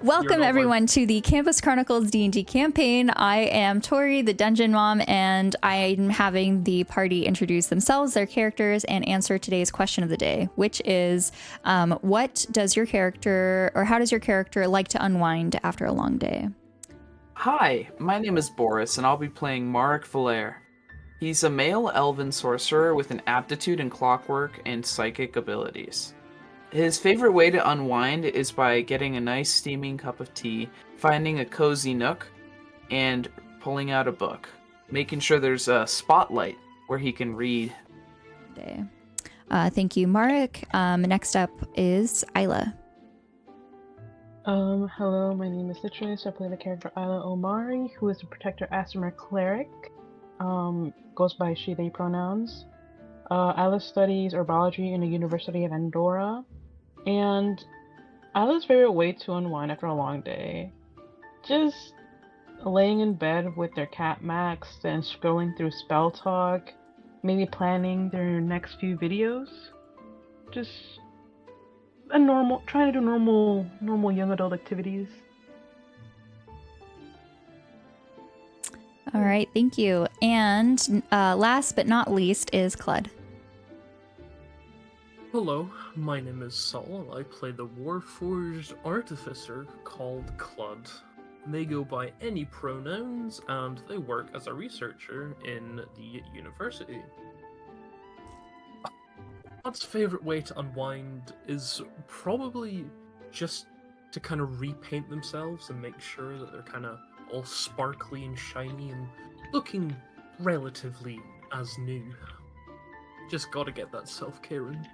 Welcome everyone to the Campus Chronicles D&D campaign. I am Tori, the Dungeon Mom, and I'm having the party introduce themselves, their characters, and answer today's question of the day, which is, what does your character, or how does your character like to unwind after a long day? Hi, my name is Boris, and I'll be playing Marek Valair. He's a male elven sorcerer with an aptitude in clockwork and psychic abilities. His favorite way to unwind is by getting a nice steaming cup of tea, finding a cozy nook, and pulling out a book, making sure there's a spotlight where he can read. Day. Thank you, Marek. Next up is Isla. Hello, my name is Citrus. I play the character Isla Omari, who is a Protector Asimir cleric. Goes by she, they pronouns. Isla studies herbology in the University of Andorra. And Isla's favorite way to unwind after a long day, just laying in bed with their cat Max and scrolling through Spell Talk, maybe planning their next few videos. Just trying to do normal young adult activities. All right, thank you. And last but not least is Clud. Hello, my name is Saul, and I play the Warforged Artificer called Clud. They go by any pronouns, and they work as a researcher in the university. Clud's favorite way to unwind is probably just to kind of repaint themselves and make sure that they're kind of all sparkly and shiny and looking relatively as new. Just gotta get that self-care in.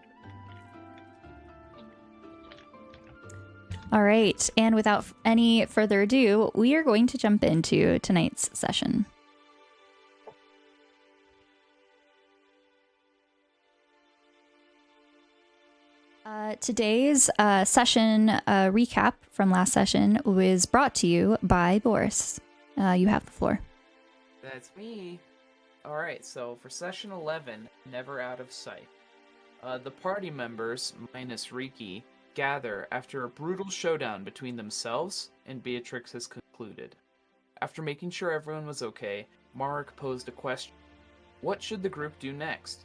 All right, and without any further ado, we are going to jump into tonight's session. Today's session recap from last session was brought to you by Boris. You have the floor. That's me. Alright, so for session 11, Never Out of Sight. The party members, minus Rikki, gather after a brutal showdown between themselves and Beatrix has concluded. After making sure everyone was okay, Marek posed a question. What should the group do next?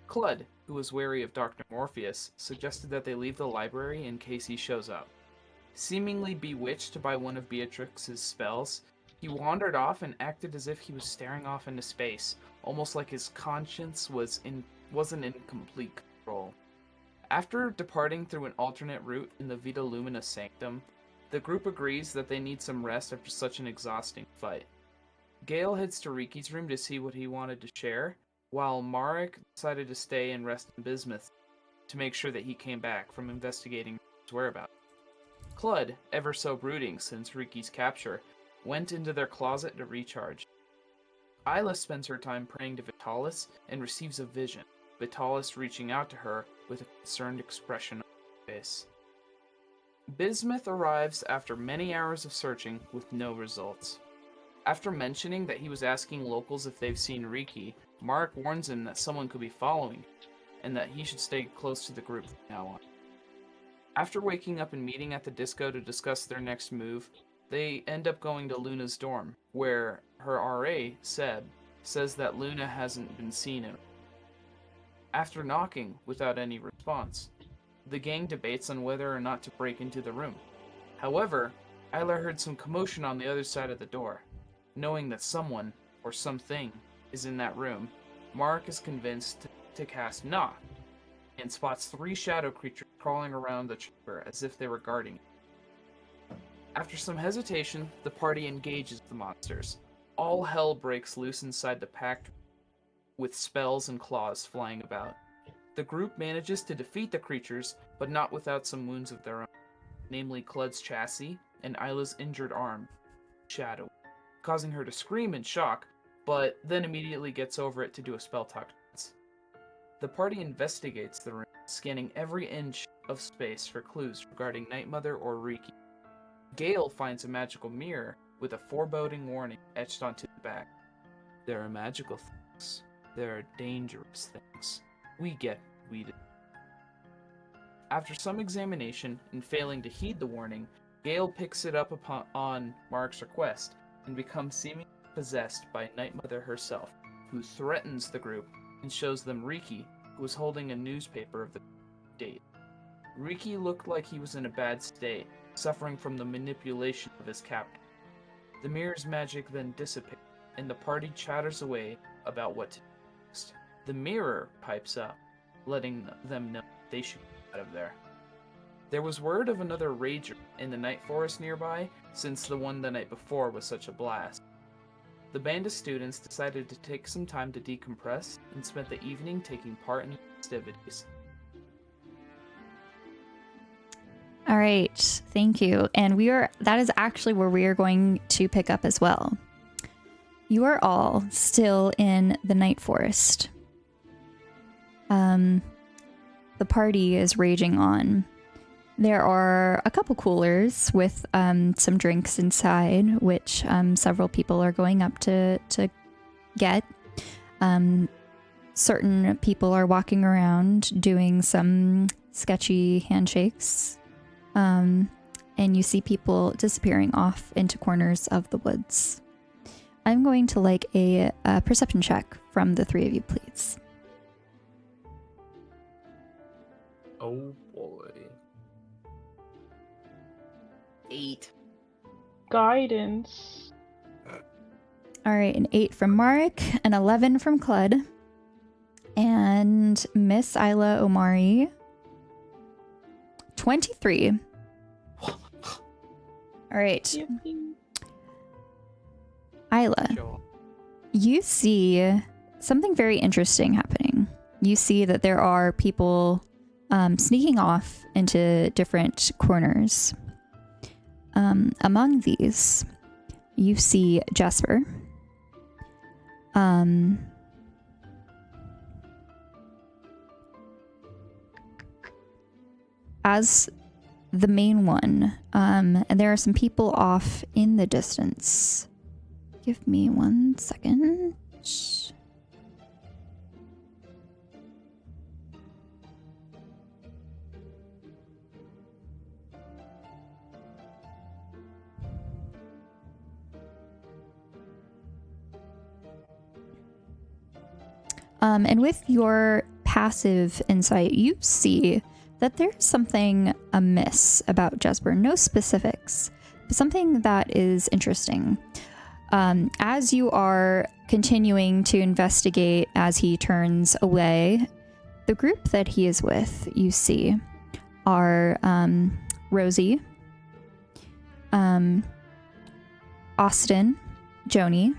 Clud, who was wary of Dr. Morpheus, suggested that they leave the library in case he shows up. Seemingly bewitched by one of Beatrix's spells, he wandered off and acted as if he was staring off into space, almost like his conscience wasn't in complete control. After departing through an alternate route in the Vita Lumina Sanctum, the group agrees that they need some rest after such an exhausting fight. Gale heads to Rikki's room to see what he wanted to share, while Marek decided to stay and rest in Bismuth to make sure that he came back from investigating his whereabouts. Clud, ever so brooding since Rikki's capture, went into their closet to recharge. Isla spends her time praying to Vitalis and receives a vision, Vitalis reaching out to her with a concerned expression on her face. Bismuth arrives after many hours of searching with no results. After mentioning that he was asking locals if they've seen Rikki, Marek warns him that someone could be following him, and that he should stay close to the group from now on. After waking up and meeting at the disco to discuss their next move, they end up going to Luna's dorm, where her RA, Seb, says that Luna hasn't been seen in. After knocking without any response, the gang debates on whether or not to break into the room. However, Isla heard some commotion on the other side of the door. Knowing that someone, or something, is in that room, Marek is convinced to cast Knock, and spots 3 shadow creatures crawling around the chamber as if they were guarding it. After some hesitation, the party engages the monsters. All hell breaks loose inside the packed with spells and claws flying about. The group manages to defeat the creatures, but not without some wounds of their own, namely Clud's chassis and Isla's injured arm, Shadow, causing her to scream in shock, but then immediately gets over it to do a spell talk dance. The party investigates the room, scanning every inch of space for clues regarding Night Mother or Rikki. Gale finds a magical mirror with a foreboding warning etched onto the back. There are magical things. There are dangerous things. We get weeded. After some examination and failing to heed the warning, Gale picks it up on Mark's request and becomes seemingly possessed by Night Mother herself, who threatens the group and shows them Rikki, who was holding a newspaper of the date. Rikki looked like he was in a bad state, suffering from the manipulation of his captor. The mirror's magic then dissipates, and the party chatters away about what to do next. The mirror pipes up, letting them know they should get out of there. There was word of another rager in the night forest nearby, since the one the night before was such a blast. The band of students decided to take some time to decompress and spent the evening taking part in the festivities. All right, thank you. And that is actually where we are going to pick up as well. You are all still in the night forest. The party is raging on. There are a couple coolers with some drinks inside, which several people are going up to get. Certain people are walking around doing some sketchy handshakes. And you see people disappearing off into corners of the woods. I'm going to like a perception check from the three of you, please. Oh boy. 8. Guidance. All right, an 8 from Marek, an 11 from Clud, and Miss Isla Omari, 23. All right, Isla, you see something very interesting happening. You see that there are people sneaking off into different corners. Among these, you see Jasper. As the main one, and there are some people off in the distance. Give me 1 second. And with your passive insight, you see that there's something amiss about Jasper. No specifics, but something that is interesting. As you are continuing to investigate as he turns away, the group that he is with, you see, are Rosie, Austin, Joni,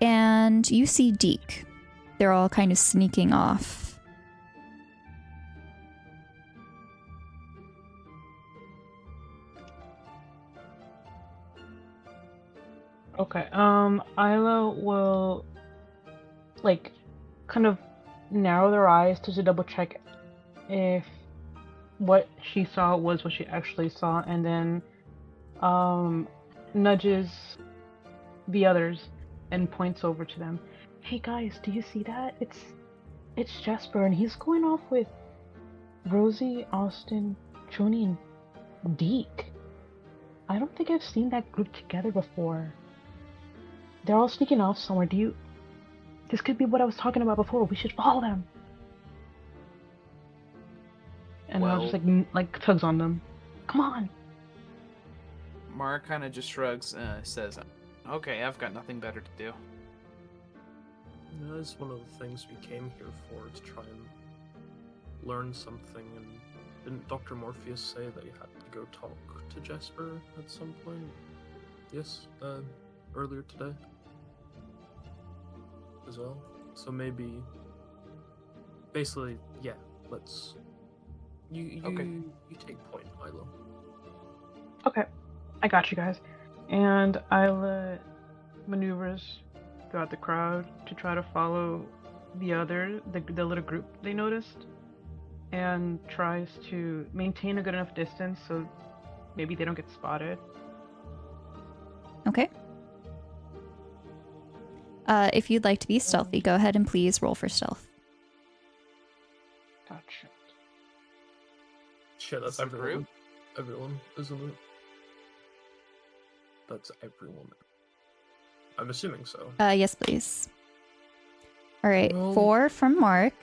and you see Deke. They're all kind of sneaking off. Okay, Isla will, like, kind of narrow their eyes to double check if what she saw was what she actually saw, and then, nudges the others and points over to them. Hey guys, do you see that? It's Jasper, and he's going off with Rosie, Austin, Joni, and Deke. I don't think I've seen that group together before. They're all sneaking off somewhere. This could be what I was talking about before. We should follow them. And I'll just like tugs on them. Come on. Mara kind of just shrugs and says, okay, I've got nothing better to do. That is one of the things we came here for, to try and learn something. And didn't Dr. Morpheus say that he had to go talk to Jasper at some point? Yes, earlier today as well. So maybe, basically, yeah, let's, you take point, Isla. Okay, I got you guys. And Isla maneuvers throughout the crowd to try to follow the little group they noticed, and tries to maintain a good enough distance so maybe they don't get spotted. Okay. If you'd like to be stealthy, go ahead and please roll for stealth. Gotcha. Shit, that's The everyone. group? Everyone, isn't it? That's everyone. I'm assuming so. Yes, please. All right, Well- 4 from Mark,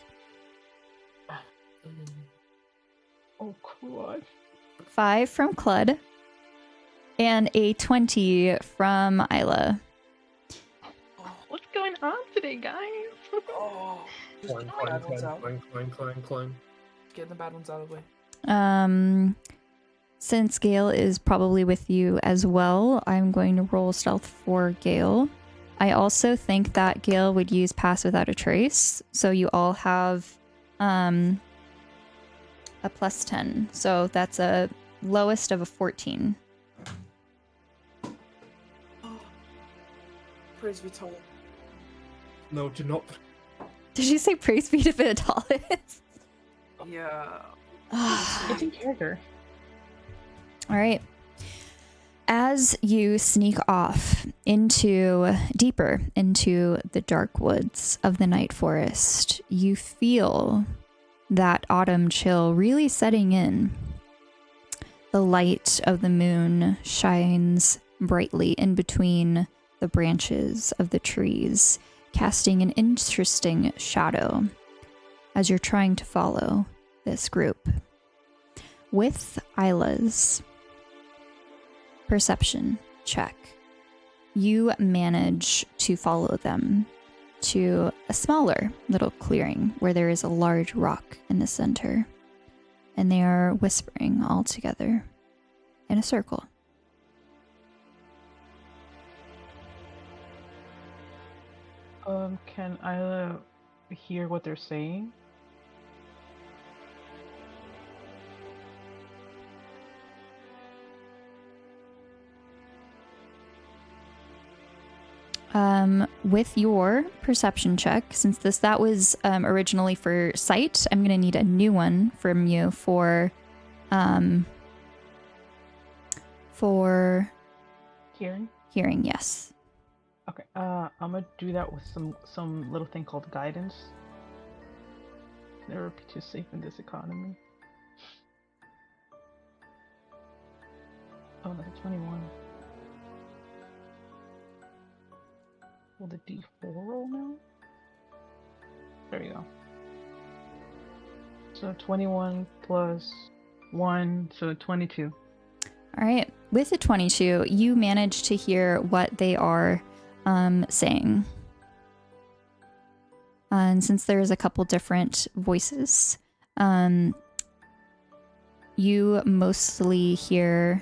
Oh, crud. 5 from Clud, and a 20 from Isla. What's going on today, guys? Oh, just Clang, get the clang, bad ones clang, out. clang, clang, clang, clang. Getting the bad ones out of the way. Since Gale is probably with you as well, I'm going to roll stealth for Gale. I also think that Gale would use Pass Without a Trace, so you all have a plus 10. So that's a lowest of a 14. Praise Vital. No, do not. Did you say praise be to Vitalis? Yeah. It's in character. All right. As you sneak off deeper into the dark woods of the night forest, you feel that autumn chill really setting in. The light of the moon shines brightly in between the branches of the trees, casting an interesting shadow as you're trying to follow this group. With Isla's perception check, you manage to follow them to a smaller little clearing where there is a large rock in the center, and they are whispering all together in a circle. Can Isla hear what they're saying? With your perception check, since that was originally for sight, I'm gonna need a new one from you for Hearing? hearing. Yes. Okay, I'm gonna do that with some little thing called guidance. Never be too safe in this economy. Oh, that's a 21. Will the D4 roll now? There you go. So 21 plus 1, so 22. All right. With the 22, you manage to hear what they are saying. And since there's a couple different voices, you mostly hear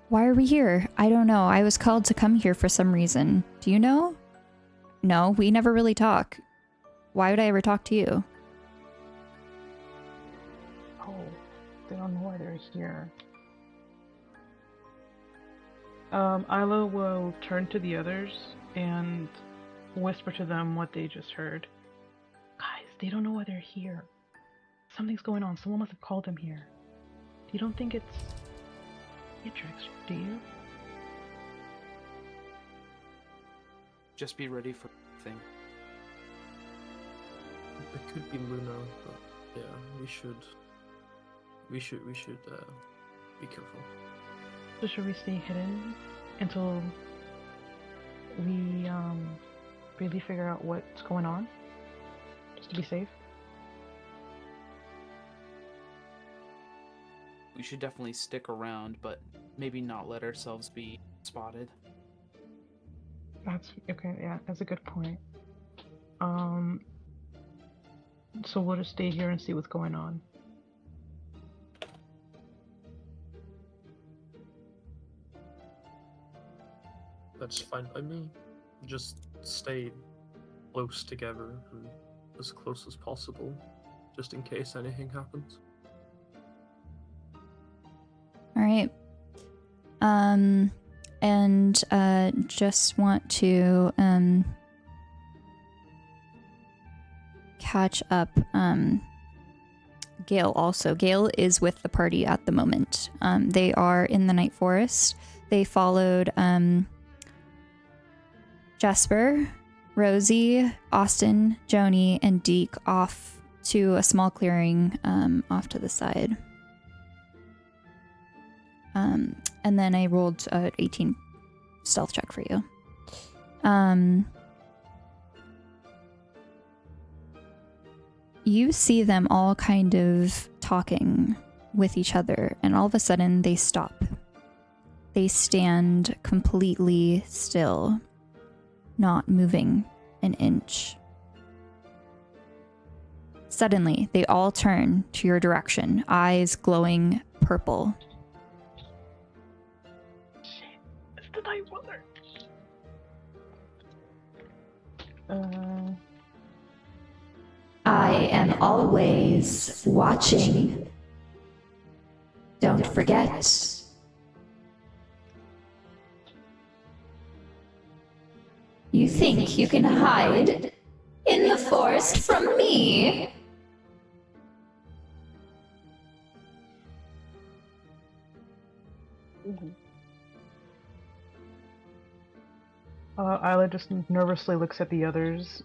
why are we here? I don't know. I was called to come here for some reason. Do you know? No, we never really talk. Why would I ever talk to you? Oh, they don't know why they're here. Isla will turn to the others and whisper to them what they just heard. Guys, they don't know why they're here. Something's going on. Someone must have called them here. You don't think it's Matrix, do you? Just be ready for thing. It could be Luna, but yeah, we should be careful. So should we stay hidden until we really figure out what's going on? Just to be safe? We should definitely stick around, but maybe not let ourselves be spotted. That's okay, yeah, that's a good point. So we'll just stay here and see what's going on. That's fine by me. Just stay close together and as close as possible, just in case anything happens. All right. And just want to catch up. Gale also. Gale is with the party at the moment. They are in the night forest. They followed Jasper Rosie, Austin, Joni, and Deke off to a small clearing off to the side. And then I rolled an 18 stealth check for you. You see them all kind of talking with each other, and all of a sudden they stop. They stand completely still, not moving an inch. Suddenly, they all turn to your direction, eyes glowing purple. Shit, it's the Night Mother. I am always watching. Don't forget. You think you can hide in the forest from me? Isla just nervously looks at the others,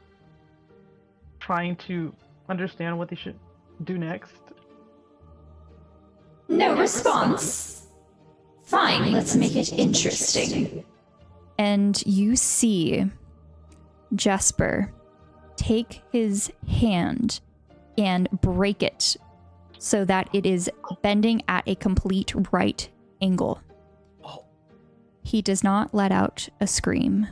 trying to understand what they should do next. No response. Fine, let's make it interesting. And you see Jesper take his hand and break it so that it is bending at a complete right angle. Oh. He does not let out a scream.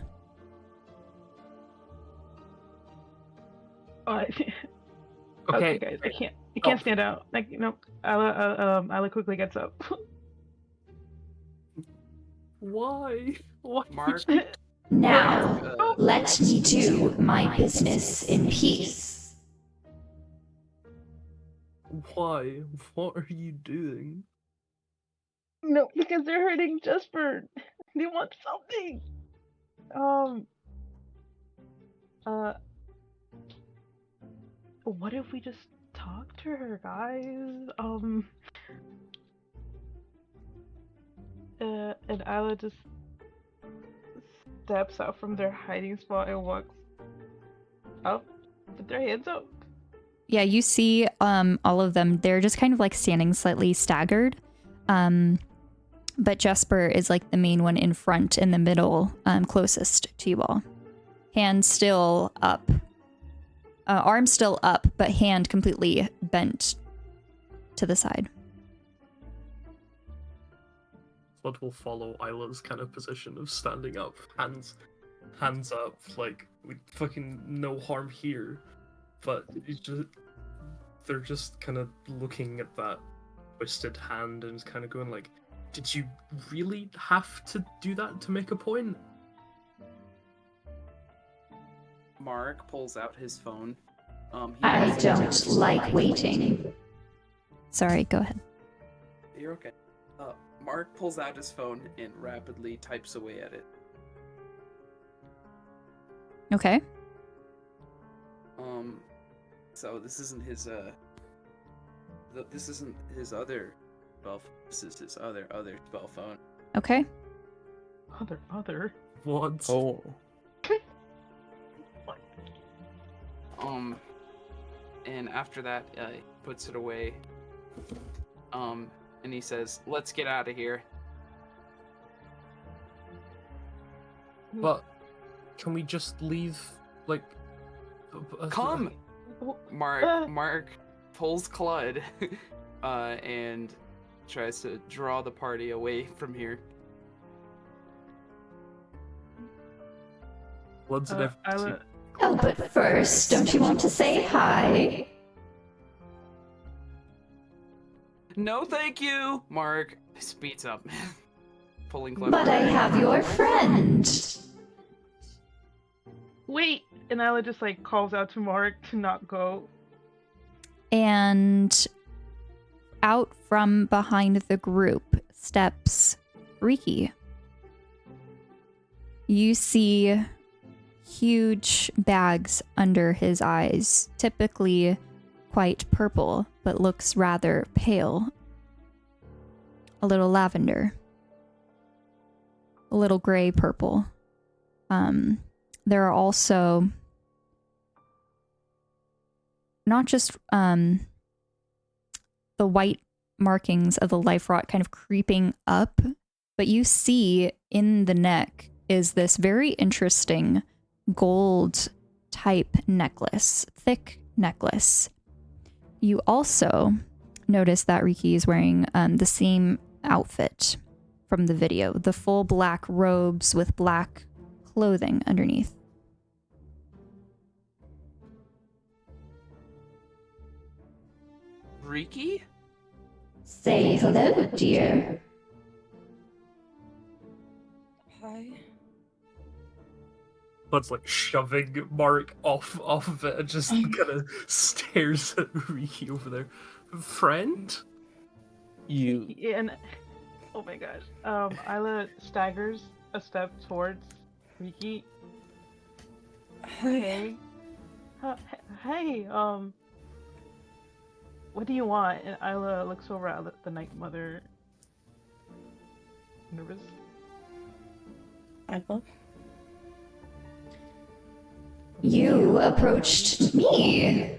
Okay, guys, I can't stand out. Like, Isla quickly gets up. Why? Why? Mark, Now, let me do my business in peace. Why? What are you doing? No, because they're hurting Jesper. They want something. What if we just talk to her, guys? And Isla just steps out from their hiding spot and walks up with their hands up. Yeah, you see all of them. They're just kind of like standing slightly staggered. But Jesper is like the main one in front in the middle, closest to you all. Hand still up. Arm still up, but hand completely bent to the side. Blood will follow Isla's kind of position of standing up, hands up, like we fucking no harm here. But they're just kind of looking at that twisted hand and kind of going like, "Did you really have to do that to make a point?" Mark pulls out his phone. I don't like waiting. Sorry, go ahead. You're okay. Mark pulls out his phone and rapidly types away at it. Okay. So this isn't his this isn't his other spell. This is his other spell phone. Okay. Other. What? Oh. And after that, he puts it away. And he says, "Let's get out of here." But can we just leave? Like, Come, Mark pulls Claude, and tries to draw the party away from here. Blood's an Isla, Oh, but first, don't you want to say hi? No, thank you, Mark speeds up, pulling Claude. But I have your friend. wait! And Isla just like calls out to Mark to not go. And out from behind the group steps Rikki. You see huge bags under his eyes, typically quite purple, but looks rather pale. A little lavender. A little gray purple. there are also not just the white markings of the life rot kind of creeping up, but you see in the neck is this very interesting gold type necklace, thick necklace. You also notice that Rikki is wearing the same outfit from the video, the full black robes with black clothing underneath. Rikki? Say hello, dear. Hi. Bud's like shoving Mark off of it and just kind of stares at Rikki over there. Friend? You. Yeah, and oh my gosh, Isla staggers a step towards Rikki. Hi. Hey, hey, what do you want? And Isla looks over at the Night Mother, nervous. Apple. You approached me.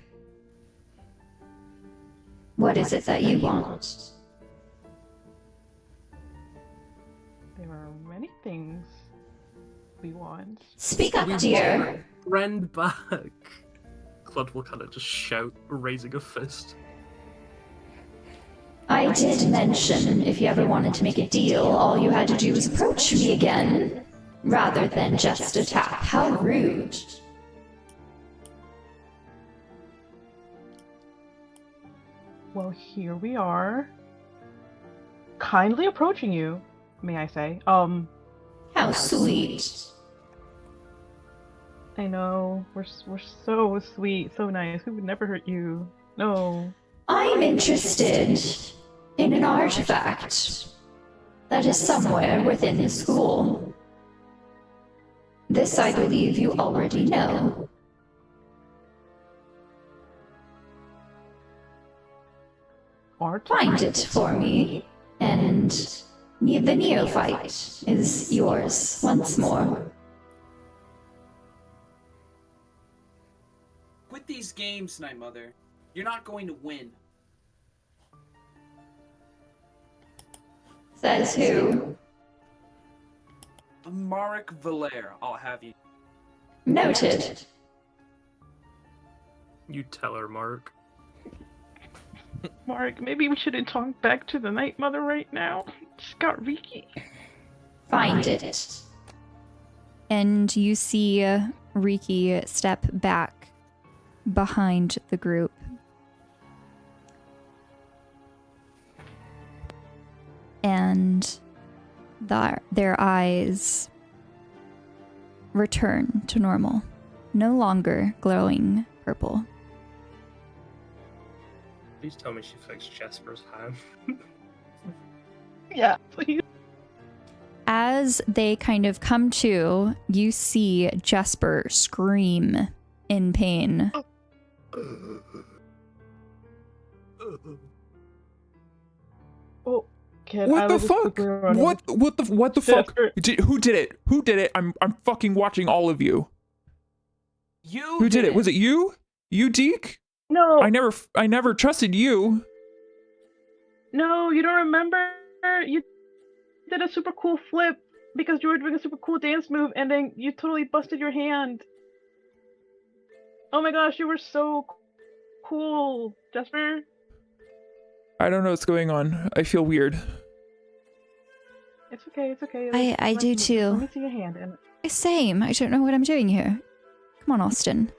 What is it that you want? There are many things we want. Speak up, dear. Friend back. Claude will kind of just shout, raising a fist. I did mention if you ever wanted to make a deal, all you had to do was approach me again, rather than just attack. How rude. Well, here we are. Kindly approaching you, may I say. How sweet. I know, we're so sweet, so nice. We would never hurt you. No. I'm interested in an artifact that is somewhere within the school. This I believe you already know. Art? Find it for me, and the neophyte is yours once more. Quit these games, Night Mother. You're not going to win. Says who? Marek Valer, I'll have you. Noted. You tell her, Mark. Mark, maybe we shouldn't talk back to the Night Mother right now. She's got Rikki. Find it. And you see Rikki step back behind the group. And their eyes return to normal, no longer glowing purple. Please tell me she fixed Jasper's hand. Yeah, please. As they kind of come to, you see Jasper scream in pain. Oh, kid, What the fuck? What the fuck? Who did it? Who did it? I'm fucking watching all of you. You Who did it? Was it you? You, Deke? No. I never trusted you. No, you don't remember? You did a super cool flip because you were doing a super cool dance move and then you totally busted your hand. Oh my gosh, you were so cool, Jasper. I don't know what's going on. I feel weird. It's okay, it's okay. I do too. Let me see your hand. And Same. I don't know what I'm doing here. Come on, Austin.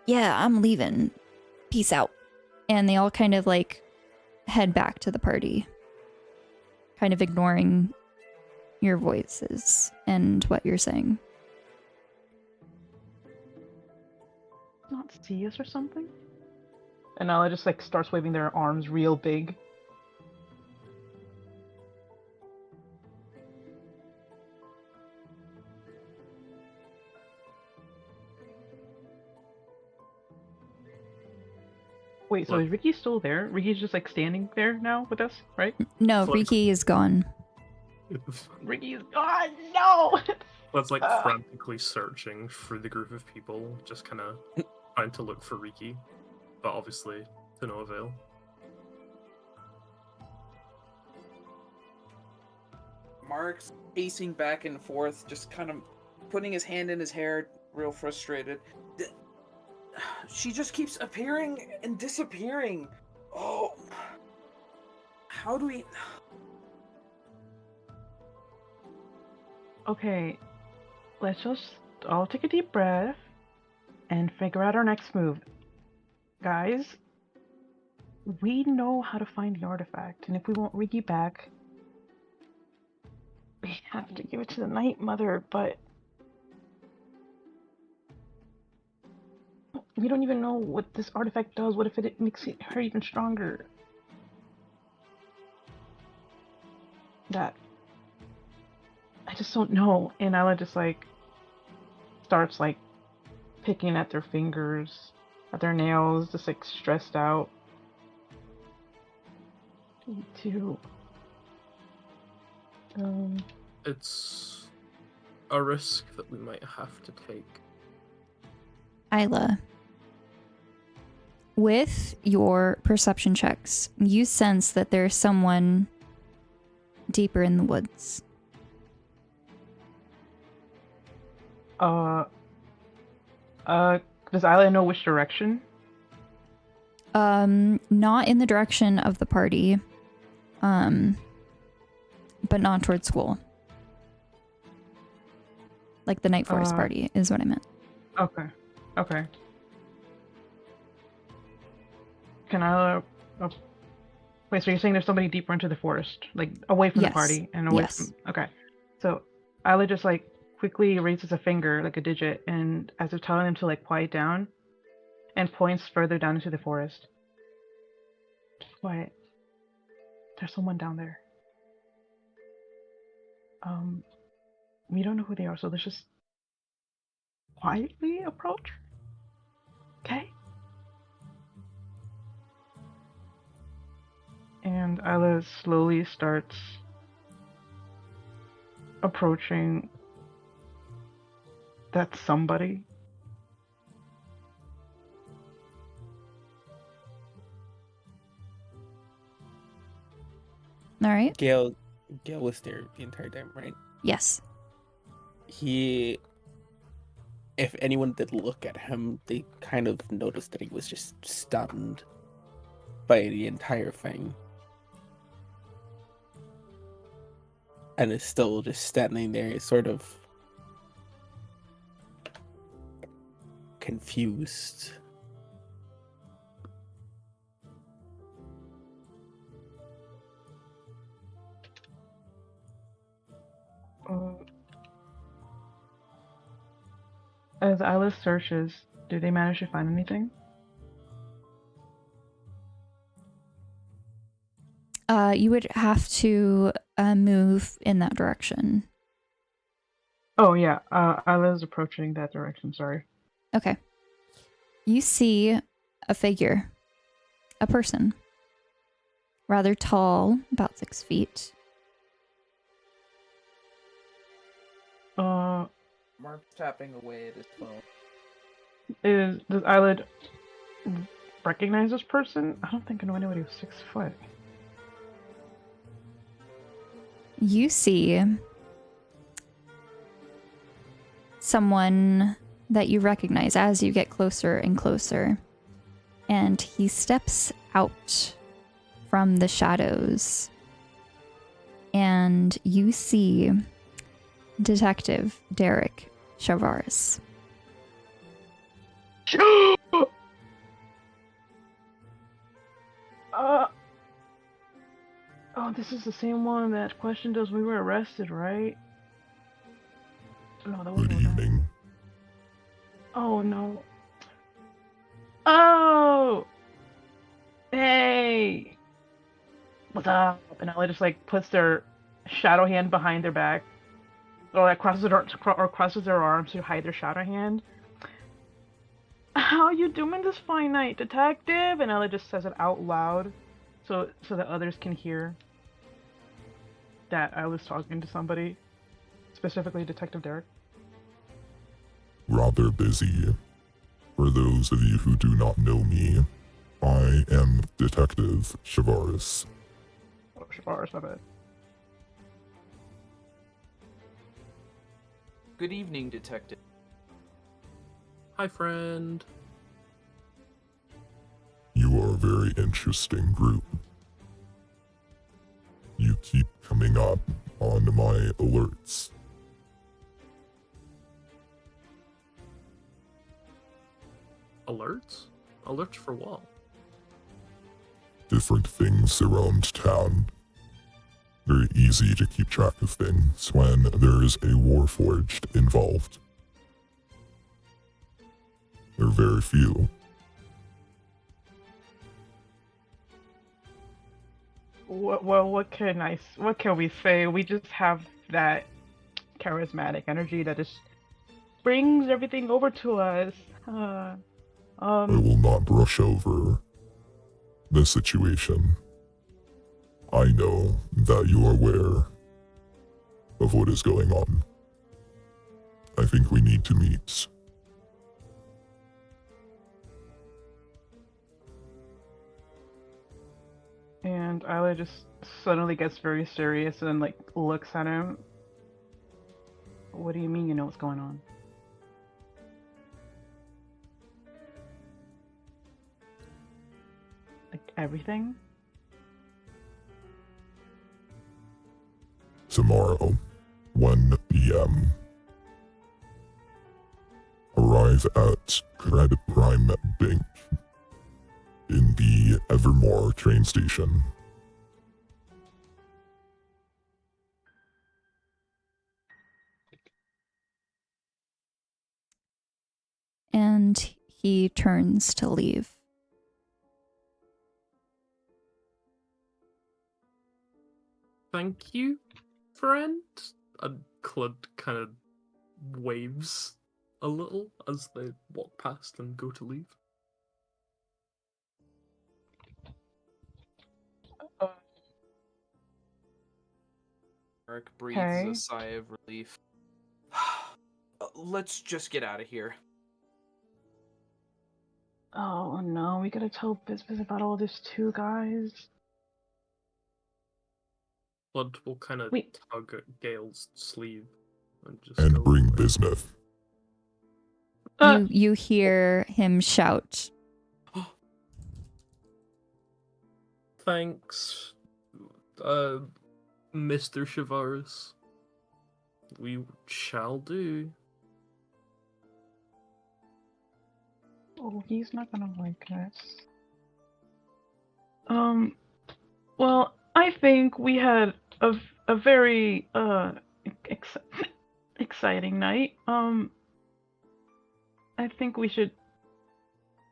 Yeah, I'm leaving. Peace out. And they all kind of like head back to the party, kind of ignoring your voices and what you're saying. not see us or something? And Nala just like starts waving their arms real big. Wait, so What? is Rikki still there? Rikki's just like standing there now with us, right? No, Like- Rikki is gone. Rikki's gone! No! Let's frantically searching through the group of people, just kind of trying to look for Rikki, but obviously to no avail. Mark's pacing back and forth, just kind of putting his hand in his hair, real frustrated. She just keeps appearing and disappearing. Oh, how do we... Okay, let's just all take a deep breath and figure out our next move. Guys, we know how to find the artifact, and if we want Rikki back, we have to give it to the Night Mother, but we don't even know what this artifact does. What if it makes her even stronger? That... I just don't know. And Ella just, starts, picking at their fingers, at their nails, just, stressed out. Me too. It's a risk that we might have to take. Isla, with your perception checks, you sense that there's someone deeper in the woods. Does Isla know which direction? Not in the direction of the party, but not towards school. Like the Night Forest party is what I meant. Okay. Can I... wait, so you're saying there's somebody deeper into the forest? Like, away from the party and away from... Okay. So, Isla just, quickly raises a finger, a digit, and as if telling him to, quiet down, and points further down into the forest. Quiet. There's someone down there. We don't know who they are, so let's just quietly approach. Okay? And Isla slowly starts approaching that somebody. All right. Gale was there the entire time, right? Yes. If anyone did look at him, they kind of noticed that he was just stunned by the entire thing. And is still just standing there, sort of confused. As Isla searches, do they manage to find anything? You would have to move in that direction. Oh yeah, Isla's approaching that direction, sorry. Okay. You see a figure. A person. Rather tall, about 6 feet. Mark's tapping away at his phone. Does Isla recognize this person? I don't think I know anybody who's 6 foot. You see someone that you recognize as you get closer and closer. And he steps out from the shadows. And you see Detective Derek Shavaris. Oh, this is the same one that questioned us when we were arrested, right? No, that wasn't. Good evening. Oh no. Oh! Hey! What's up? And Ella just puts their shadow hand behind their back. Or crosses their arms to hide their shadow hand. How you doing this fine night, detective? And Ella just says it out loud so that others can hear that I was talking to somebody, specifically Detective Derek. rather busy. For those of you who do not know me, I am Detective Shavaris. Oh, Shavaris, my bad. Good evening, Detective. Hi, friend. You are a very interesting group. You keep coming up on my alerts. Alerts? Alerts for what? Different things around town. Very easy to keep track of things when there is a warforged involved. There are very few. Well, what can we say? We just have that charismatic energy that just brings everything over to us. I will not brush over the situation. I know that you are aware of what is going on. I think we need to meet. And Isla just suddenly gets very serious and like looks at him. What do you mean you know what's going on? Like everything? Tomorrow, 1 p.m. Arrive at Credit Prime Bank in the Evermore train station. And he turns to leave. Thank you, friend. And Clud kind of waves a little as they walk past and go to leave. Eric breathes Okay. a sigh of relief. Let's just get out of here. Oh no, we gotta tell Bizbiz about all this too, guys. Clud will kind of Wait. tug at Gale's sleeve and just And go, bring bismuth. You hear him shout, Thanks, Mr. Shavaris. We shall do. Oh, he's not gonna like this. Well, I think we had a very exciting night. I think we should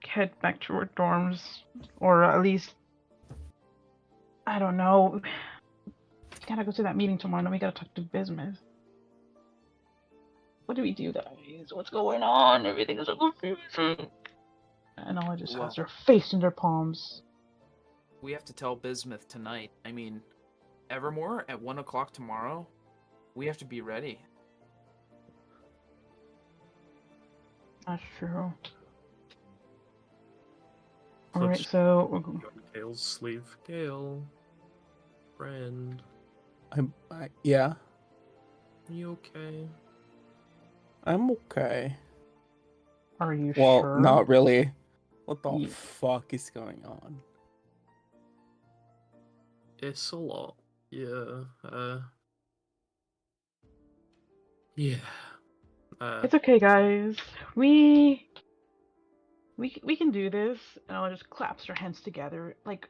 head back to our dorms, or at least, I don't know. We gotta go to that meeting tomorrow, and we gotta talk to Bismuth. What do we do, guys? What's going on? Everything is so confusing. And Ella just has her face in her palms. We have to tell Bismuth tonight. I mean, Evermore at 1 o'clock tomorrow? We have to be ready. That's true. Clud Alright, just so on Gale's sleeve. Gale, friend, Yeah, you okay? I'm okay. are you Well, sure? not really. What the Ye- fuck is going on? It's a lot. Yeah. Yeah. It's okay, guys. We can do this. And Ella just claps her hands together. Like,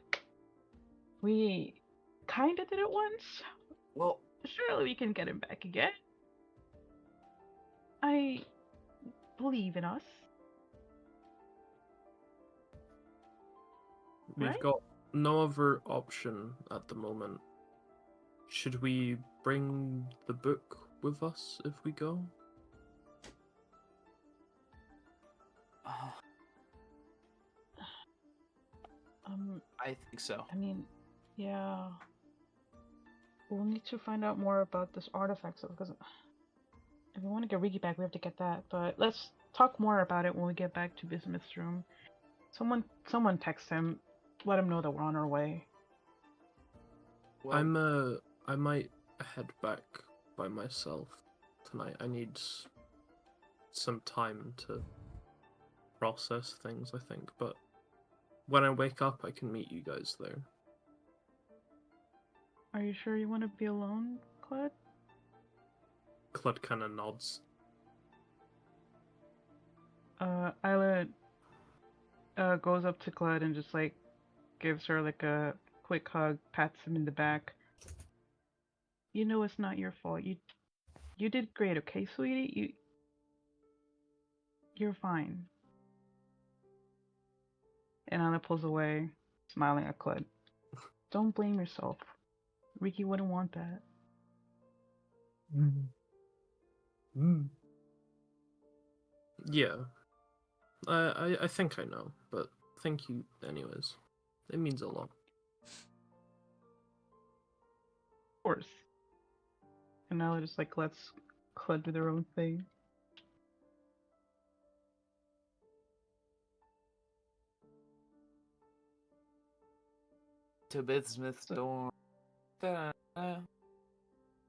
we kinda did it once. Well, Surely we can get him back again. I believe in us. We've Right? got no other option at the moment. Should we bring the book with us if we go? I think so. I mean, yeah. We'll need to find out more about this artifact stuff because if we want to get Rikki back, we have to get that. But let's talk more about it when we get back to Bismuth's room. Someone text him, let him know that we're on our way. Well, I might head back by myself tonight. I need some time to process things, I think, but when I wake up, I can meet you guys there. Are you sure you want to be alone, Claude? Claude kind of nods. Isla goes up to Claude and just like gives her like a quick hug, pats him in the back. You know it's not your fault. You did great, okay, sweetie? You're fine. And Anna pulls away, smiling at Claude. Don't blame yourself. Rikki wouldn't want that. Yeah. I think I know, but thank you anyways. It means a lot. Of course. And Nala just like lets Claude do their own thing. to Bismuth's door. Da-da-da.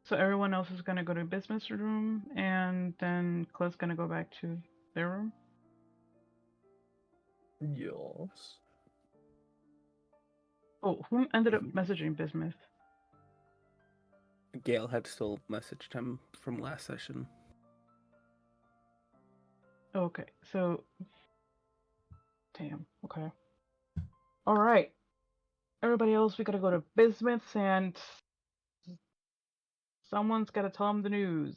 So everyone else is gonna go to Bismuth's room, and then Claude's gonna go back to their room. Yes. Oh, who ended up messaging Bismuth? Gale had still messaged him from last session. Okay, so damn. Okay. All right. Everybody else, we gotta go to Bismuth's, and someone's gotta tell them the news.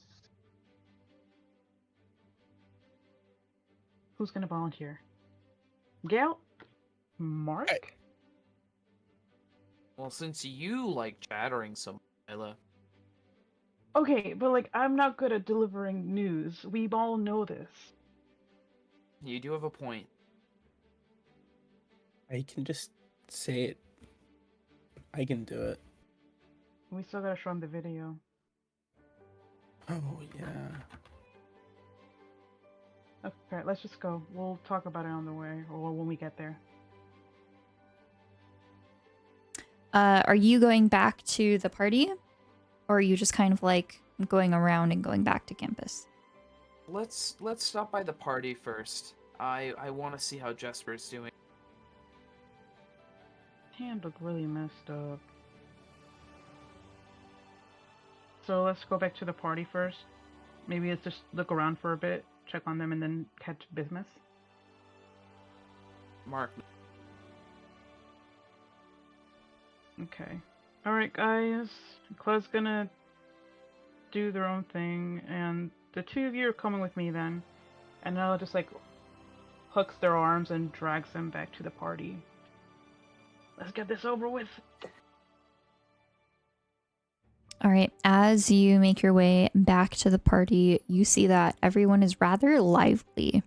Who's gonna volunteer? Gale? Mark? Well, since you like chattering so much, Isla. Okay, but like, I'm not good at delivering news. We all know this. You do have a point. I can just say it. I can do it. We still gotta show him the video. Oh, yeah. Okay, let's just go. We'll talk about it on the way, or when we get there. Are you going back to the party? Or are you just kind of like going around and going back to campus? Let's stop by the party first. I want to see how Jesper's doing. Hand looked really messed up. So let's go back to the party first. Maybe let's just look around for a bit, check on them, and then head to business. Mark. Okay. Alright, guys. Claude's gonna do their own thing, and the two of you are coming with me then. And Ella just like hooks their arms and drags them back to the party. Let's get this over with. All right, as you make your way back to the party, you see that everyone is rather lively.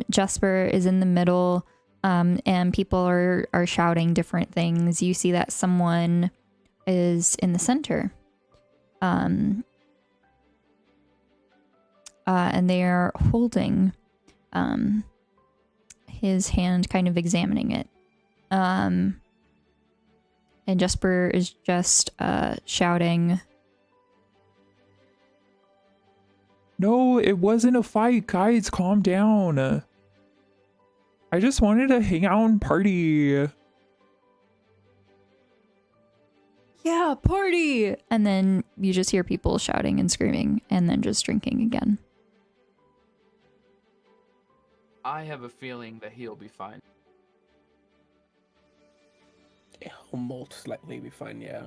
Jesper is in the middle, and people are shouting different things. You see that someone is in the center. And they are holding his hand, kind of examining it. And Jesper is just shouting, No, it wasn't a fight, guys. Calm down. I just wanted to hang out and party. yeah, party! And then you just hear people shouting and screaming and then just drinking again. I have a feeling that he'll be fine. He'll most likely be fine, yeah.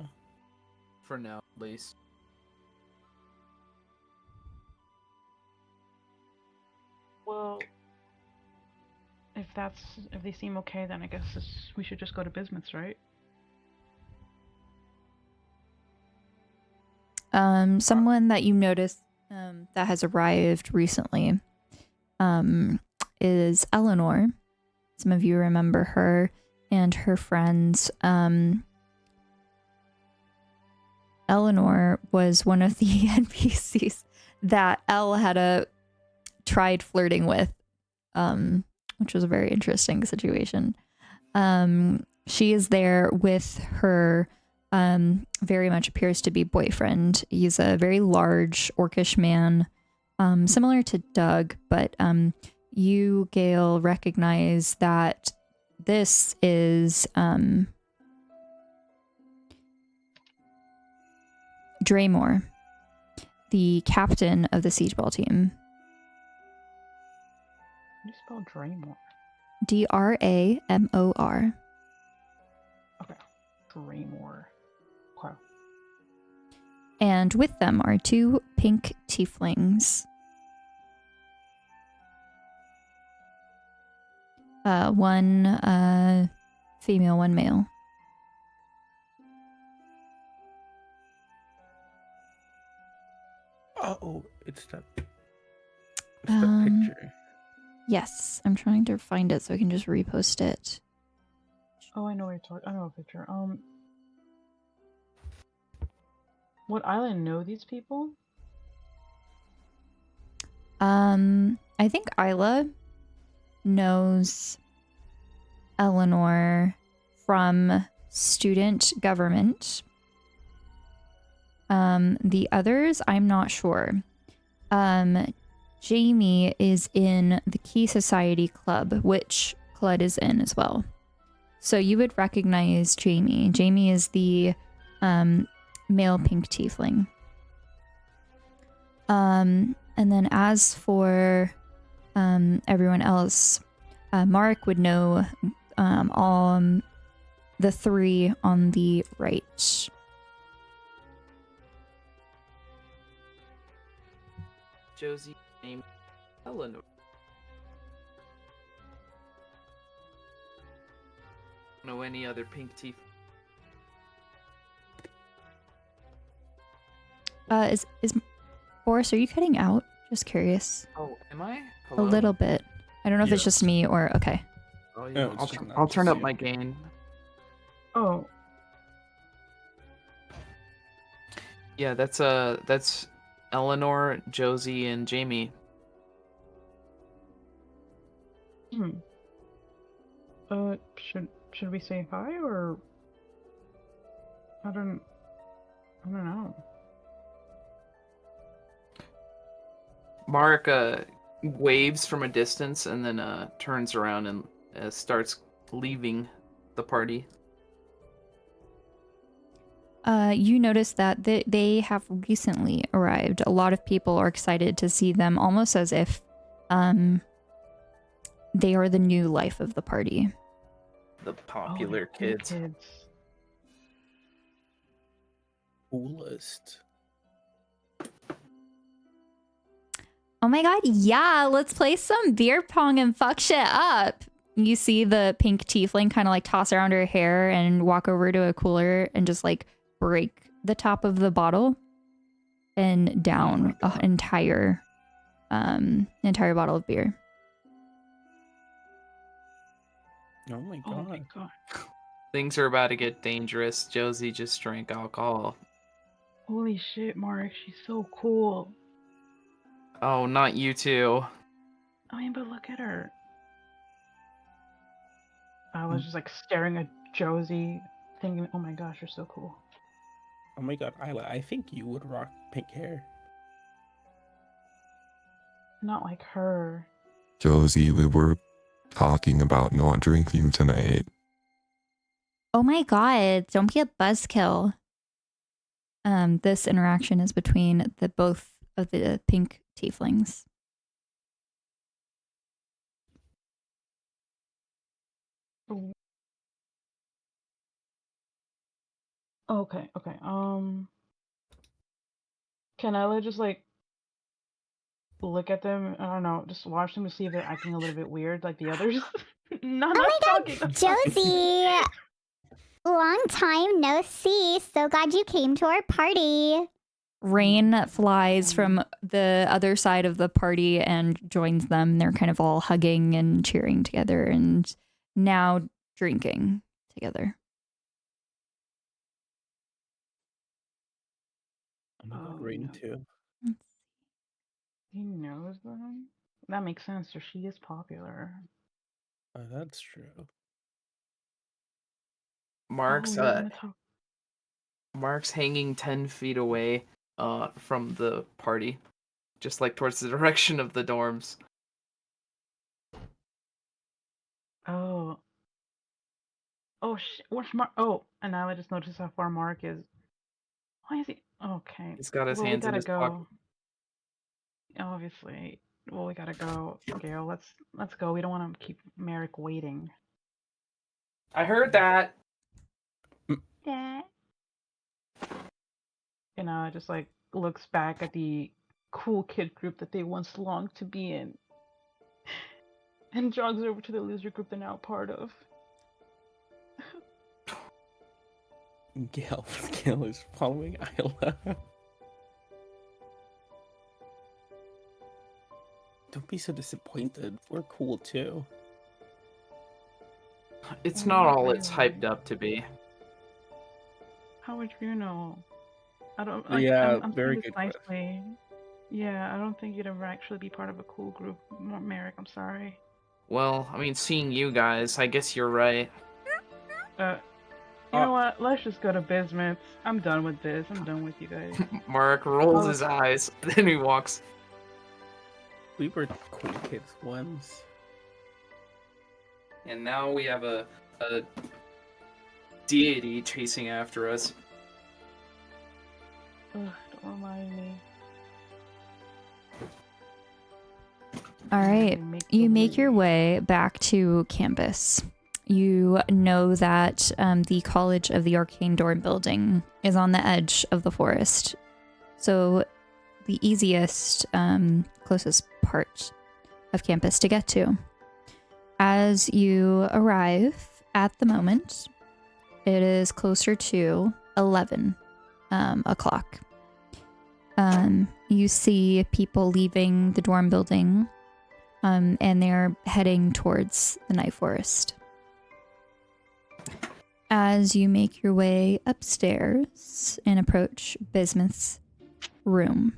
For now, at least. Well, if they seem okay, then I guess we should just go to Bismuth's, right? Someone that you noticed that has arrived recently is Eleanor. Some of you remember her and her friends. Eleanor was one of the NPCs that Elle had a tried flirting with, which was a very interesting situation. She is there with her very much appears to be boyfriend. He's a very large orcish man, similar to Doug, but you, Gale, recognize that this is Draymore, the captain of the siege ball team. How do you spell Draymore? Dramor. Okay. Draymore. Okay. And with them are two pink tieflings. One female, one male. Oh, it's that picture. Yes, I'm trying to find it so I can just repost it. Oh, I know what you're talking. I know a picture. Would Island know these people? I think Isla knows Eleanor from student government. The others, I'm not sure. Jamie is in the Key Society Club, which Clud is in as well. So you would recognize Jamie. Jamie is the male pink tiefling. And then as for everyone else, Mark would know all the three on the right. Josie named Eleanor. Know any other pink teeth? Is Boris, are you cutting out? Just curious. Oh, am I? A Hello? little bit. I don't know if it's just Yes. me or okay. Oh, yeah. No, it's I'll not turn just up you. my gain. Oh. Yeah, that's Eleanor, Josie, and Jamie. Should we say hi or I don't know. Mark waves from a distance and then turns around and starts leaving the party. You notice that they have recently arrived. A lot of people are excited to see them, almost as if they are the new life of the party. The popular Oh, they're kids. Coolest. Oh my god, yeah, let's play some beer pong and fuck shit up. You see the pink tiefling kind of like toss around her hair and walk over to a cooler and just like break the top of the bottle and down an entire bottle of beer. Oh my god. Oh my god. Things are about to get dangerous. Josie just drank alcohol. Holy shit, Mark, she's so cool. Oh, not you two. I mean, but look at her. I was just like staring at Josie, thinking, oh my gosh, you're so cool. Oh my god, Isla, I think you would rock pink hair. Not like her. Josie, we were talking about not drinking tonight. Oh my god, don't be a buzzkill. This interaction is between the both of the pink tieflings. Okay. Can Ella just like look at them? I don't know, just watch them to see if they're acting a little bit weird like the others. Not talking. Josie! Long time no see. So glad you came to our party. Rain flies from the other side of the party and joins them. They're kind of all hugging and cheering together and now drinking together. Oh my god, Rain too. He knows them? That makes sense, so she is popular. That's true. Mark's Oh, we're gonna talk. Mark's hanging 10 feet away from the party, just like towards the direction of the dorms. Oh. Oh, where's Mark? Oh, and now I just noticed how far Mark is. Why is he? Okay. He's got his Well, we hands in gotta his pocket. go. Obviously. Well, we gotta go, Gail. Let's go. We don't want to keep Merrick waiting. I heard that. Yeah. Just like looks back at the cool kid group that they once longed to be in, and jogs over to the loser group they're now part of. Gale is following Isla. Don't be so disappointed. We're cool too. It's Well, not not all it's really. hyped up to be. How would you know? I don't Yeah, I'm very saying this good question. nicely. Yeah, I don't think you'd ever actually be part of a cool group, Merrick. I'm sorry. Well, I mean, seeing you guys, I guess you're right. You know what? Let's just go to Bismuth. I'm done with this. I'm done with you guys. Mark rolls his eyes, then he walks. We were cool kids once. And now we have a deity chasing after us. Ugh, don't remind me. All right. You make your way back to campus. You know that the College of the Arcane Door building is on the edge of the forest. So the easiest, closest part of campus to get to. As you arrive at the moment, it is closer to 11 o'clock. You see people leaving the dorm building, and they're heading towards the night forest. As you make your way upstairs and approach Bismuth's room,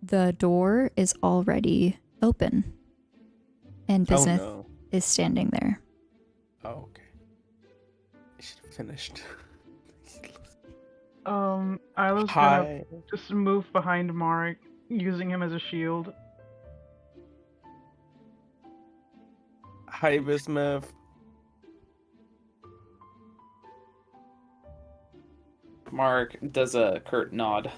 the door is already open, and Bismuth is standing there. Oh, okay. I should have finished. Isla's gonna just move behind Mark, using him as a shield. Hi, Bismuth. Mark does a curt nod.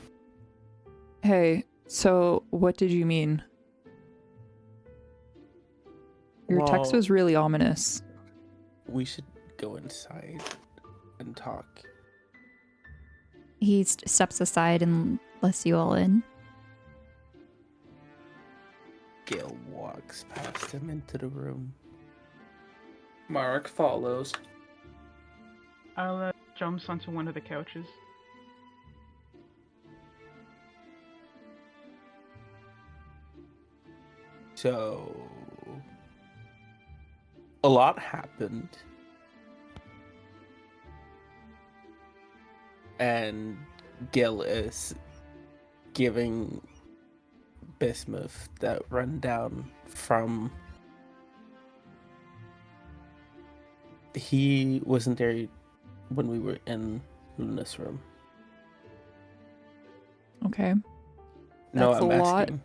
Hey, so what did you mean? Your text was really ominous. We should go inside and talk. He steps aside and lets you all in. Gale walks past him into the room. Mark follows. Isla jumps onto one of the couches. So, a lot happened. And Gil is giving Bismuth that rundown from... He wasn't there when we were in Luna's room. Okay. No, That's I'm a lot. asking.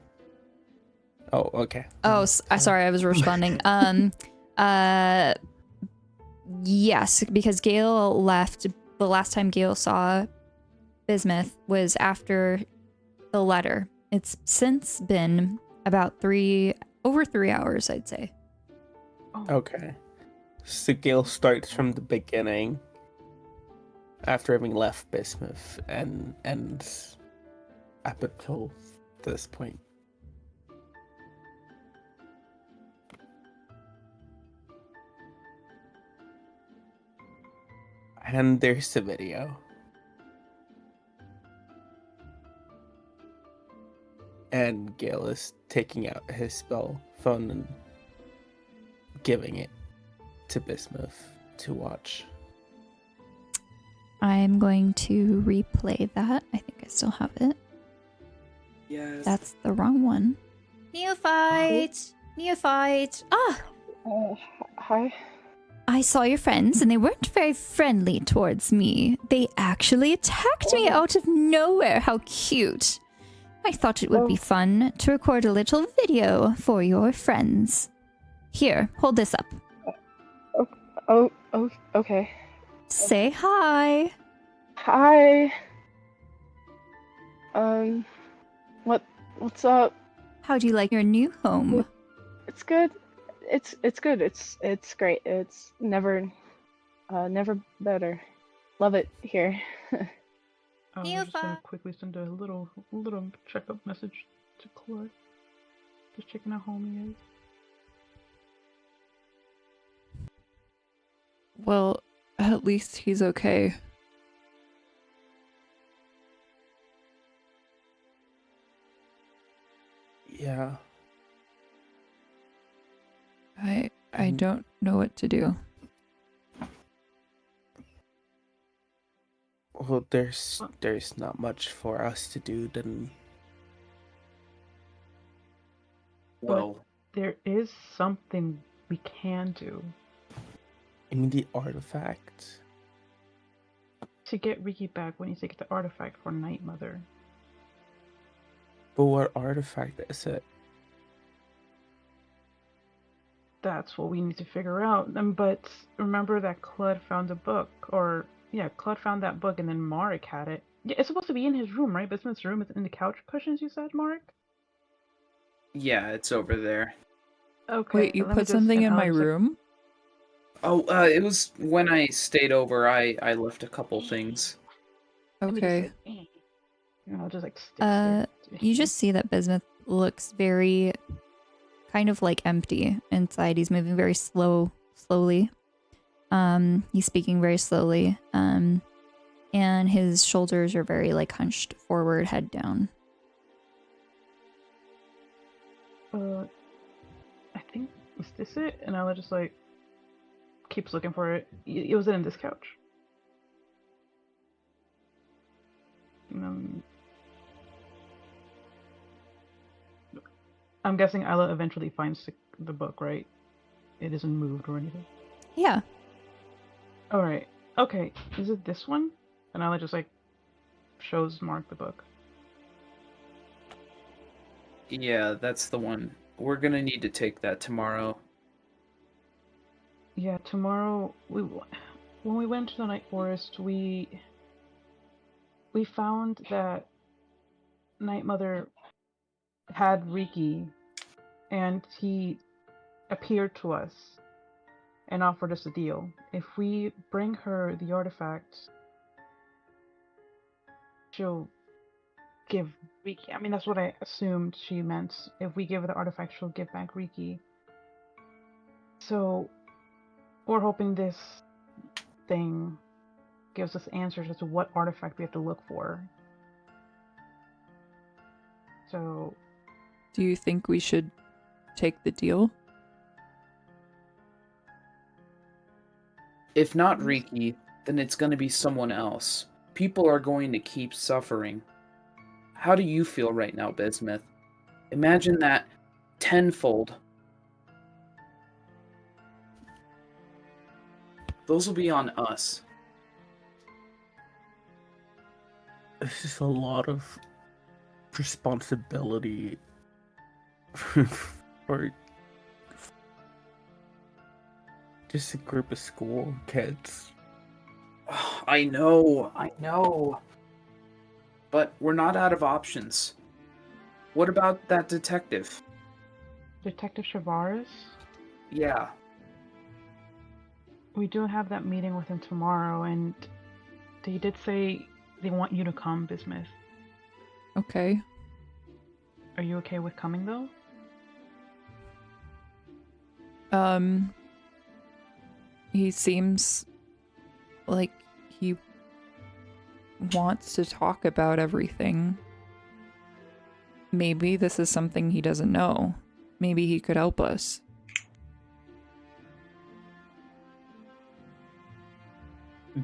Oh, okay. Oh, sorry, I was responding. Yes, because Gale left. The last time Gale saw Bismuth was after the letter. It's since been about over 3 hours, I'd say. Okay. So Gale starts from the beginning after having left Bismuth and ends up until this point. And there's the video. And Gale is taking out his spell phone and giving it to Bismuth to watch. I'm going to replay that. I think I still have it. Yes. That's the wrong one. Neophyte! Neophyte! Ah! Hi. I saw your friends, and they weren't very friendly towards me. They actually attacked me out of nowhere. How cute. I thought it would be fun to record a little video for your friends. Here, hold this up. Okay. Say hi. Hi. What's up? How do you like your new home? It's good. It's good. It's great. It's never better. Love it here. I'm just gonna quickly send a little checkup message to Claude. Just checking how home he is. Well, at least he's okay. Yeah. I don't know what to do. Well, there's not much for us to do then. But there is something we can do. I mean, the artifact. To get Rikki back, we need to get the artifact for Night Mother. But what artifact is it? That's what we need to figure out. But remember that Claude found a book, Claude found that book, and then Marek had it. Yeah, it's supposed to be in his room, right? Bismuth's room is in the couch cushions. You said, Marek? Yeah, it's over there. Okay. Wait, you put something in my room? Oh, it was when I stayed over. I left a couple things. Okay. I'll just stick You just see that Bismuth looks very kind of like empty inside. He's moving very slowly. He's speaking very slowly. And his shoulders are very like hunched forward, head down. I think, is this it? And Ella just keeps looking for it. It was in this couch. I'm guessing Isla eventually finds the book, right? It isn't moved or anything. Yeah. Alright. Okay. Is it this one? And Isla just shows Mark the book. Yeah, that's the one. We're gonna need to take that tomorrow. Yeah, tomorrow when we went to the Night Forest, we found that Night Mother had Rikki, and he appeared to us and offered us a deal. If we bring her the artifact, she'll give Rikki. I mean, that's what I assumed she meant. If we give her the artifact, she'll give back Rikki. So, we're hoping this thing gives us answers as to what artifact we have to look for. So, Do you think we should take the deal? If not Rikki, then it's gonna be someone else. People are going to keep suffering. How do you feel right now, Bismuth? Imagine that tenfold. Those will be on us. It's just a lot of responsibility for just a group of school kids. I know. But we're not out of options. What about that detective? Detective Shavaris? Yeah. We do have that meeting with him tomorrow, and they did say they want you to come, Bismuth. Okay. Are you okay with coming, though? He seems like he wants to talk about everything. Maybe this is something he doesn't know. Maybe he could help us.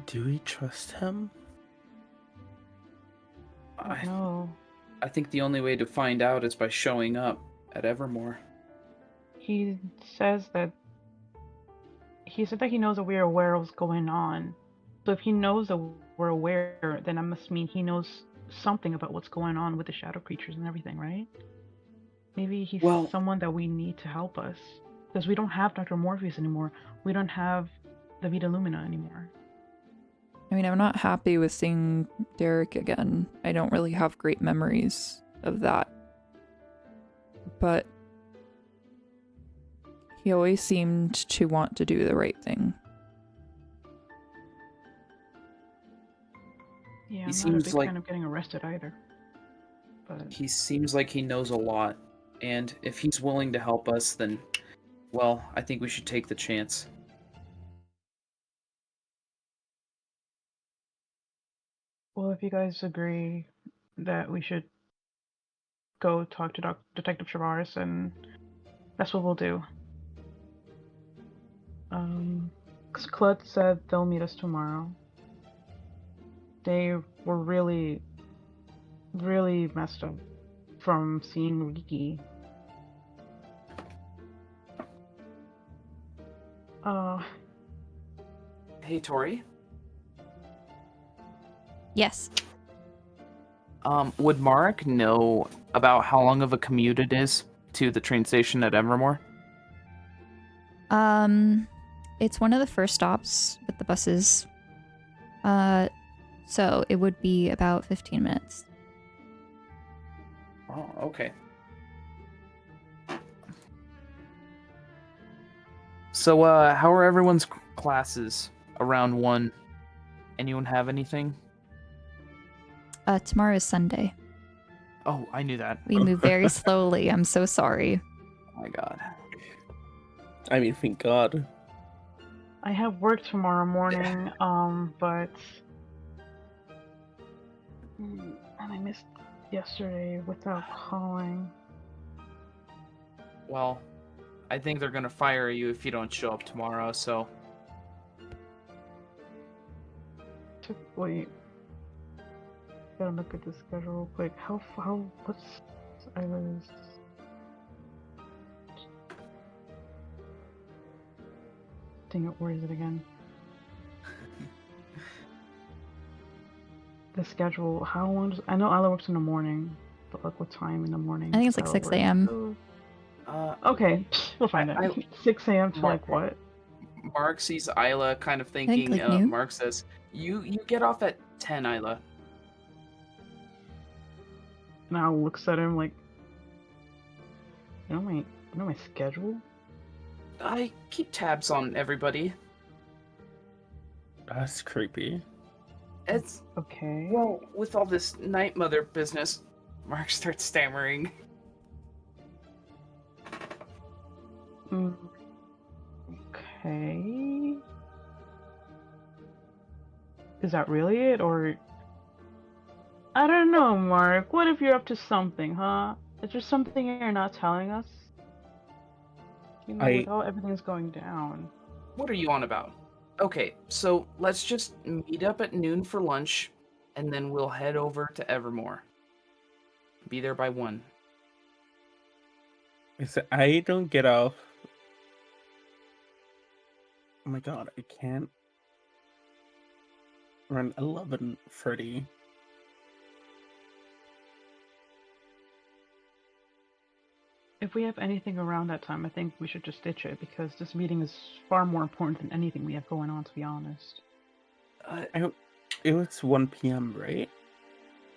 Do we trust him? No. I think the only way to find out is by showing up. at Evermore? He says that he said that he knows that we're aware of what's going on. So if he knows that we're aware, then that must mean he knows something about what's going on with the shadow creatures and everything, right? Maybe he's Well- someone that we need to help us. Because we don't have Dr. Morpheus anymore. We don't have the Vita Lumina anymore. I mean, I'm not happy with seeing Derek again. I don't really have great memories of that. But he always seemed to want to do the right thing. Yeah, He I'm not a seems big like- fan of getting arrested either. But He seems like he knows a lot, and if he's willing to help us, then, well, I think we should take the chance. well, if you guys agree that we should go talk to Detective Shavaris, and that's what we'll do. Because Klutz said they'll meet us tomorrow. They were really, really messed up from seeing Rikki. Hey, Tori. Yes. Would Marek know about how long of a commute it is to the train station at Evermore? It's one of the first stops with the buses. So it would be about 15 minutes. Oh, okay. So, how are everyone's classes around 1? Anyone have anything? Tomorrow is Sunday. Oh, I knew that. We move very slowly. I'm so sorry. Oh my god. I mean, thank God. I have work tomorrow morning, but and I missed yesterday without calling. Well, I think they're gonna fire you if you don't show up tomorrow, so... Wait. Gotta look at the schedule real quick. What's I was... Dang it, where is it again? The schedule, how long does... I know Isla works in the morning, but like what time in the morning? I think it's like Isla 6 works? a.m. Okay, we'll find it. 6 a.m. to like what? Mark sees Isla kind of think, thinking, like, noon? Mark says, you get off at 10, Isla. And I looks at him like, you know my schedule? I keep tabs on everybody. That's creepy. It's, Okay. well, with all this Night Mother business, Mark starts stammering. Okay. Is that really it, or... I don't know, Mark. What if you're up to something, huh? Is there something you're not telling us? You know, with all everything's going down. What are you on about? Okay, so let's just meet up at noon for lunch, and then we'll head over to Evermore. Be there by 1. I don't get off. Oh my god, I can't. Around 11:30. If we have anything around that time, I think we should just ditch it, because this meeting is far more important than anything we have going on, to be honest. It was 1 p.m., right?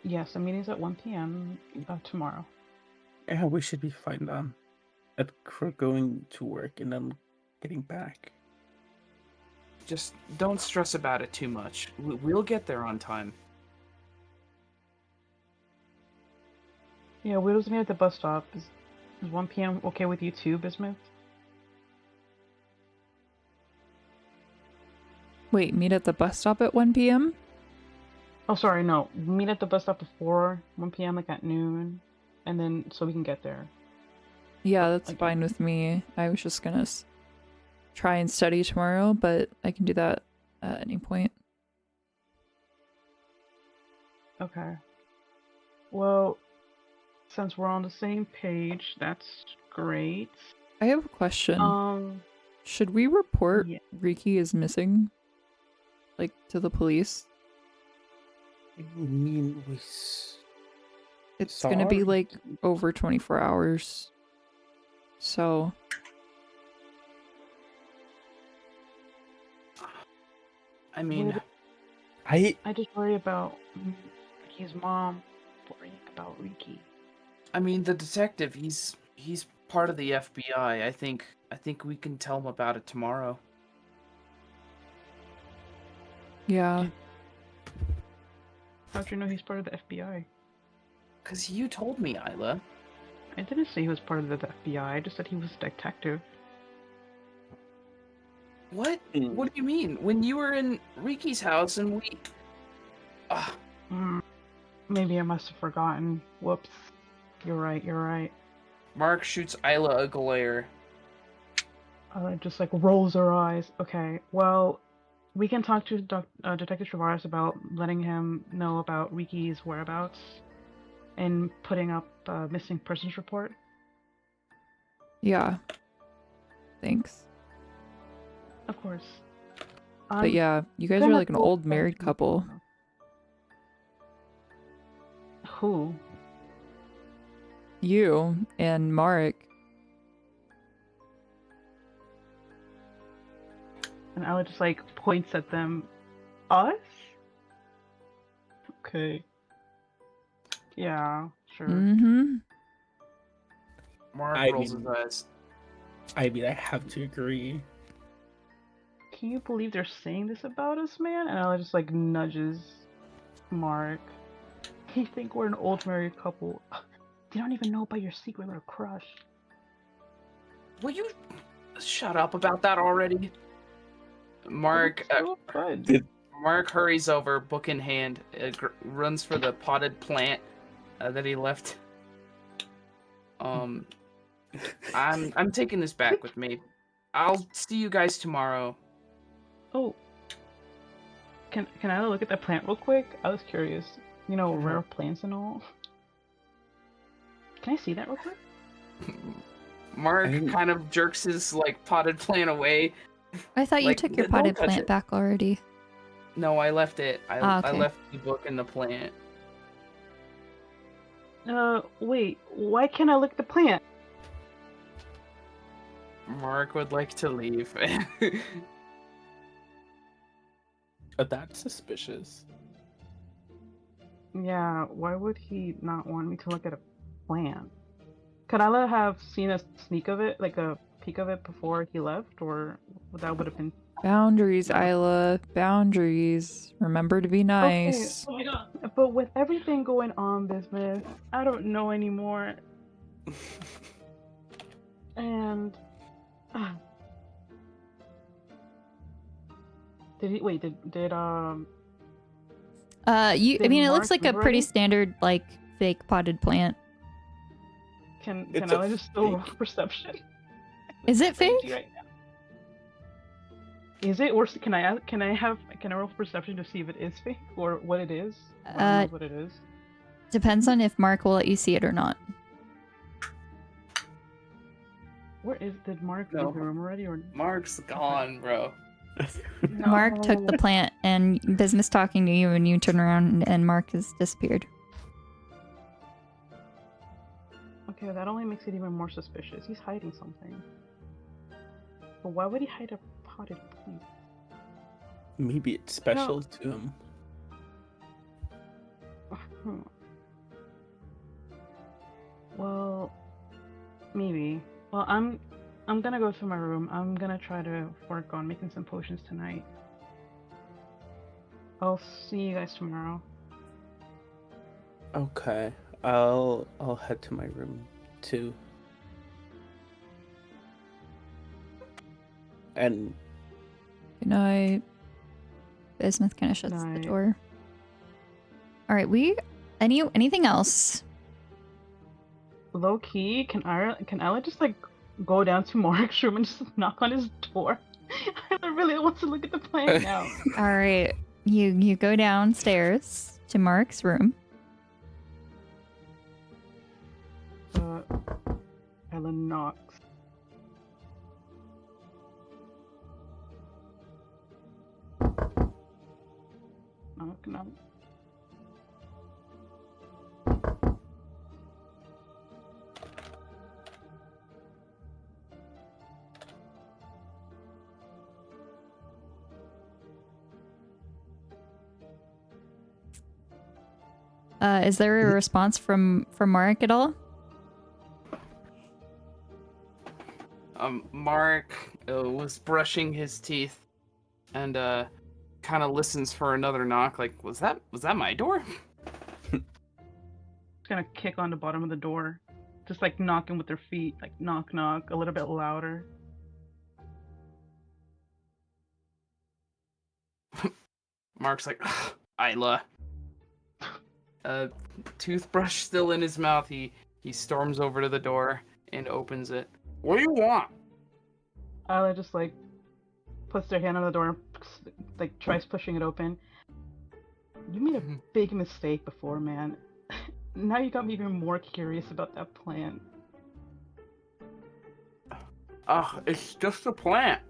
Yes, the meeting's at 1 p.m. Tomorrow. Yeah, we should be fine then. We're going to work and then getting back. Just don't stress about it too much. We'll get there on time. Yeah, we was meet at the bus stop. Is 1 p.m. okay with you too, Bismuth? Wait, meet at the bus stop at 1 p.m.? Oh, sorry, no. Meet at the bus stop before 1 p.m., like at noon, and then so we can get there. Yeah, that's fine with me. I was just gonna try and study tomorrow, but I can do that at any point. Okay. Well, since we're on the same page, that's great. I have a question. Should we report Yeah. Rikki is missing? Like, to the police? I mean, It's gonna be like over 24 hours. So. I mean, I just worry about his mom worrying about Rikki. I mean, the detective, he's part of the FBI. I think we can tell him about it tomorrow. Yeah. How'd you know he's part of the FBI? Cause you told me, Isla. I didn't say he was part of the FBI, I just said he was a detective. What? What do you mean? When you were in Rikki's house and we... Maybe I must have forgotten. Whoops. You're right. Mark shoots Isla a glare. Just like rolls her eyes. Okay, well, we can talk to Detective Shavaris about letting him know about Rikki's whereabouts and putting up a missing persons report. Yeah. Thanks. Of course. But yeah, you guys are like an old married couple. Who? You and Marek. And Ella just like points at them. Us? Okay. Yeah, sure. Mm-hmm. Mark rolls his eyes. I mean, I have to agree. Can you believe they're saying this about us, man? And Ella just like nudges Mark. You think we're an old married couple? They don't even know about your secret little crush. Will you shut up about that already? Mark, Mark hurries over, book in hand, runs for the potted plant that he left. I'm taking this back with me. I'll see you guys tomorrow. Oh, can I look at the plant real quick? I was curious. You know, rare plants and all. Can I see that real quick? Mark kind of jerks his like potted plant away. I thought you took your potted plant back already. No, I left it. Okay. I left the book in the plant. Wait. Why can't I lick the plant? Mark would like to leave. That's suspicious. Yeah, why would he not want me to look at a plant? Could I have seen a sneak of it, like a peek of it before he left, or that would have been... Boundaries, Isla. Boundaries. Remember to be nice. Okay, but with everything going on, business, I don't know anymore. And... Did he... Wait, did I mean, it looks Mark like a pretty ready? standard, like, fake potted plant. Can It's I a just still fake. perception? Is it fake? Right now. Is it, or can I roll for perception to see if it is fake or what it is? What it is. Depends on if Mark will let you see it or not. Did Mark No. leave the room already, or? Mark's gone, bro. Mark took the plant and business talking to you, and you turn around and Mark has disappeared. Okay, that only makes it even more suspicious. He's hiding something. But why would he hide a potted plant? Maybe it's special to him. Well, maybe. Well, I'm gonna go to my room. I'm gonna try to work on making some potions tonight. I'll see you guys tomorrow. Okay, I'll head to my room too. And Good night. Bismuth kind of shuts the Night. door. All right, anything else? Low key, can Ella just like go down to Mark's room and just knock on his door? I really want to look at the plant now. All right, you go downstairs to Mark's room. Isla knocks. Knock, knock. Is there a response from Mark at all? Mark was brushing his teeth and kind of listens for another knock. Like, was that my door? Gonna kick on the bottom of the door, just like knocking with their feet, like knock knock, a little bit louder. Mark's like, Isla. Toothbrush still in his mouth. He storms over to the door and opens it. What do you want? Isla just like puts their hand on the door and like tries pushing it open. You made a big mistake before, man. Now you got me even more curious about that plant. It's just a plant.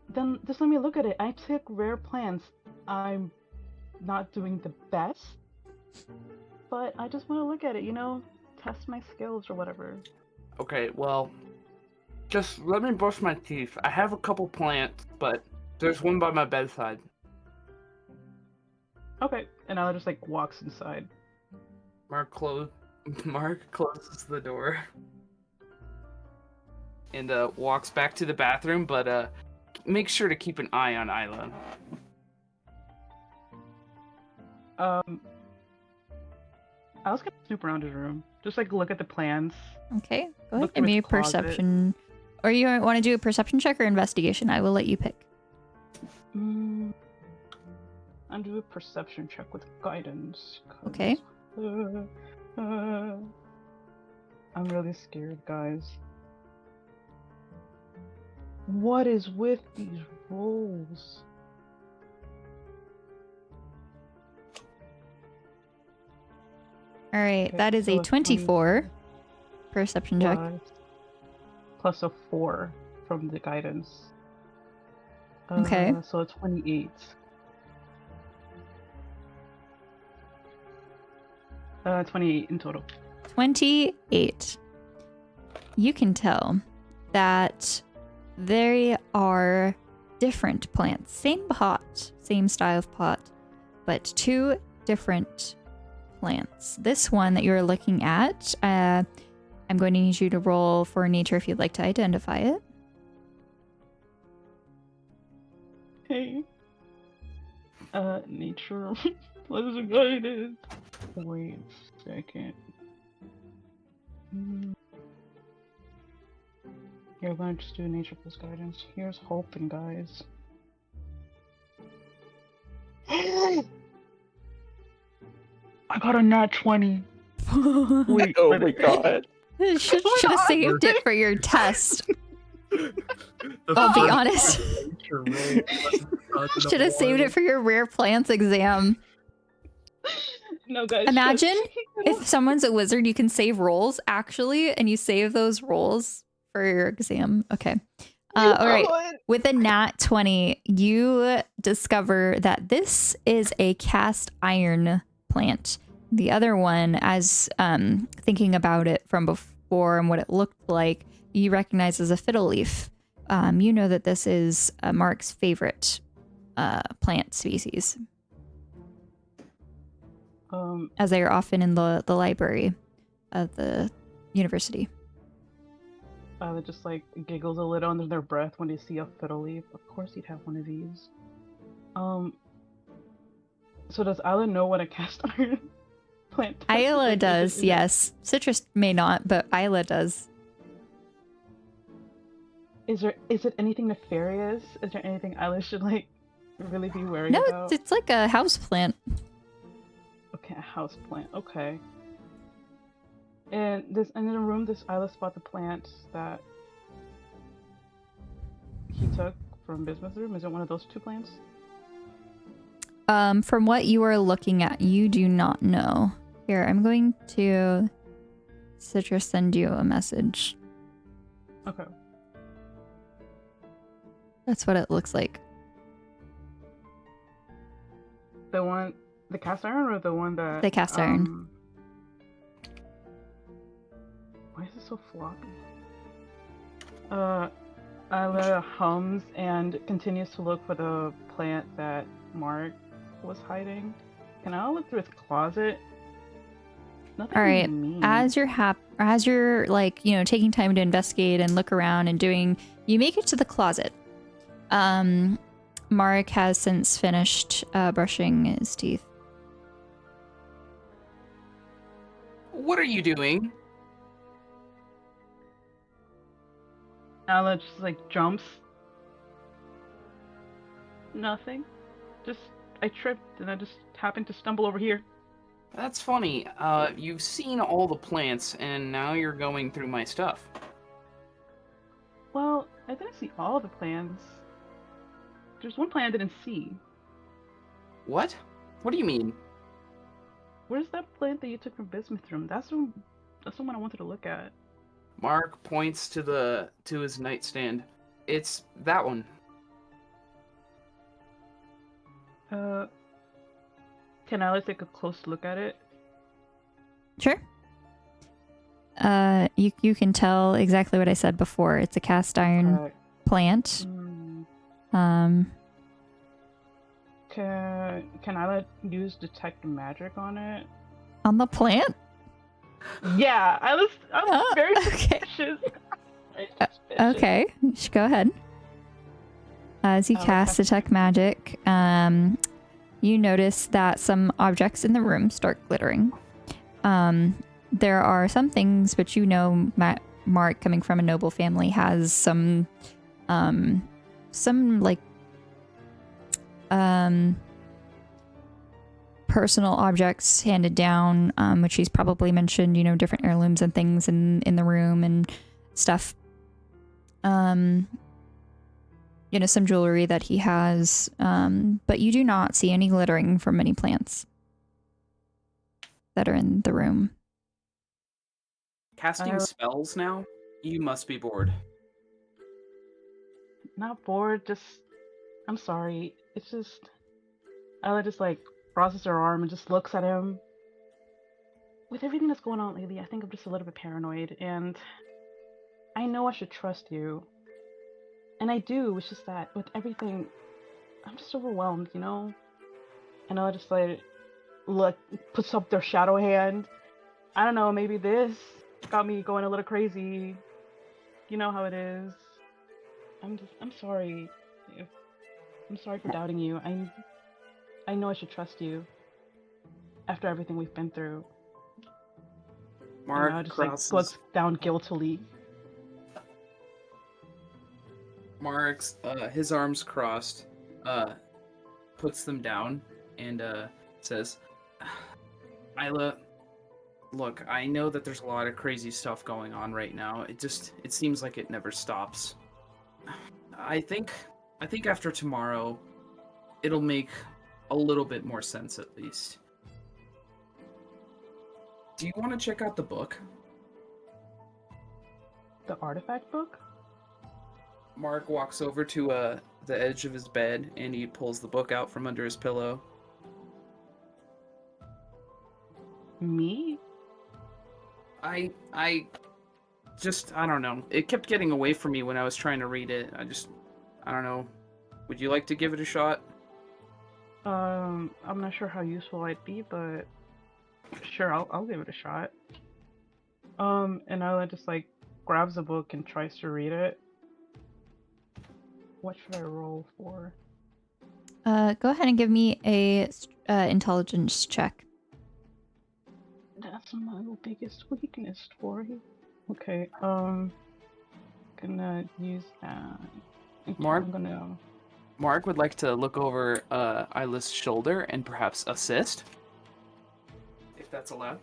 Then just let me look at it. I pick rare plants. I'm not doing the best, but I just want to look at it, you know, test my skills or whatever. Okay, well, just let me brush my teeth. I have a couple plants, but there's one by my bedside. Okay, and I'll just like walks inside. Mark closes the door and walks back to the bathroom, but make sure to keep an eye on Isla. I was gonna snoop around his room, just like look at the plans. Okay, go ahead. Look Give through me a his closet. perception. Or you want to do a perception check or investigation? I will let you pick. I'll do a perception check with guidance. Okay. I'm really scared, guys. What is with these rolls? All right, Okay, that is so a it's 24 perception check. Plus a 4 from the guidance. Okay. So it's 28. 28 in total. 28. You can tell that they are different plants. Same pot, same style of pot, but two different plants. This one that you're looking at, I'm going to need you to roll for nature if you'd like to identify it. Hey. Nature. What is the guidance? Wait a second. Here, we're gonna just do nature plus guidance. Here's hoping, guys. I got a nat 20. Wait, Oh my god. Should have saved it for your test. I'll be honest. Should have saved it for your rare plants exam. No, guys. Imagine if someone's a wizard, you can save rolls actually, and you save those rolls for your exam. Okay. All right. With a nat 20, you discover that this is a cast iron plant. The other one, as thinking about it from before and what it looked like, you recognize as a fiddle leaf. You know that this is Mark's favorite plant species. As they are often in the library of the university. They just like giggles a little under their breath when they see a fiddle leaf. Of course he'd have one of these. So does Isla know what a cast iron plant is? Isla does, yes. Citrus may not, but Isla does. Is it anything nefarious? Is there anything Isla should like really be wary No, about? it's like a house plant. Okay, a house plant. Okay. And in the room, does Isla spot the plant that he took from Bismuth's room? Is it one of those two plants? From what you are looking at, you do not know. Here, I'm going to Citrus send you a message. Okay. That's what it looks like. The cast iron or the one that... The cast iron. Why is it so floppy? Isla hums and continues to look for the plant that Mark was hiding. Can I look through his closet? Nothing All right. mean. As you're like, you know, taking time to investigate and look around and doing, you make it to the closet. Mark has since finished brushing his teeth. What are you doing? Isla just like jumps. Nothing. Just I tripped and I just happened to stumble over here. That's funny. You've seen all the plants, and now you're going through my stuff. Well, I didn't see all the plants. There's one plant I didn't see. What? What do you mean? Where's that plant that you took from Bismuth's room? That's the one I wanted to look at. Mark points to his nightstand. It's that one. Can I take a close look at it? Sure. You can tell exactly what I said before. It's a cast iron plant. Can I use detect magic on it? On the plant? Yeah, I was very suspicious. Okay, you should go ahead. As you cast detect magic, you notice that some objects in the room start glittering. There are some things, but you know, Mark, coming from a noble family, has some like personal objects handed down, which he's probably mentioned, you know, different heirlooms and things in the room and stuff. You know, some jewelry that he has, but you do not see any glittering from any plants that are in the room. Casting spells now? You must be bored. Not bored, just... I'm sorry. It's just... Ella just, like, crosses her arm and just looks at him. With everything that's going on lately, I think I'm just a little bit paranoid, and... I know I should trust you. And I do, it's just that with everything... I'm just overwhelmed, you know? And Ella just, like, puts up their shadow hand. I don't know, maybe this got me going a little crazy. You know how it is. I'm sorry. I'm sorry for doubting you. I know I should trust you. After everything we've been through. Mark just crosses... looks down guiltily. Mark's his arms crossed, puts them down, and says, Isla, look, I know that there's a lot of crazy stuff going on right now. It seems like it never stops. I think after tomorrow, it'll make a little bit more sense at least. Do you want to check out the book? The artifact book? Mark walks over to the edge of his bed and he pulls the book out from under his pillow. Me? I don't know. It kept getting away from me when I was trying to read it. I don't know. Would you like to give it a shot? I'm not sure how useful I'd be, but sure, I'll give it a shot. And Ella just like grabs the book and tries to read it. What should I roll for? Go ahead and give me a intelligence check. That's my biggest weakness for you. Okay, gonna use that. Mark would like to look over Isla's shoulder and perhaps assist, if that's allowed.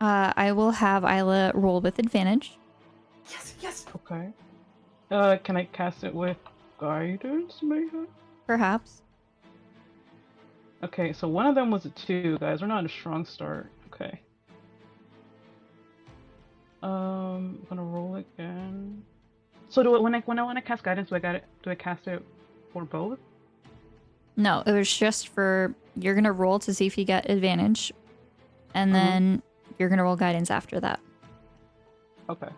I will have Isla roll with advantage. Yes. Okay. Can I cast it with guidance, maybe? Perhaps. Okay, so one of them was a 2, guys. We're not a strong start. Okay. I'm gonna roll again. So do when I want to cast guidance, do I cast it for both? No, it was just for you're gonna roll to see if you get advantage, and Uh-huh. then you're gonna roll guidance after that. Okay.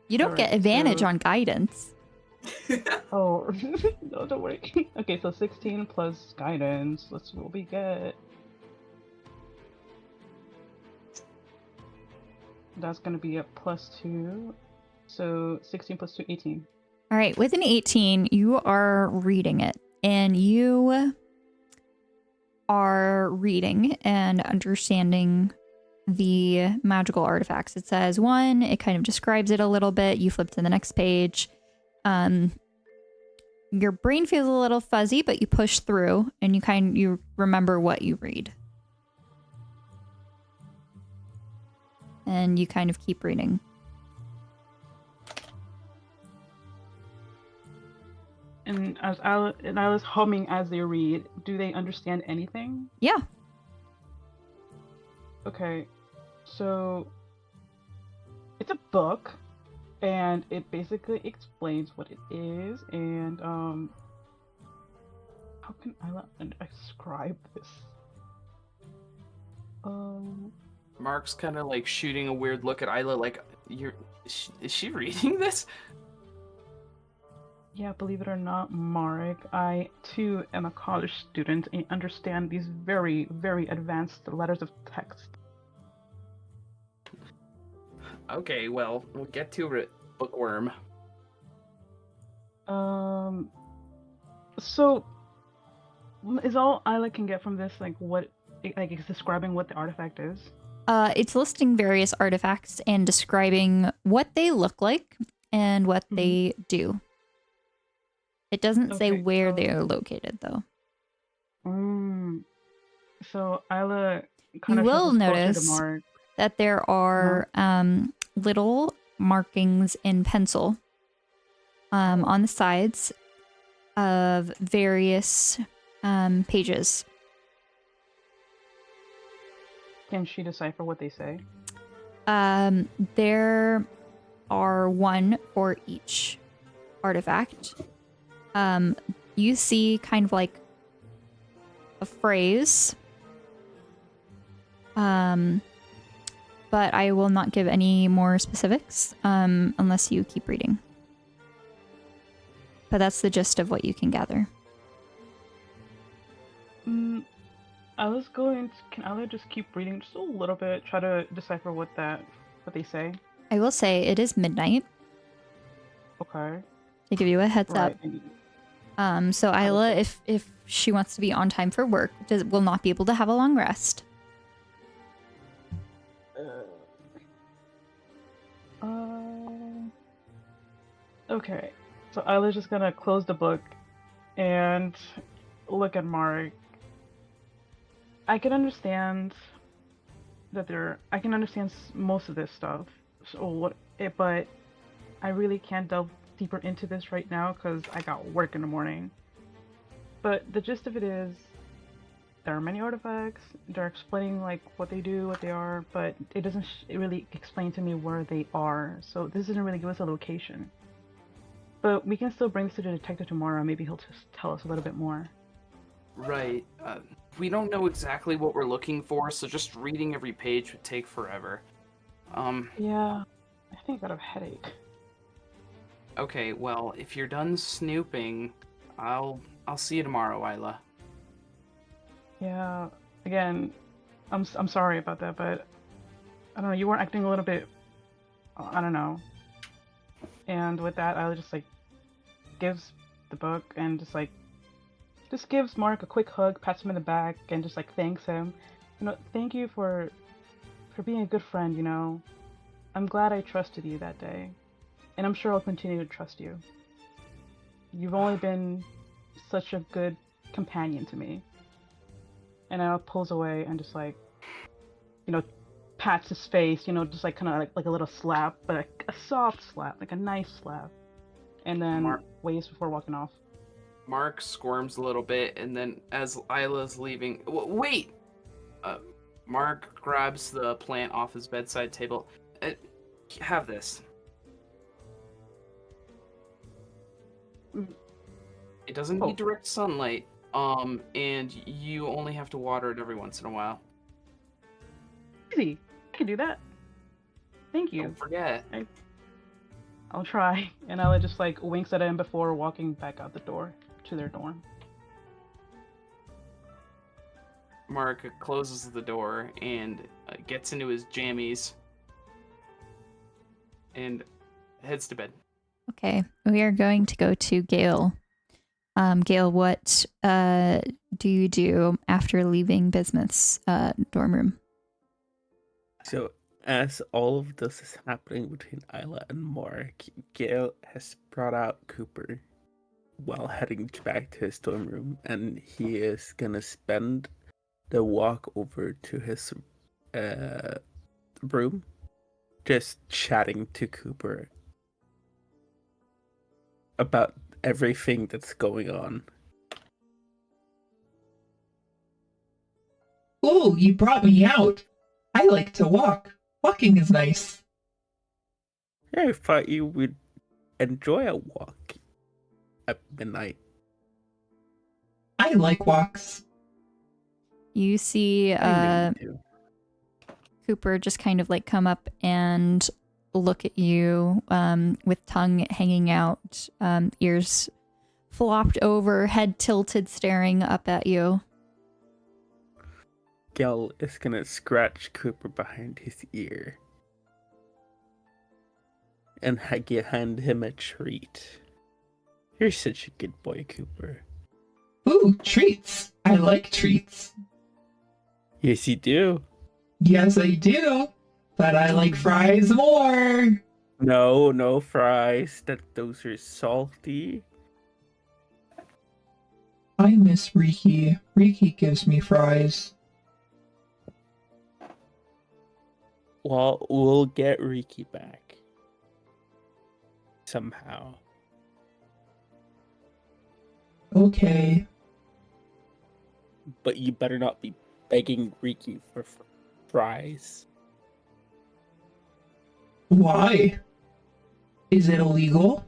You don't Alright, get advantage so- on guidance. Oh, no, don't worry. Okay, so 16 plus guidance. Let's see what we get. That's gonna be a +2. So 16 plus 2, 18. All right, with an 18, you are reading it, and you are reading and understanding the magical artifacts. It says 1, it kind of describes it a little bit. You flip to the next page. Your brain feels a little fuzzy, but you push through and you remember what you read. And you kind of keep reading. And as Isla's humming as they read, do they understand anything? Yeah. Okay, so it's a book, and it basically explains what it is, and how can Isla describe this? Mark's kind of like shooting a weird look at Isla, like, is she reading this? Yeah, believe it or not, Marek, I too am a college student and understand these very, very advanced letters of text. Okay, well, we'll get to it, bookworm. So is all Isla can get from this like it's describing what the artifact is? It's listing various artifacts and describing what they look like and what they do. It doesn't say where they are located, though. So Isla kind You of will shuffles closer to notice Mark. that there are little markings in pencil on the sides of various pages. Can she decipher what they say? There are one for each artifact. You see kind of like a phrase. But I will not give any more specifics unless you keep reading. But that's the gist of what you can gather. I was going to, can Isla just keep reading just a little bit, try to decipher what they say? I will say it is midnight. Okay. To give you a heads up. So Isla, if she wants to be on time for work, will not be able to have a long rest. Okay. So Isla's just gonna close the book and look at Mark. I can understand I can understand most of this stuff. But I really can't delve deeper into this right now because I got work in the morning. But the gist of it is, there are many artifacts. They're explaining like what they do, what they are, but it doesn't really explain to me where they are. So this doesn't really give us a location. But we can still bring this to the detective tomorrow. Maybe he'll just tell us a little bit more. Right. We don't know exactly what we're looking for, so just reading every page would take forever. Yeah, I think I got a headache. Okay, well, if you're done snooping, I'll see you tomorrow, Isla. Yeah, again, I'm sorry about that, but I don't know, you weren't acting a little bit, I don't know. And with that, I just like gives the book and just gives Mark a quick hug, pats him in the back, and just like thanks him. You know, thank you for being a good friend. You know, I'm glad I trusted you that day, and I'm sure I'll continue to trust you. You've only been such a good companion to me. And I'll pulls away and just like, you know, pats his face, you know, just like kind of like a little slap, but a soft slap, like a nice slap, and then waves before walking off. Mark squirms a little bit, and then as Isla's leaving, wait! Mark grabs the plant off his bedside table. Have this. It doesn't need direct sunlight, and you only have to water it every once in a while. Easy. I can do that. Thank you. Don't forget. I'll try. And Ella just like winks at him before walking back out the door to their dorm. Mark closes the door and gets into his jammies and heads to bed. Okay, we are going to go to Gail. Gail, what do you do after leaving Bismuth's dorm room? So, as all of this is happening between Isla and Mark, Gail has brought out Cooper while heading back to his dorm room, and he is gonna spend the walk over to his room, just chatting to Cooper about everything that's going on. Oh, you brought me out. I like to walk. Walking is nice. Yeah, I thought you would enjoy a walk at midnight. I like walks. You see Cooper just kind of like come up and look at you with tongue hanging out, ears flopped over, head tilted, staring up at you. Gail is gonna scratch Cooper behind his ear and hand him a treat. You're such a good boy, Cooper. Ooh, treats. I like treats. Yes, you do. Yes, I do. But I like fries more. No fries. Those are salty. I miss Rikki. Rikki gives me fries. Well, we'll get Rikki back. Somehow. Okay. But you better not be begging Rikki for fries. Why? Is it illegal?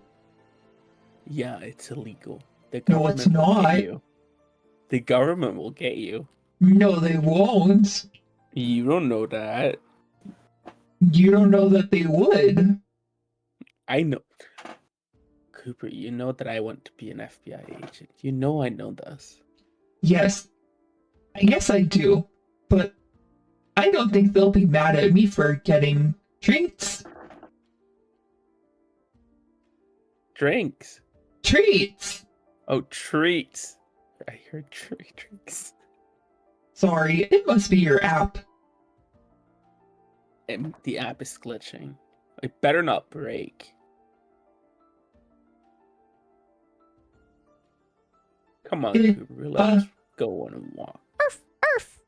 Yeah, it's illegal. No, it's not. The government will get you. No, they won't. You don't know that. You don't know that they would. I know. Cooper, you know that I want to be an FBI agent. You know I know this. Yes. I guess I do. But I don't think they'll be mad at me for getting treats. Drinks. Treats. Oh, treats. I heard drinks. Sorry, it must be your app. And the app is glitching. It better not break. Come on, Cooper, let's go on a walk. Arf!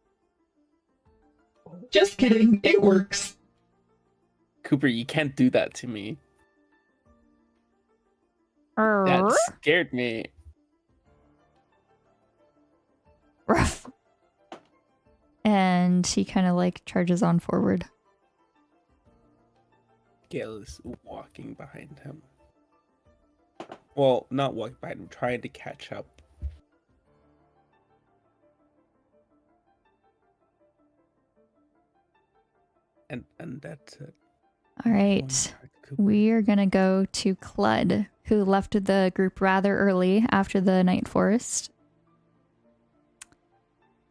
Just kidding, it works. Cooper, you can't do that to me. That scared me. Ruff. And he kind of like charges on forward. Gail is walking behind him. Well, not walking behind him, trying to catch up. And that's it. All right. We are going to go to Clud, who left the group rather early after the night forest.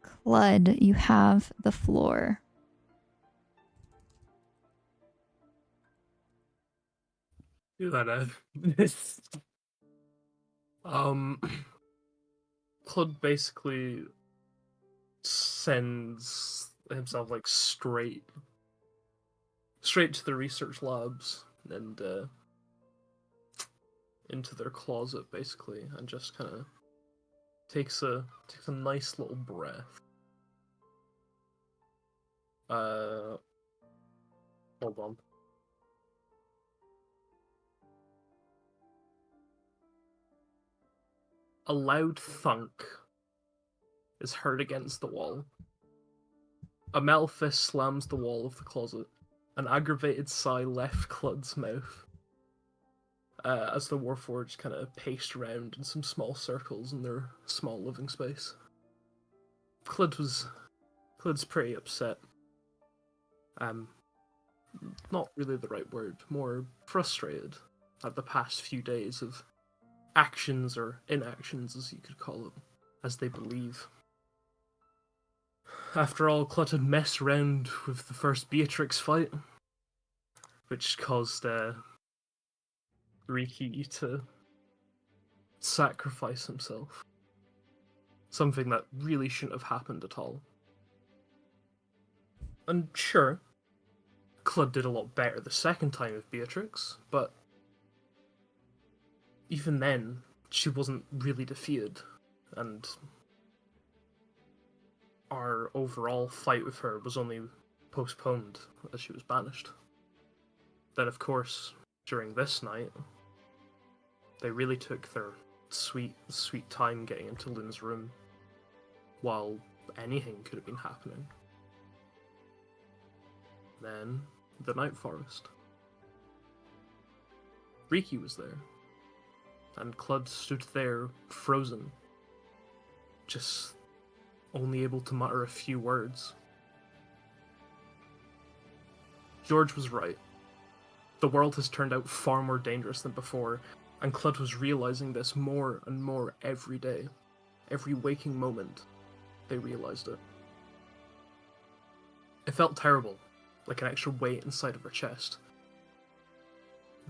Clud, you have the floor. Do that, Claude basically sends himself like straight to the research labs and into their closet basically, and just kind of takes a nice little breath. Hold on. A loud thunk is heard against the wall. A metal fist slams the wall of the closet. An aggravated sigh left Clud's mouth. As the Warforged kind of paced around in some small circles in their small living space. Clud's pretty upset. Not really the right word, more frustrated at the past few days of actions or inactions, as you could call them, as they believe. After all, Clud had messed around with the first Beatrix fight, which caused Rikki to sacrifice himself. Something that really shouldn't have happened at all. And sure, Clud did a lot better the second time with Beatrix, but even then, she wasn't really defeated, and our overall fight with her was only postponed as she was banished. Then, of course, during this night, they really took their sweet time getting into Lynn's room, while anything could have been happening. Then, the Night Forest. Rikki was there, and Clud stood there, frozen, just only able to mutter a few words. George was right. The world has turned out far more dangerous than before, and Clud was realizing this more and more every day. Every waking moment, they realized it. It felt terrible, like an extra weight inside of her chest.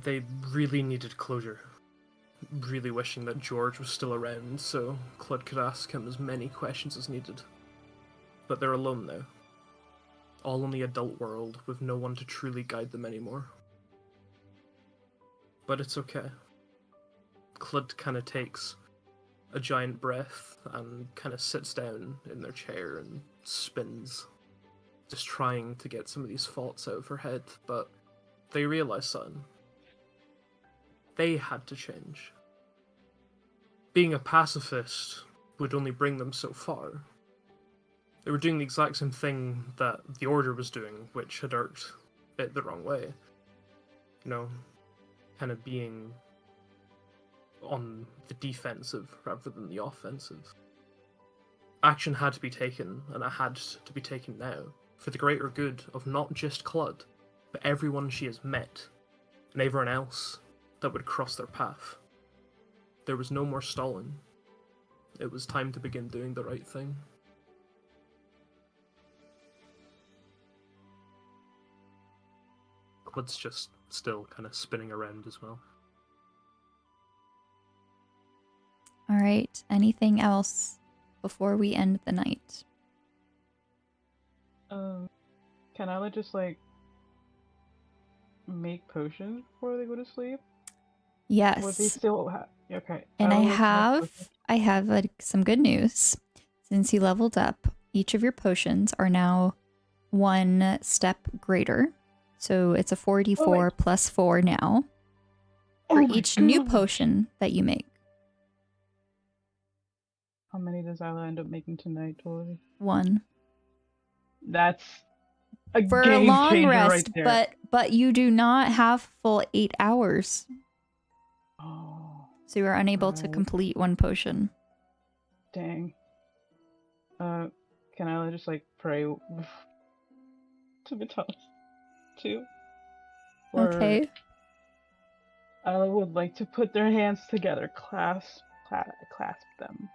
They really needed closure. Really wishing that George was still around so Clud could ask him as many questions as needed. But they're alone now. All in the adult world with no one to truly guide them anymore. But it's okay. Clud kind of takes a giant breath and kind of sits down in their chair and spins, just trying to get some of these thoughts out of her head, but they realize something. They had to change. Being a pacifist would only bring them so far. They were doing the exact same thing that the Order was doing, which had irked it the wrong way. You know, kind of being on the defensive rather than the offensive. Action had to be taken, and it had to be taken now, for the greater good of not just Clud, but everyone she has met, and everyone else that would cross their path. There was no more stalling. It was time to begin doing the right thing. Clud's just still kind of spinning around as well. All right. Anything else before we end the night? Can Isla just like make potions before they go to sleep? Yes. Would they still okay. And I Isla have some good news. Since you leveled up, each of your potions are now 1 step greater. So it's a 4d4 plus 4 now for each new potion that you make. How many does Isla end up making tonight, Tori? 1. That's a For a game long changer rest, right there. but you do not have full 8 hours. Oh, So you are unable to right. complete 1 potion. Dang. Can Isla just like pray to Vitalis too? Or Okay. Isla would like to put their hands together, clasp them.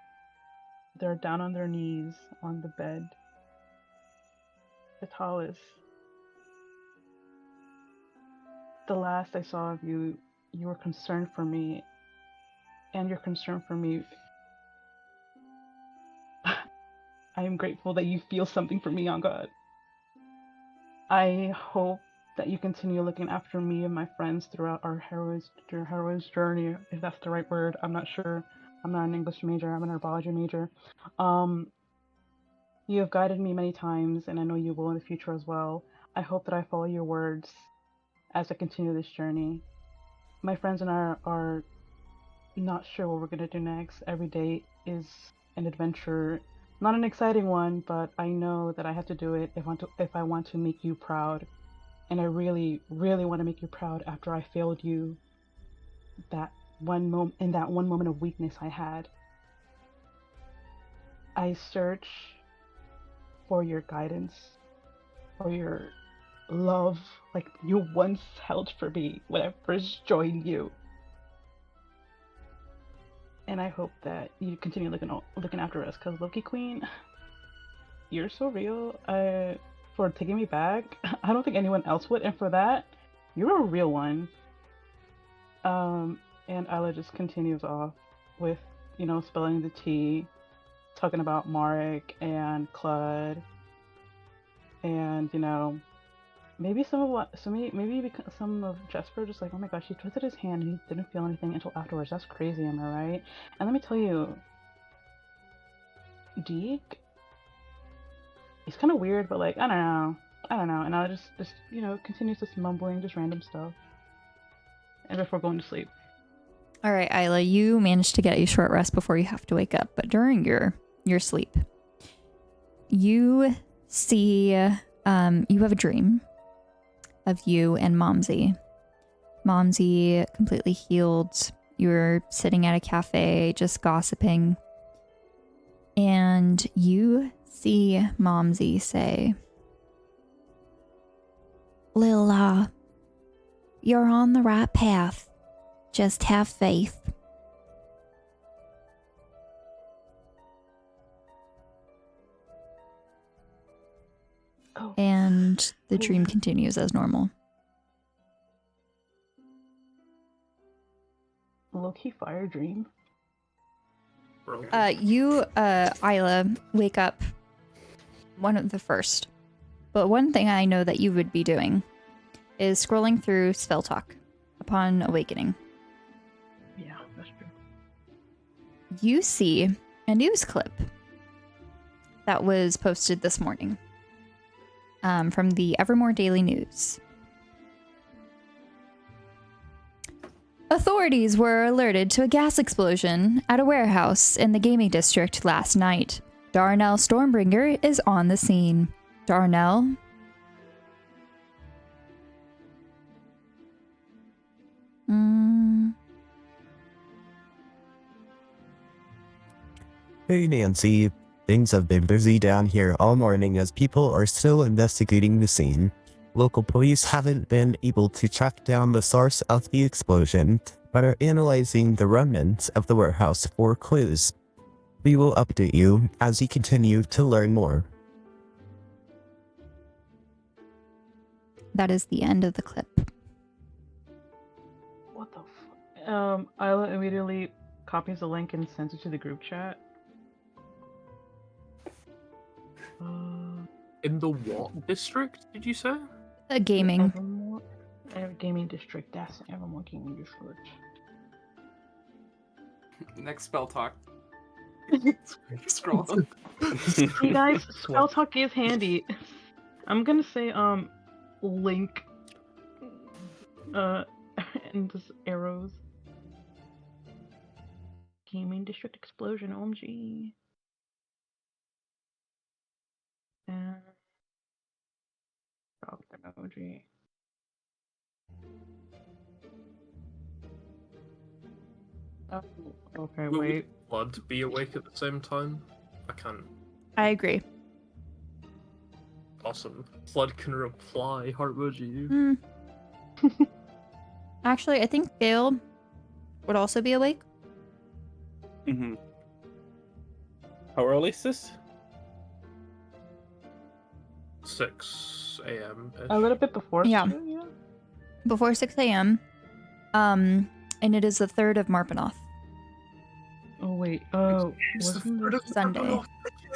They're down on their knees on the bed. Vitalis, the last I saw of you, you were concerned for me, and your concern for me. I am grateful that you feel something for me, on God. I hope that you continue looking after me and my friends throughout our hero's journey, if that's the right word. I'm not sure. I'm not an English major. I'm an herbology major. You have guided me many times, and I know you will in the future as well. I hope that I follow your words as I continue this journey. My friends and I are not sure what we're going to do next. Every day is an adventure Not an exciting one, but I know that I have to do it if I want to make you proud. And I really, really want to make you proud after I failed you that one moment of weakness I had. I search for your guidance, for your love, like you once held for me when I first joined you. And I hope that you continue looking after us, because Loki Queen, you're so real. For taking me back, I don't think anyone else would, and for that, you're a real one. And Isla just continues off with, spilling the tea, talking about Marek and Claude, and maybe some of Jesper just like, oh my gosh, he twisted his hand and he didn't feel anything until afterwards. That's crazy, am I right? And let me tell you, Deke, he's kind of weird, but like, I don't know. And I just continues just mumbling just random stuff, and before going to sleep. All right, Isla, you managed to get a short rest before you have to wake up, but during your sleep, you see, you have a dream of you and Momsy. Momsy completely healed. You're sitting at a cafe just gossiping, and you see Momsy say, Lila, you're on the right path. Just have faith. Oh. And the dream continues as normal. Low-key fire dream. You, Isla, wake up one of the first. But one thing I know that you would be doing is scrolling through Spell Talk upon awakening. Yeah, that's true. You see a news clip that was posted this morning from the Evermore Daily News. Authorities were alerted to a gas explosion at a warehouse in the gaming district last night. Darnell Stormbringer is on the scene. Darnell? Hey Nancy, things have been busy down here all morning as people are still investigating the scene. Local police haven't been able to track down the source of the explosion, but are analyzing the remnants of the warehouse for clues. We will update you as we continue to learn more. That is the end of the clip. What the fuck? Isla immediately copies the link and sends it to the group chat. In the what district, did you say? A gaming. Evermore Gaming District. That's Evermore Gaming District. Next spell talk. Scroll up. Hey guys, spell talk is handy. I'm gonna say link and just arrows. Gaming District Explosion, OMG. And drop emoji. Oh, okay, Will wait. Blood be awake at the same time? I can't. I agree. Awesome. Flood can reply, heart emoji. Actually, I think Gale would also be awake. Mm-hmm. How early is this? 6 a.m. A little bit before. Yeah. Yeah. Before 6 a.m. And it is the 3rd of Marpanoth. Oh wait. Oh, It's the wasn't third this of Sunday. Marpanoth,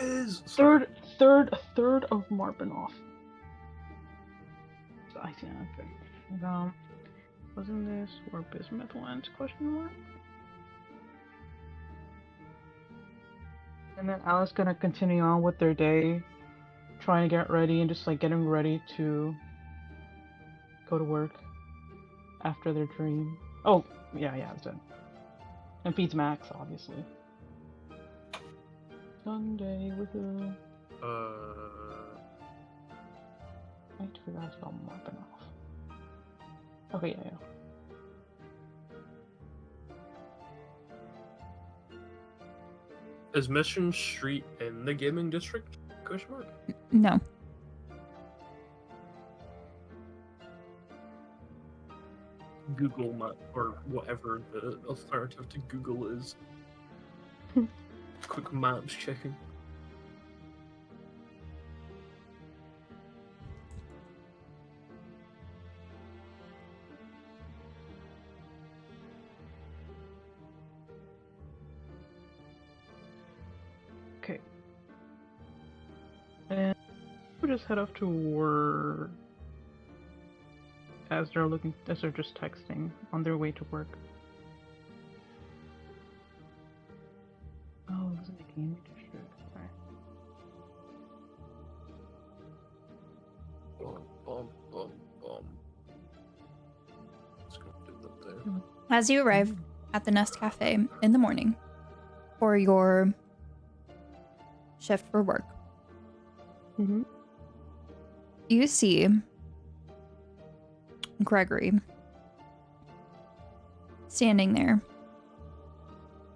bitches! Sorry. third of Marpanoth. I see. Okay. Wasn't this where Bismuth went? Question mark. And then Alice gonna continue on with their day, trying to get ready and just like getting ready to go to work after their dream. Oh, yeah, it's done. And feeds Max, obviously. Sunday, woohoo. I need to figure out how to spell mopping off. Okay, yeah. Is Mission Street in the gaming district? Question mark? No. Google Map or whatever the alternative to Google is. Quick maps checking. Okay. And we'll just head off to work as they're just texting on their way to work. Oh, it wasn't a gaming district. Sorry. Let's go do that there. As you arrive at the Nest Cafe in the morning for your shift for work, you see Gregory standing there,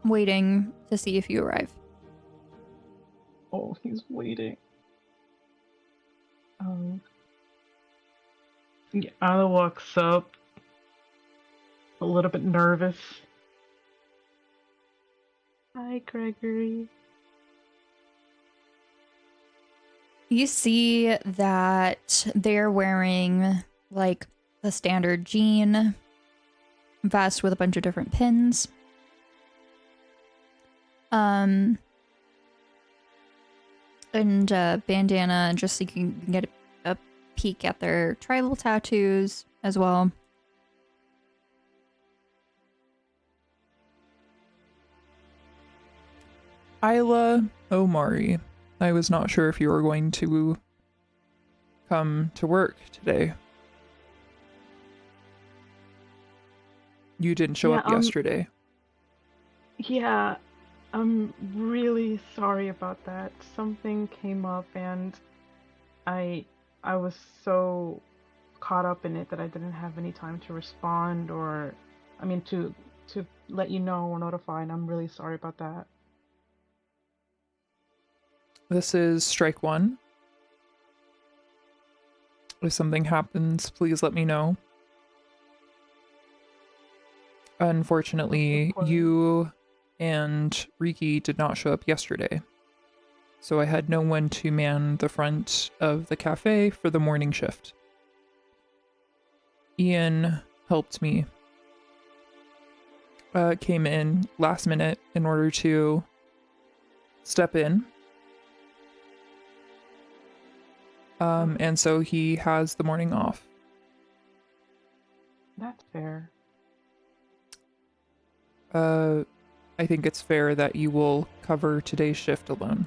waiting to see if you arrive. Oh, he's waiting. Yeah, Anna walks up, a little bit nervous. Hi, Gregory. You see that they're wearing like the standard jean vest with a bunch of different pins. And bandana, just so you can get a peek at their tribal tattoos as well. Isla Omari. I was not sure if you were going to come to work today. You didn't show up yesterday. Yeah, I'm really sorry about that. Something came up and I was so caught up in it that I didn't have any time to respond or to let you know or notify, and I'm really sorry about that. This is strike one. If something happens, please let me know. Unfortunately, you and Rikki did not show up yesterday, so I had no one to man the front of the cafe for the morning shift. Ian helped me. Came in last minute in order to step in. And so he has the morning off. That's fair. I think it's fair that you will cover today's shift alone,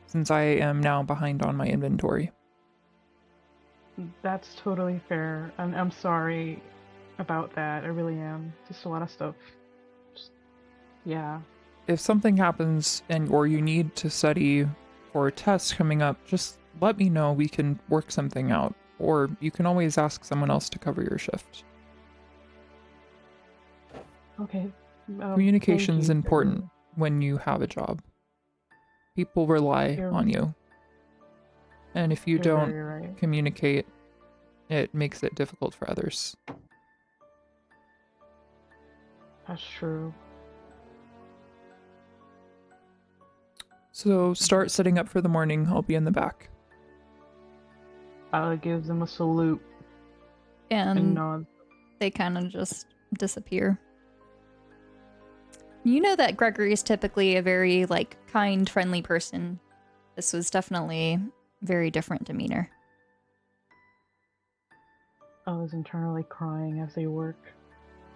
since I am now behind on my inventory. That's totally fair. I'm sorry about that. I really am. Just a lot of stuff. Yeah. If something happens or you need to study for a test coming up, just let me know. We can work something out. Or you can always ask someone else to cover your shift. Okay. Communication is important when you have a job. People rely on you. And if you don't communicate, it makes it difficult for others. That's true. So start setting up for the morning. I'll be in the back. Ala gives them a salute. And nods. They kind of just disappear. You know that Gregory is typically a very, kind, friendly person. This was definitely very different demeanor. I was internally crying as they work.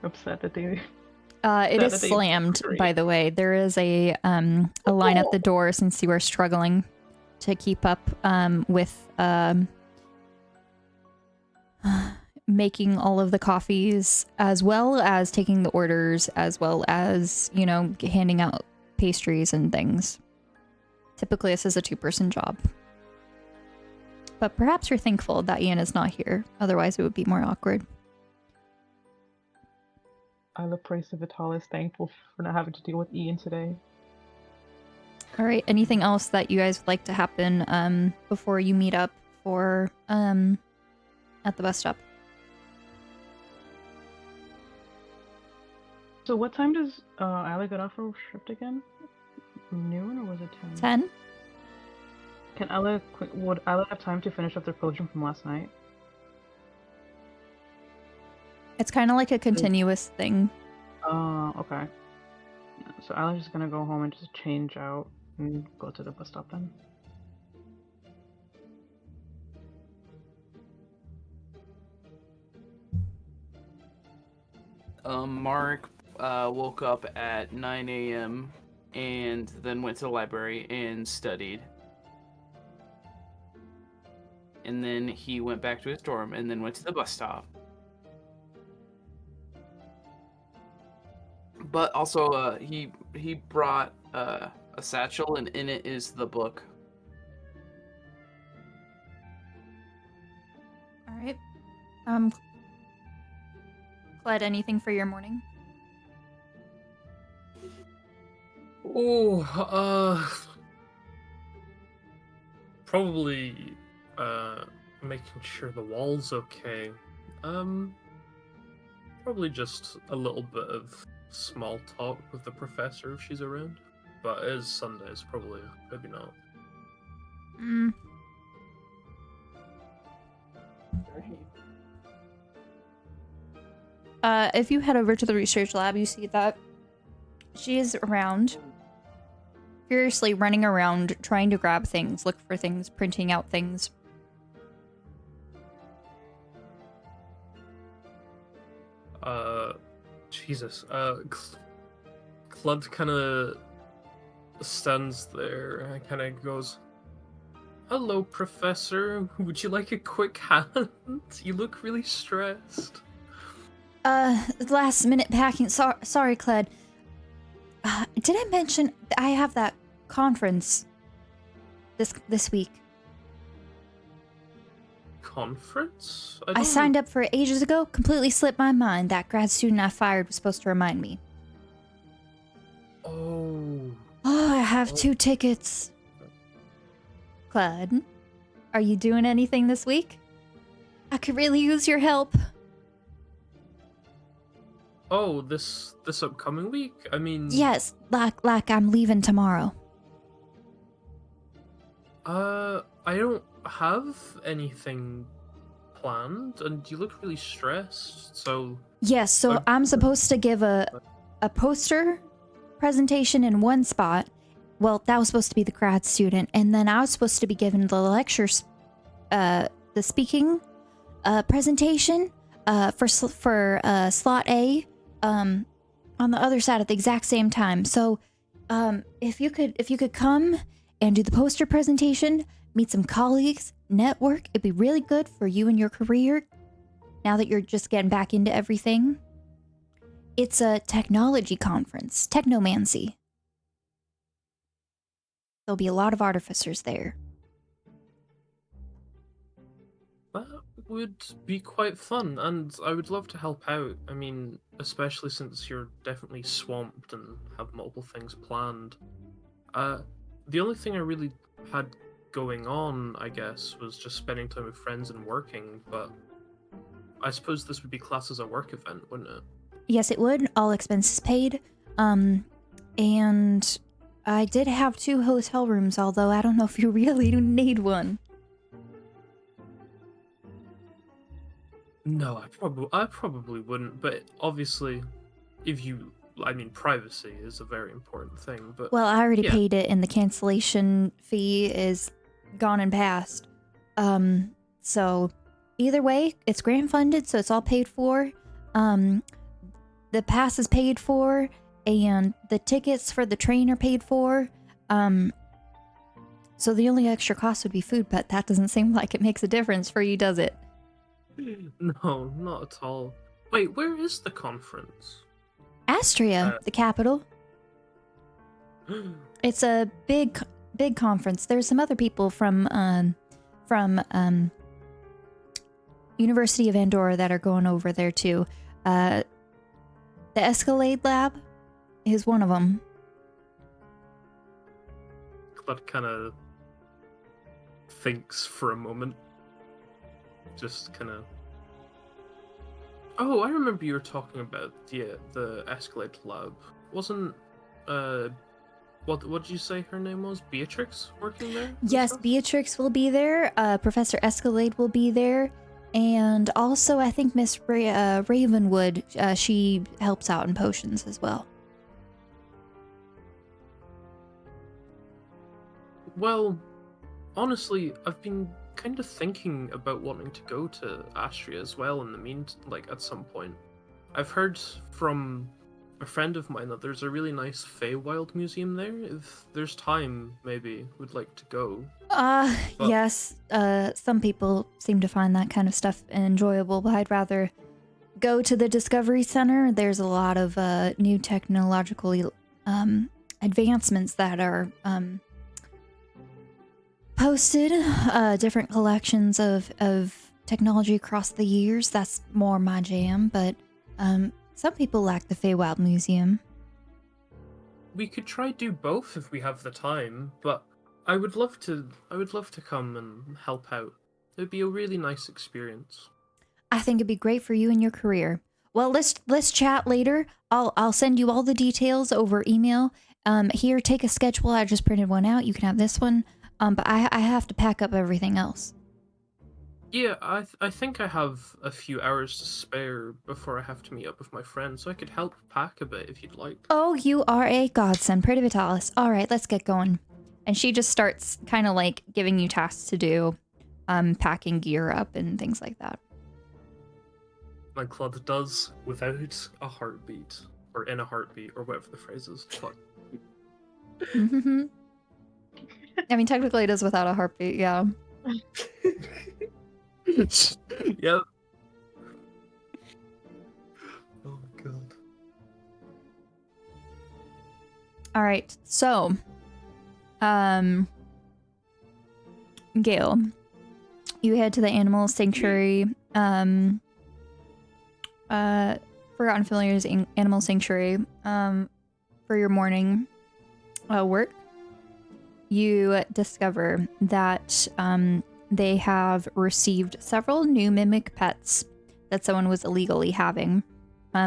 Upset that they... It is slammed, by the way. There is a line at the door since you are struggling to keep up with making all of the coffees, as well as taking the orders, as well as, handing out pastries and things. Typically, this is a two-person job. But perhaps you're thankful that Ian is not here. Otherwise, it would be more awkward. Isla Praise Vital is thankful for not having to deal with Ian today. All right. Anything else that you guys would like to happen before you meet up for at the bus stop? So what time does Isla get off her shift again? Noon or was it 10? 10? Would Isla have time to finish up their potion from last night? It's kind of like a continuous thing. Okay. So Isla's just gonna go home and just change out and go to the bus stop then. Mark woke up at 9 a.m. and then went to the library and studied. And then he went back to his dorm and then went to the bus stop. But also, he brought a satchel, and in it is the book. All right. Cled, anything for your morning? Probably making sure the wall's okay. Probably just a little bit of small talk with the professor if she's around. But it is Sunday, so probably maybe not. If you head over to the research lab, you see that she is around, furiously running around, trying to grab things, look for things, printing out things. Jesus. Clud kind of stands there and kind of goes, "Hello, Professor. Would you like a quick hand? You look really stressed." Last minute packing. Sorry, Cled. Did I mention I have that conference this week? Conference? I signed up for it ages ago. Completely slipped my mind. That grad student I fired was supposed to remind me. Oh, I have 2 tickets. Cled, are you doing anything this week? I could really use your help. Oh, this upcoming week? I mean... Yes, like I'm leaving tomorrow. I don't have anything planned, and you look really stressed, so... Yes, so I'm supposed to give a poster presentation in one spot. Well, that was supposed to be the grad student, and then I was supposed to be giving the lectures, the speaking presentation for slot A, on the other side at the exact same time. So, if you could come and do the poster presentation, meet some colleagues, network, it'd be really good for you and your career. Now that you're just getting back into everything, it's a technology conference, technomancy. There'll be a lot of artificers there. That would be quite fun, and I would love to help out. I mean, especially since you're definitely swamped and have multiple things planned. The only thing I really had going on, I guess, was just spending time with friends and working, but I suppose this would be classed as a work event, wouldn't it? Yes, it would. All expenses paid. And I did have 2 hotel rooms, although I don't know if you really need one. No, I probably wouldn't, but obviously, privacy is a very important thing, but... Well, I already yeah. paid it, and the cancellation fee is gone and past. So either way, it's grant funded, so it's all paid for. The pass is paid for, and the tickets for the train are paid for. So the only extra cost would be food, but that doesn't seem like it makes a difference for you, does it? No, not at all. Wait, where is the conference? Astria, the capital. It's a big big conference. There's some other people from University of Andorra that are going over there too. The Escalade Lab is one of them. Claude kind of thinks for a moment. Just kind of... Oh, I remember you were talking about the Escalade Lab. Wasn't what did you say her name was? Beatrix working there? Yes, Beatrix will be there. Professor Escalade will be there, and also I think Miss Ravenwood. She helps out in potions as well. Well, honestly, I've been kind of thinking about wanting to go to Astria as well in the at some point. I've heard from a friend of mine that there's a really nice Feywild museum there. If there's time, maybe would like to go. Yes. Some people seem to find that kind of stuff enjoyable, but I'd rather go to the Discovery Center. There's a lot of new technological advancements that are posted, different collections of technology across the years. That's more my jam, but some people like the Feywild Museum. We could try do both if we have the time, but I would love to come and help out. It would be a really nice experience. I think it'd be great for you and your career. Well, let's chat later. I'll send you all the details over email. Here, take a schedule. I just printed one out. You can have this one. But I have to pack up everything else. Yeah, I think I have a few hours to spare before I have to meet up with my friends, so I could help pack a bit if you'd like. Oh, you are a godsend, Pretty Vitalis. All right, let's get going. And she just starts kind of like giving you tasks to do, packing gear up and things like that. My Claude does without a heartbeat, or in a heartbeat, or whatever the phrase is. But... I mean, technically it is without a heartbeat, yeah. Yep. Oh my god. All right, so, Gale, you head to the animal sanctuary, Forgotten Familiar's animal sanctuary, for your morning work. You discover that they have received several new mimic pets that someone was illegally having.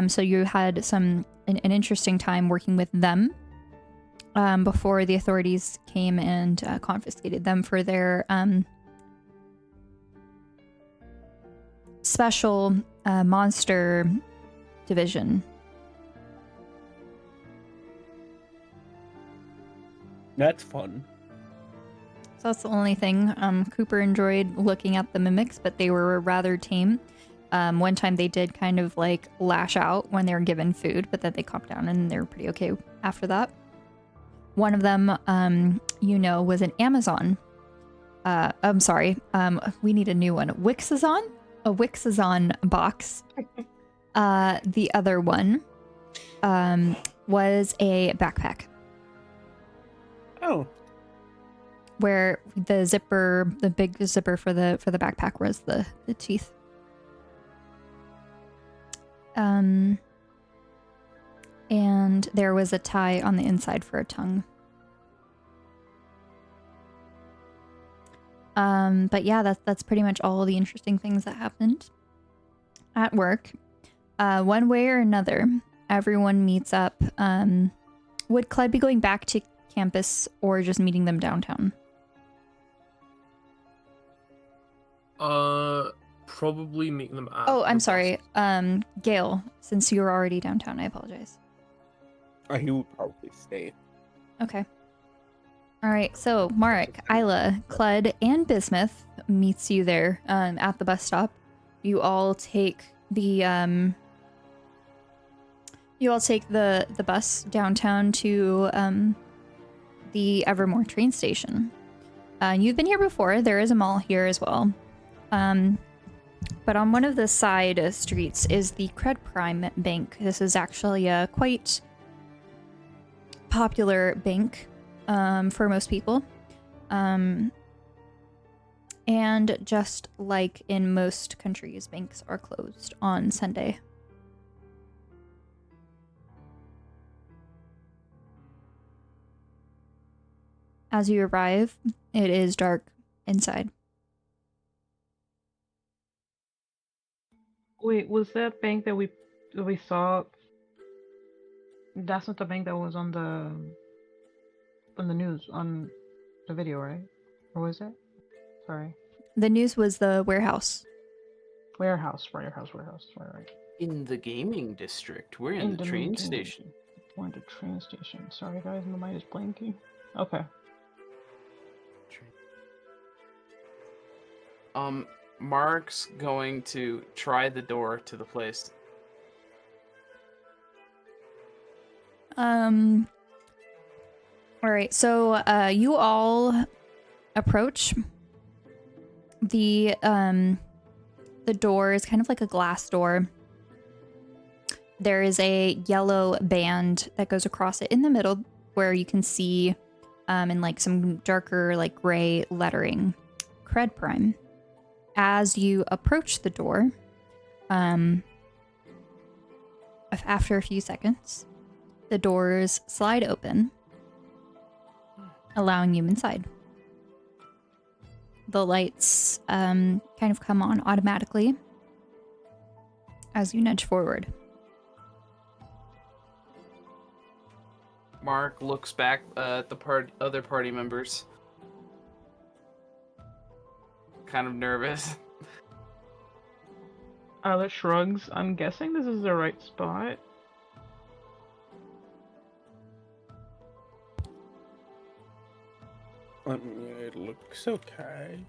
So you had an interesting time working with them before the authorities came and confiscated them for their special monster division. That's fun. So that's the only thing. Cooper enjoyed looking at the mimics, but they were rather tame. One time they did kind of like lash out when they were given food, but then they calmed down and they were pretty okay after that. One of them, was an Amazon. I'm sorry. We need a new one. Wixazon? A Wixazon box. The other one was a backpack. Oh. Where the zipper, the big zipper for the backpack was the teeth. And there was a tie on the inside for a tongue. But yeah, that's pretty much all the interesting things that happened at work. One way or another, everyone meets up. Would Clyde be going back to campus or just meeting them downtown? Probably meeting them at... Oh, I'm sorry. Gale, since you're already downtown, I apologize. He would probably stay. Okay. All right, so Marek, Isla, Clud, and Bismuth meets you there at the bus stop. You all take the bus downtown to the Evermore train station. You've been here before. There is a mall here as well. But on one of the side streets is the Cred Prime Bank. This is actually a quite popular bank for most people. And just like in most countries, banks are closed on Sunday. As you arrive, it is dark inside. Wait, was that bank that we saw? That's not the bank that was on the news on the video, right? Or was it? Sorry. The news was the warehouse. Warehouse. Right. In the gaming district. We're in the train station. We're in the train station. Sorry, guys, my mind is blanking. Okay. Mark's going to try the door to the place. All right, so you all approach. The door is kind of like a glass door. There is a yellow band that goes across it in the middle where you can see in like some darker like gray lettering, Cred Prime. As you approach the door, after a few seconds, the doors slide open, allowing you inside. The lights kind of come on automatically as you nudge forward. Mark looks back at the other party members. Kind of nervous. Isla shrugs. I'm guessing this is the right spot. I mean, it looks okay.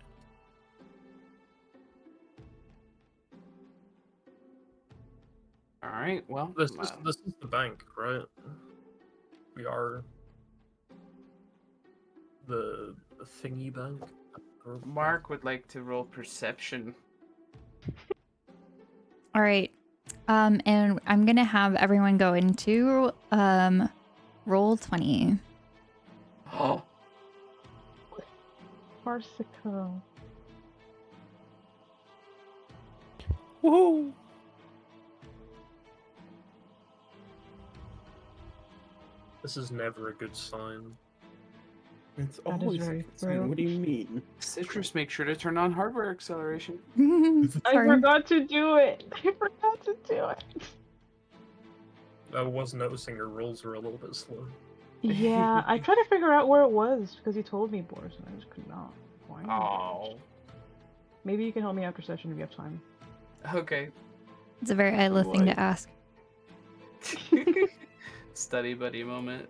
All right. Well, this is the bank, right? We are the thingy bank. Mark would like to roll perception. All right. And I'm going to have everyone go into roll 20. Oh. Farcical. Woohoo! This is never a good sign. It's That is always a very good sign. What do you mean? Citrus, make sure to turn on hardware acceleration. I forgot to do it. I was noticing your rolls were a little bit slow. Yeah, I tried to figure out where it was because you told me, Boris, and I just could not find it. Oh. Maybe you can help me after session if you have time. Okay. It's a very Isla thing to ask. Study buddy moment.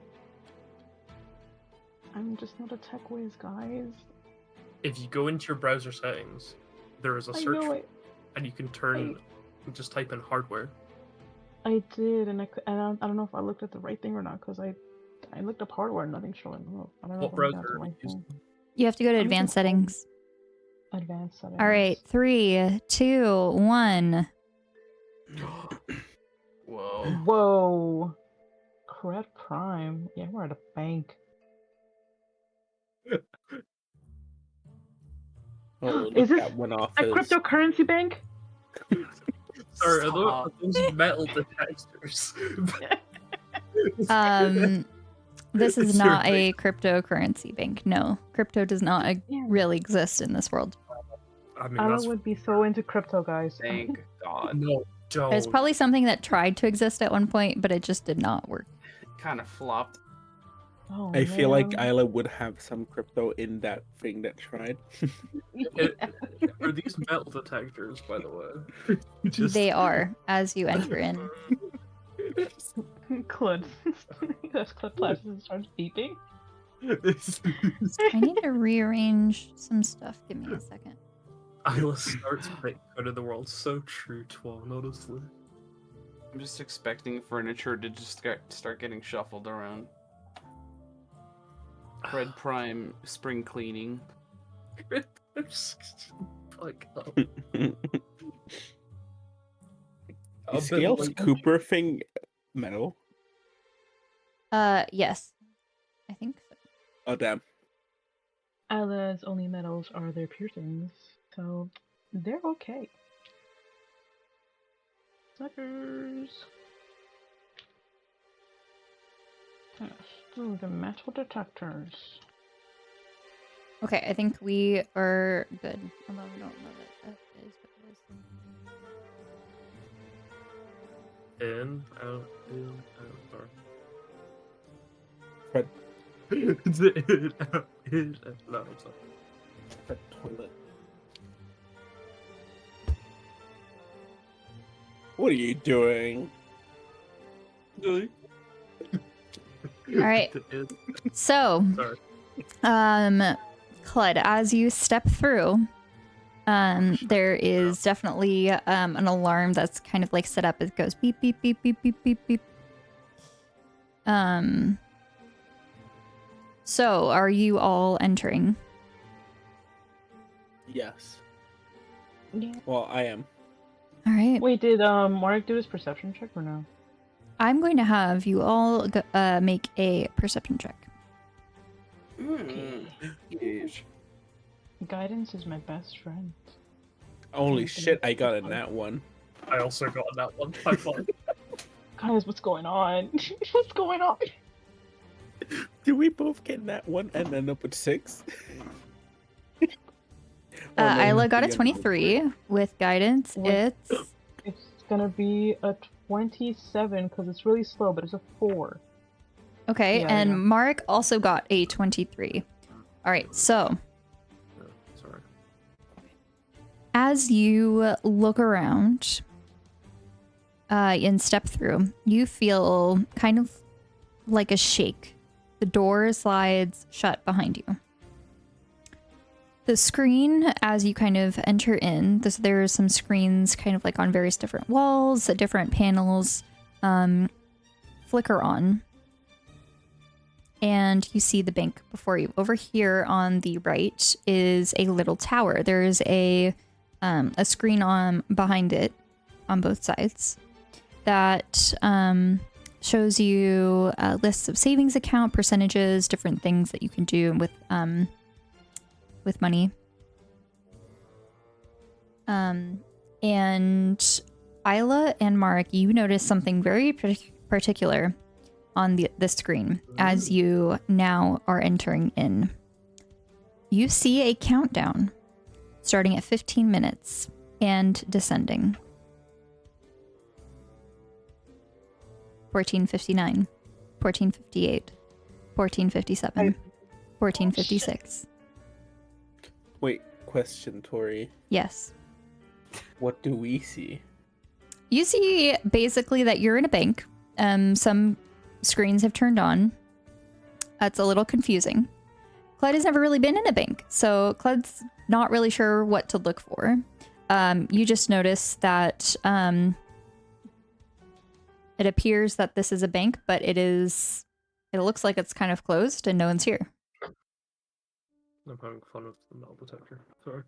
I'm just not a tech whiz, guys. If you go into your browser settings, there is a search, and you can just type in hardware. I did, and I don't know if I looked at the right thing or not because I looked up hardware and nothing's showing up. I don't know What if I'm looking at browser the are right you using? thing. You have to go to advanced settings. Advanced settings. All right, 3, 2, 1. Whoa. Whoa. Cred Prime. Yeah, we're at a bank. Oh, Is this that went off a cryptocurrency bank? Sorry, are those metal detectors? This is not a cryptocurrency bank. No, crypto does not really exist in this world. I mean, Alan would be so into crypto, guys. Thank God. No, don't. It's probably something that tried to exist at one point, but it just did not work. Kind of flopped. Oh, I feel like man. Isla would have some crypto in that thing that tried. Are these metal detectors, by the way? They are, as you enter in. Claude. That's Claude flashes and starts beeping. I need to rearrange some stuff. Give me a second. Isla starts making good of the world. So true, Twan, honestly. I'm just expecting furniture to just start getting shuffled around. Red Prime spring cleaning. Like, Is the Elf's Cooper thing metal? Yes. I think so. Oh, damn. Isla's only medals are their piercings, so they're okay. Suckers. Yes, ooh, the metal detectors. Okay, I think we are good. Although we don't know that F is what it is. In, out, sorry. Fred. It's in, out, in, out. No, I'm sorry. Fred toilet. What are you doing? All right. So, Sorry. Clud, as you step through, there is definitely an alarm that's kind of like set up. It goes beep beep beep beep beep beep beep. So are you all entering? Yes. Yeah. Well, I am. All right. Wait, did Mark do his perception check or no? I'm going to have you all make a perception check. Yeesh. Guidance is my best friend. Holy shit, I got in that one. I also got in that one. High five. Guys, what's going on? What's going on? Did we both get in that one and end up with 6? Isla got a 23 with guidance. It's gonna be a 27 because it's really slow, but it's a 4. okay, Yeah, and yeah. Mark also got a 23. All right, so Sorry. as you look around and step through, you feel kind of like a shake. The door slides shut behind you. The screen, as you kind of enter in, there are some screens kind of like on various different walls, different panels flicker on. And you see the bank before you. Over here on the right is a little tower. There is a screen on behind it on both sides that shows you lists of savings account, percentages, different things that you can do with money. And Isla and Mark, you notice something very particular on the screen as you now are entering in. You see a countdown starting at 15 minutes and descending. 14:59, 14:58, 14:57, 14:56. Wait, question, Tori. Yes. What do we see? You see basically that you're in a bank. Some screens have turned on. That's a little confusing. Cled has never really been in a bank, so Cled's not really sure what to look for. You just notice that it appears that this is a bank, but it looks like it's kind of closed and no one's here. I'm having fun with the metal detector. Sorry.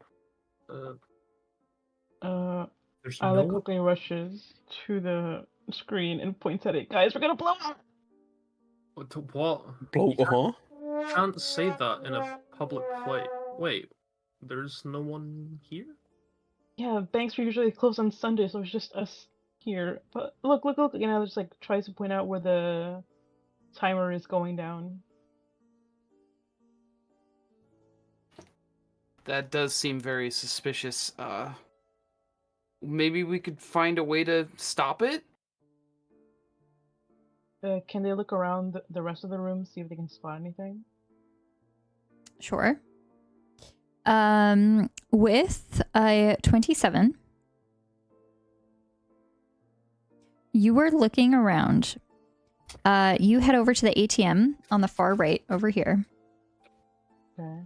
There's Isla no quickly rushes to the screen and points at it. Guys, we're gonna blow up! What? Blow, You can't say that in a public place. Wait, there's no one here? Yeah, banks are usually closed on Sunday, so it's just us here. But look, you know, just like tries to point out where the timer is going down. That does seem very suspicious. Maybe we could find a way to stop it? Can they look around the rest of the room, see if they can spot anything? Sure. With a 27, you were looking around. You head over to the ATM on the far right over here. Okay.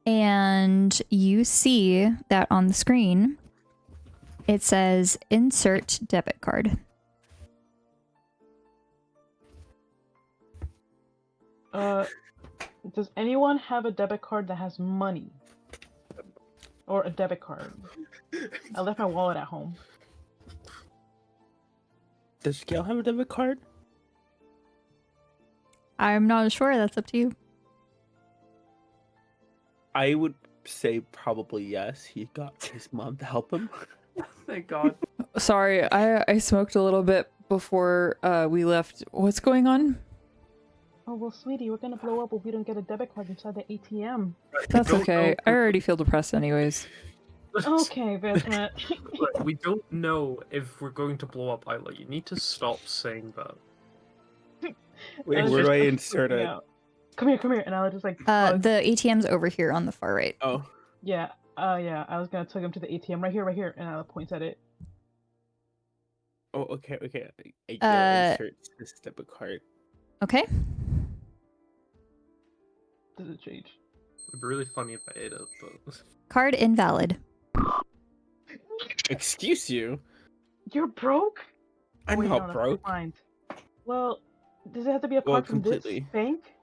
And you see that on the screen, it says insert debit card. Does anyone have a debit card that has money? Or a debit card? I left my wallet at home. Does Gail have a debit card? I'm not sure. That's up to you. I would say probably yes. He got his mom to help him. Thank God. Sorry, I smoked a little bit before we left. What's going on? Oh, well, sweetie, we're gonna blow up if we don't get a debit card inside the ATM. That's okay. I already feel depressed anyways. Okay, Bismuth. Look, we don't know if we're going to blow up Isla. You need to stop saying that. Wait, where do I insert it? Come here, and I'll just like. The ATM's over here on the far right. Oh. Yeah. Yeah. I was gonna take him to the ATM right here, and I'll point at it. Oh, okay. I insert this debit card. Okay. Does it change? It'd be really funny if I ate it, but... Card invalid. Excuse you? You're broke? I'm Wait, not no, broke. Fine. Well, does it have to be a card from this bank?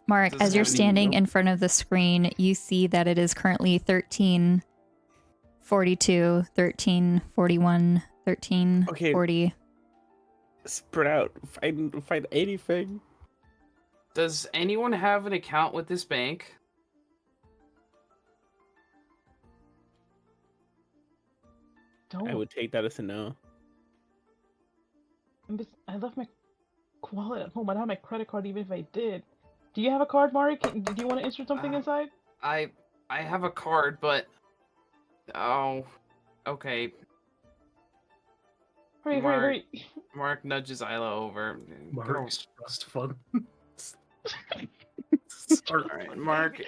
Mark, as you're standing in front of the screen, you see that it is currently 1342, 1341, 1340. Spread out. Find anything. Does anyone have an account with this bank? Don't. I would take that as a no. I left my wallet at home. I don't have my credit card even if I did. Do you have a card, Mari? Do you want to insert something inside? I have a card, but... Oh, okay. Hurry. Mark nudges Isla over. Mark's just fun. Alright, Mark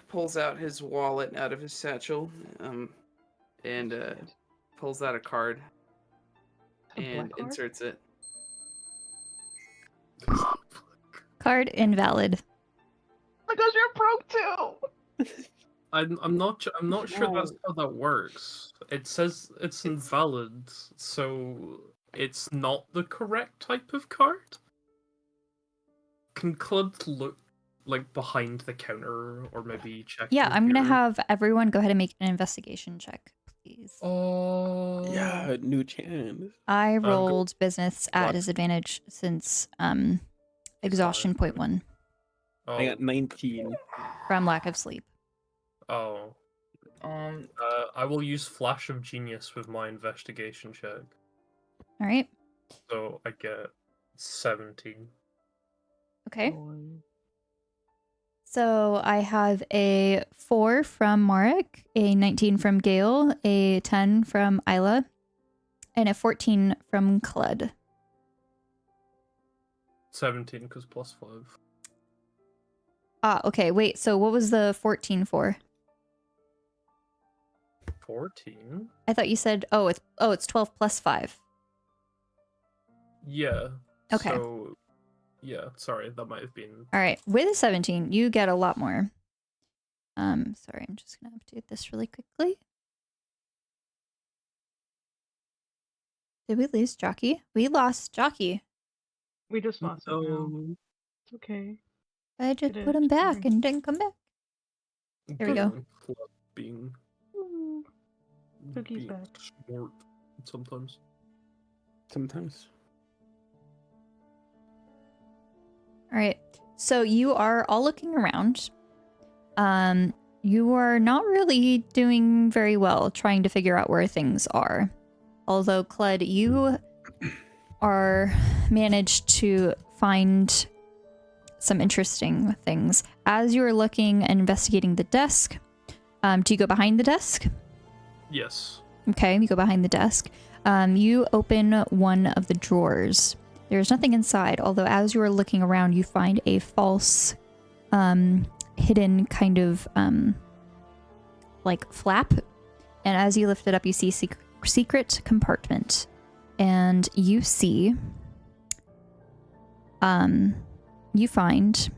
pulls out his wallet out of his satchel, and pulls out a card, and inserts it. Card invalid. Because you're broke too. I'm not sure that's how that works. It says it's invalid, so it's not the correct type of card. Can Clud look like behind the counter or maybe check? Yeah, I'm gonna have everyone go ahead and make an investigation check, please. Yeah, new chance. I rolled business at disadvantage since exhaustion point 1 I got 19 from lack of sleep. Oh. I will use Flash of Genius with my investigation check. All right. So I get 17. Okay. So I have a 4 from Marek, a 19 from Gale, a 10 from Isla, and a 14 from Clud. 17 because plus 5. Ah, okay. Wait, so what was the 14 for? 14? I thought you said, it's 12 plus 5. Yeah. Okay. So, yeah, sorry, that might have been... All right, with a 17, you get a lot more. Sorry, I'm just gonna update this really quickly. Did we lose Jockey? We lost Jockey. We just lost him now. It's okay. I just put him back and didn't come back. There we go. Being Cookie's back. Smart sometimes. Sometimes. All right. So you are all looking around. You are not really doing very well trying to figure out where things are. Although, Clud, you are managed to find some interesting things. As you are looking and investigating the desk, do you go behind the desk? Yes. Okay, you go behind the desk. You open one of the drawers. There's nothing inside, although as you are looking around, you find a false, hidden kind of, like flap. And as you lift it up, you see secret compartment. And you see, you find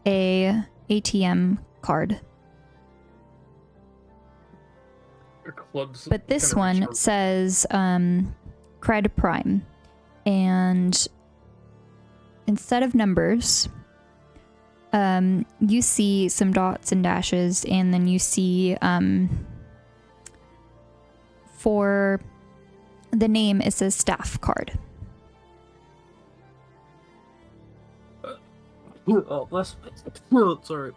a ATM card. But this one says Cred Prime. And instead of numbers, you see some dots and dashes, and then you see for the name, it says staff card. Oh, that's sorry.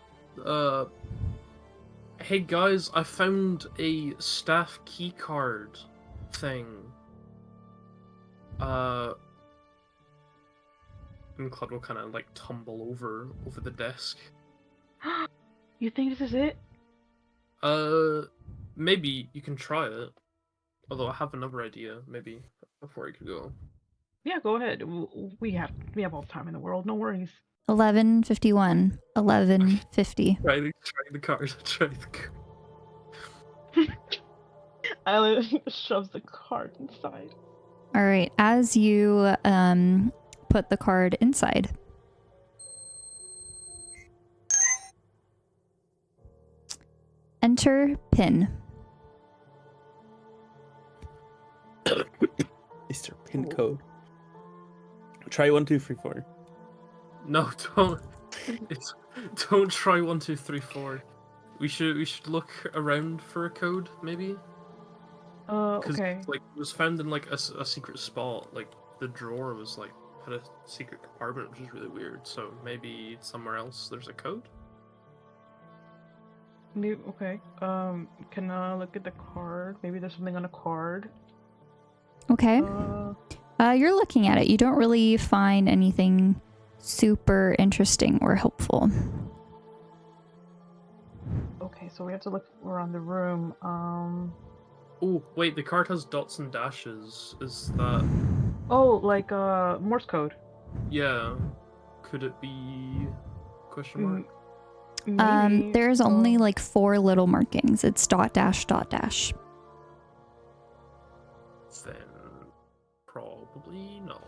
Hey guys, I found a staff key card thing. And Claude will kind of like tumble over the desk. You think this is it? Maybe you can try it. Although I have another idea, maybe before I could go. Yeah, go ahead. We have all the time in the world. No worries. 11:51. 11:50. Try the card. Try the card. Isla shoves the card inside. All right. As you put the card inside, enter PIN. Mr. Pin code. Try 1, 2, 3, 4. No, don't. Don't try 1, 2, 3, 4. We should look around for a code, maybe. Okay. Like it was found in like a secret spot. Like the drawer was like had a secret compartment, which is really weird. So maybe somewhere else there's a code. Maybe, okay. Can I look at the card? Maybe there's something on a card. Okay. You're looking at it. You don't really find anything super interesting or helpful. Okay, so we have to look around the room. Oh, wait, the card has dots and dashes. Is that... Oh, like, Morse code. Yeah. Could it be... question mark? Maybe. There's only like 4 little markings. It's dot dash dot dash. Then... probably not.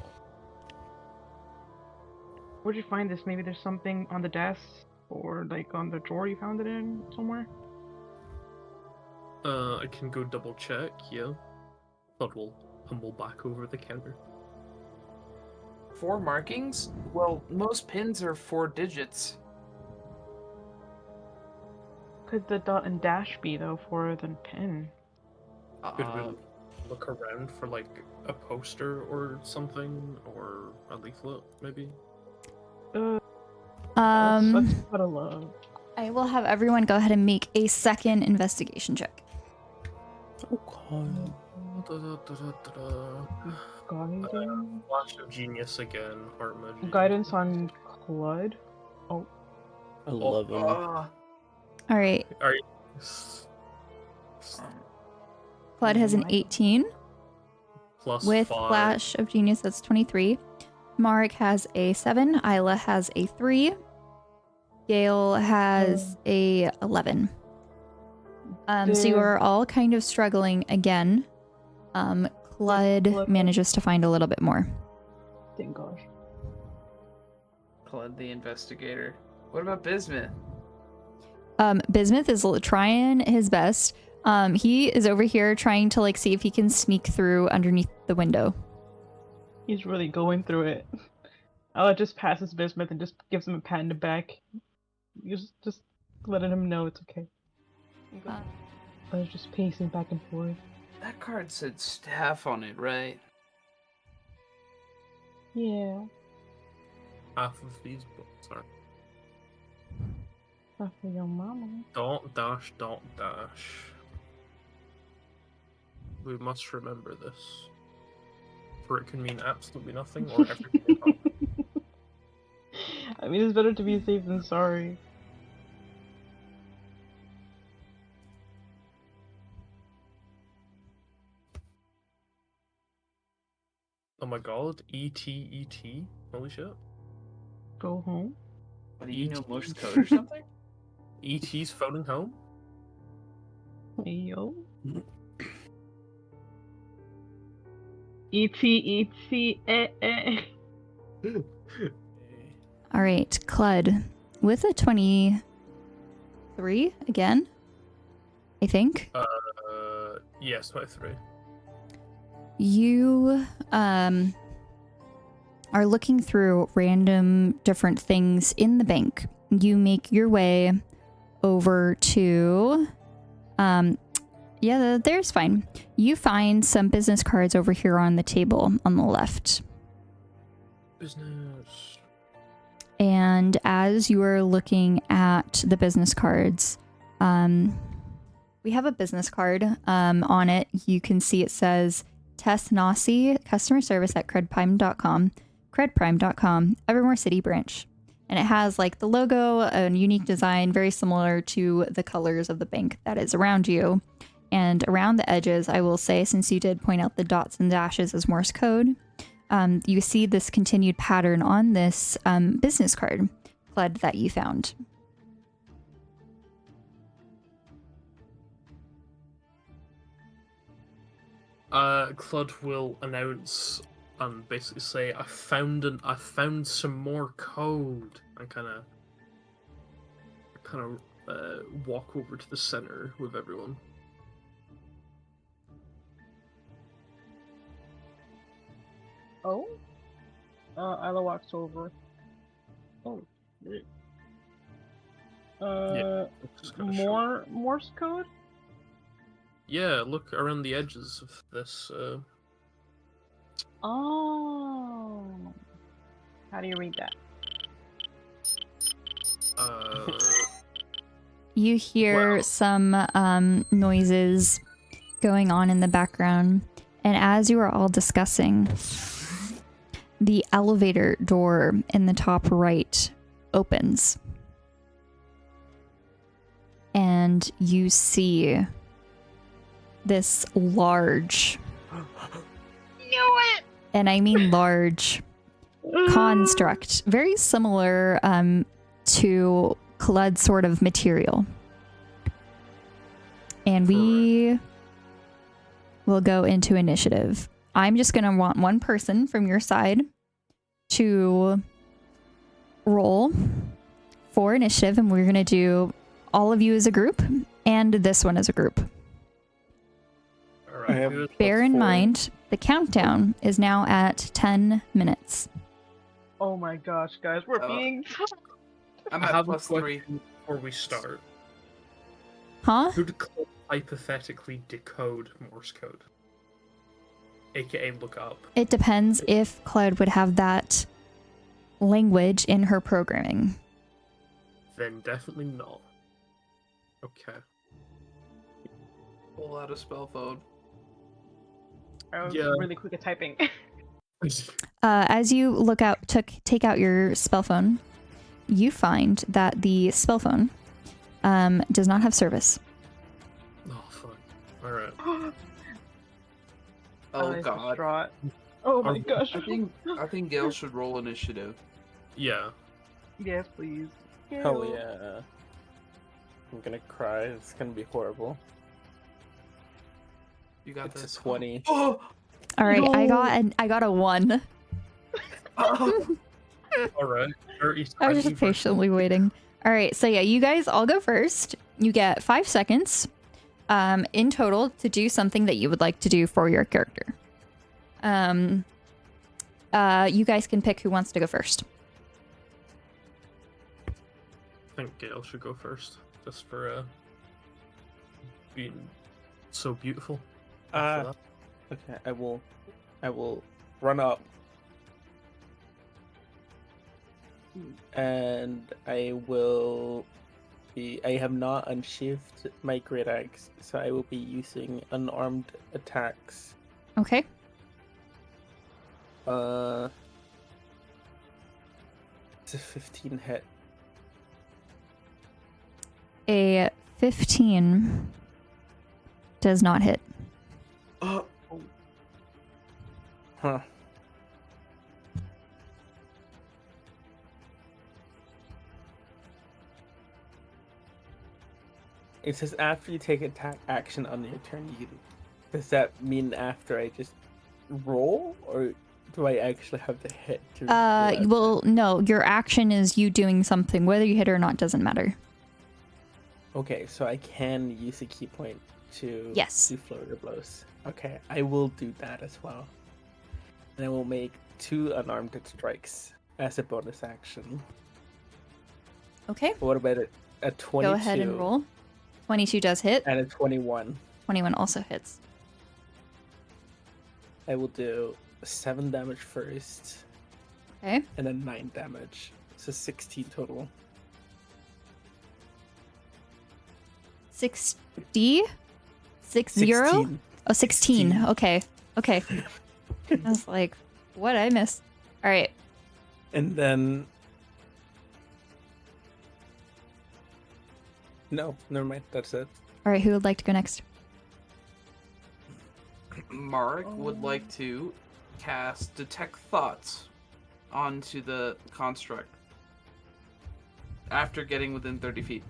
Where'd you find this? Maybe there's something on the desk or like on the drawer you found it in somewhere? I can go double check, yeah. But we'll humble back over the counter. 4 markings? Well, most pins are 4 digits. Could the dot and dash be though for the pin? Could we look around for like a poster or something, or a leaflet, maybe? That's what I love. I will have everyone go ahead and make a second investigation check. Guidance? Flash of genius again, heart emoji. Guidance on Claude? Oh. 11. All right. Are you... Claude has an 18. Plus with 5. Flash of Genius, that's 23. Mark has a 7. Isla has a 3. Gale has a 11. So you are all kind of struggling again. Claude manages to find a little bit more. Thank gosh. Claude the investigator. What about Bismuth? Bismuth is trying his best. He is over here trying to like see if he can sneak through underneath the window. He's really going through it. Ella just passes Bismuth and just gives him a pat in the back. Just letting him know it's okay. I was just pacing back and forth. That card said staff on it, right? Yeah. Half of these books are... Not for your mama. Dot dash dot dash. We must remember this. For it can mean absolutely nothing or everything. I mean, it's better to be safe than sorry. Oh my god, E.T. Holy shit. Go home? What, do you know Morse code or something? E.T.'s phoning home? Hey, yo. E.T. All right, Clud with a 23 again, I think. Yes, 23. You are looking through random different things in the bank. You make your way over to yeah, there's fine. You find some business cards over here on the table on the left. Business. And as you are looking at the business cards, we have a business card. On it, you can see it says Tess Nasi, customer service at credprime.com, Evermore City branch. And it has like the logo, a unique design, very similar to the colors of the bank that is around you. And around the edges, I will say, since you did point out the dots and dashes as Morse code, you see this continued pattern on this business card, Cled, that you found. Claude will announce and basically say, I found some more code, and kind of walk over to the center with everyone. Oh? Isla walks over. Oh, great. More Morse code? Yeah, look around the edges of this. Oh. How do you read that? You hear some noises going on in the background, and as you are all discussing, the elevator door in the top right opens. And you see this large, and I mean large, construct, very similar to Klud's sort of material. And we will go into initiative. I'm just going to want one person from your side to roll for initiative, and we're going to do all of you as a group and this one as a group. Bear in mind, the countdown is now at 10 minutes. Oh my gosh, guys, we're being... I'm I at have plus a 3. question before we start. Huh? Could Claude hypothetically decode Morse code? AKA look up. It depends if Cloud would have that language in her programming. Then definitely not. Okay. Pull out a spell phone. I was Yeah. really quick at typing. As you look out, take out your spell phone, you find that the spell phone does not have service. Oh, fuck. Alright. Oh god. Distraught. Oh my gosh. I think Gale should roll initiative. Yeah. Yes, please. Hell yeah. I'm gonna cry. It's gonna be horrible. You got it's this. a 20. Oh! All right, No. I got a 1. Alright. I was just patiently waiting. All right, so yeah, you guys all go first. You get 5 seconds in total to do something that you would like to do for your character. You guys can pick who wants to go first. I think Gale should go first, just for being so beautiful. Okay, I will run up and I have not unsheathed my great axe, so I will be using unarmed attacks. Okay. It's a 15 hit. A 15 does not hit. Huh. It says after you take attack action on your turn, does that mean after I just roll, or do I actually have to hit? Well, no, your action is you doing something. Whether you hit or not doesn't matter. Okay, so I can use a key point to do floater blows. Okay, I will do that as well. And I will make 2 unarmed strikes as a bonus action. Okay. What about a 22? Go ahead and roll. 22 does hit. And a 21. 21 also hits. I will do 7 damage first. Okay. And then 9 damage So 16 total. 60? 60? 16. Oh, 16. Okay. Okay. I was like, what I missed? All right. And then... No, never mind. That's it. All right. Who would like to go next? Mark would like to cast Detect Thoughts onto the construct after getting within 30 feet.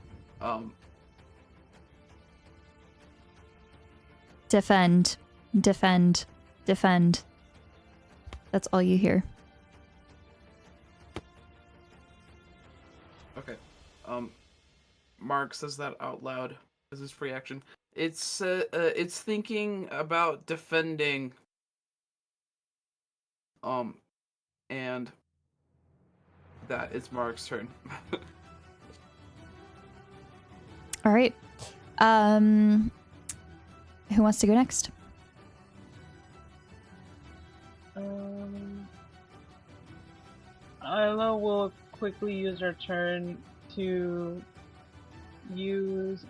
Defend. Defend. Defend. That's all you hear. Okay. Mark says that out loud as his free action. It's thinking about defending. And that is Mark's turn. All right. Who wants to go next? Isla will quickly use her turn to use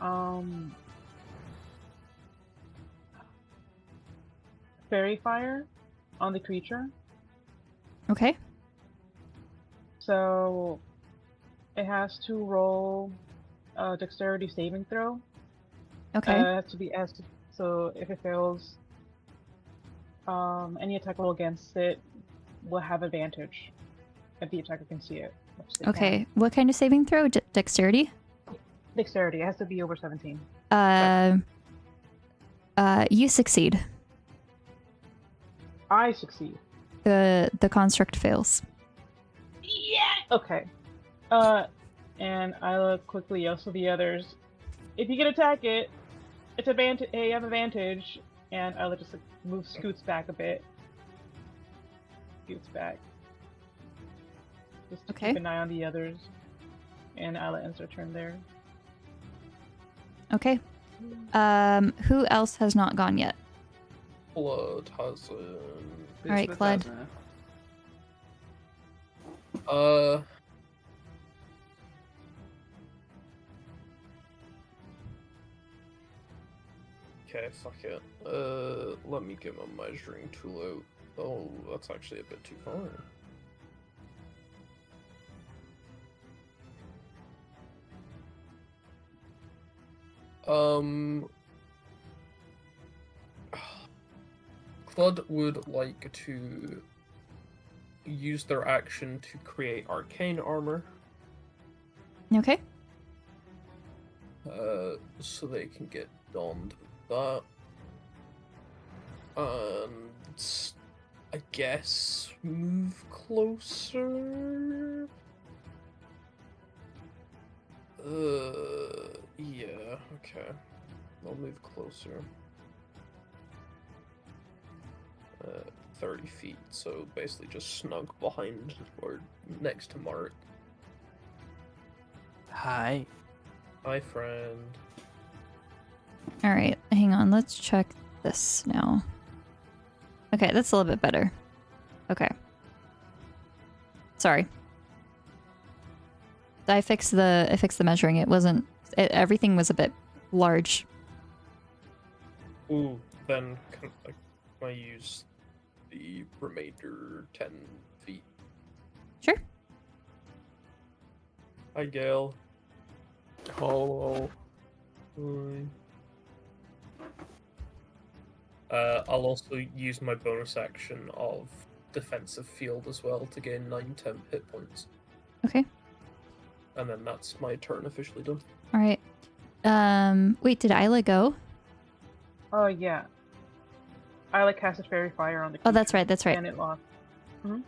fairy fire on the creature. Okay. So it has to roll a dexterity saving throw. Okay. It has to be so if it fails, any attack roll against it will have advantage if the attacker can see it. Okay. What kind of saving throw? Dexterity? Dexterity. It has to be over 17. You succeed. I succeed. The construct fails. Yeah. Okay. And Isla quickly yells to the others, "If you can attack it, it's advantage. Hey, you have advantage." And Isla just scoots back a bit. Scoots back. Just to keep an eye on the others. And Isla ends her turn there. Okay. Who else has not gone yet? Blood hasn't. All right, Cled. Okay, fuck it. Let me get my measuring tool out. Oh, that's actually a bit too far. Clud would like to use their action to create arcane armor. Okay. So they can get donned that. And I guess move closer. Yeah, okay. I'll move closer. 30 feet, so basically just snug behind or next to Mark. Hi. Hi, friend. All right, hang on. Let's check this now. Okay, that's a little bit better. Okay. Sorry. I fixed the measuring. It wasn't. Everything was a bit large. Ooh, then can I use the remainder 10 feet? Sure. Hi, Gail. Hello. I'll also use my bonus action of defensive field as well to gain 9 temp hit points. Okay. And then that's my turn officially done. All right. Wait, did Isla go? Oh, yeah. Isla casted fairy fire on the creature. Oh, that's right. That's right. And it lost. Mm-hmm.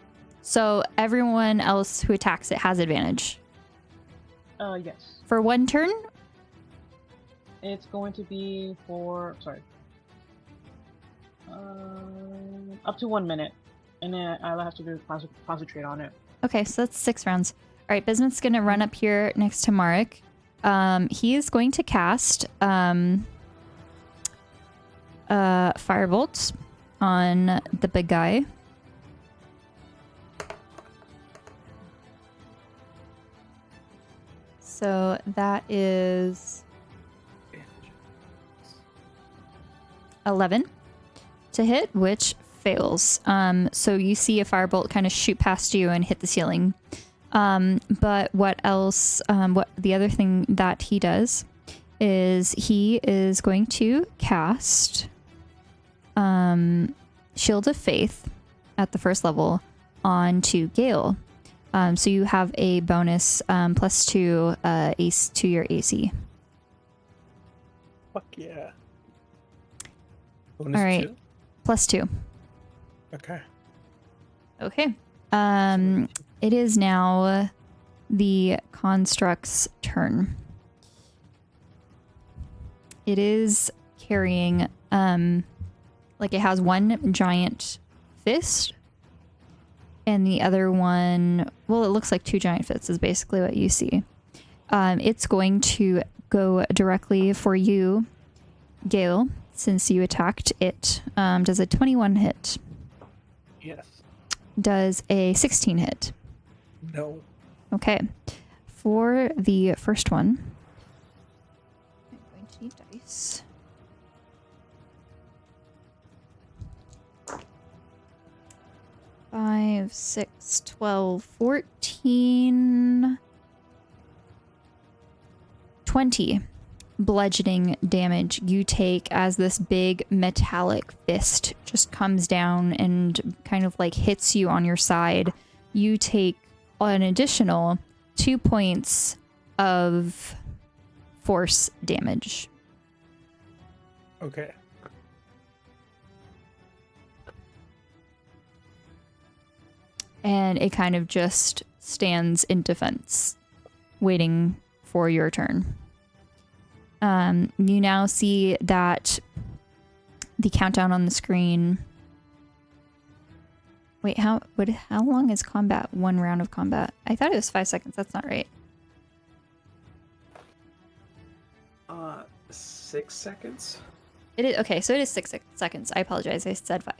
So everyone else who attacks it has advantage. Yes. For one turn? It's going to be for... Sorry. Up to 1 minute. And then I'll have to concentrate on it. Okay, so that's 6 rounds. All right, Bismuth's going to run up here next to Marek. He is going to cast Firebolt on the big guy. So that is 11 to hit, which fails. So you see a firebolt kind of shoot past you and hit the ceiling. But what else? What the other thing that he does is he is going to cast Shield of Faith at the first level onto Gale. So you have a bonus +2 ace to your AC. Fuck yeah. Bonus All right. 2? +2. Okay. Okay. It is now the construct's turn. It is carrying, like it has one giant fist and the other one, well, it looks like two giant fists is basically what you see. It's going to go directly for you, Gale, since you attacked it. Does a 21 hit? Yes. Does a 16 hit? No. Okay. For the first one, I'm going to need dice. Five, 6, 12, 14, 20 bludgeoning damage you take as this big metallic fist just comes down and kind of like hits you on your side. You take an additional 2 points of force damage. Okay. And it kind of just stands in defense, waiting for your turn. You now see that the countdown on the screen. Wait, how long is combat? One round of combat. I thought it was 5 seconds. That's not right. 6 seconds. It is okay. So it is 6 seconds. I apologize. I said 5.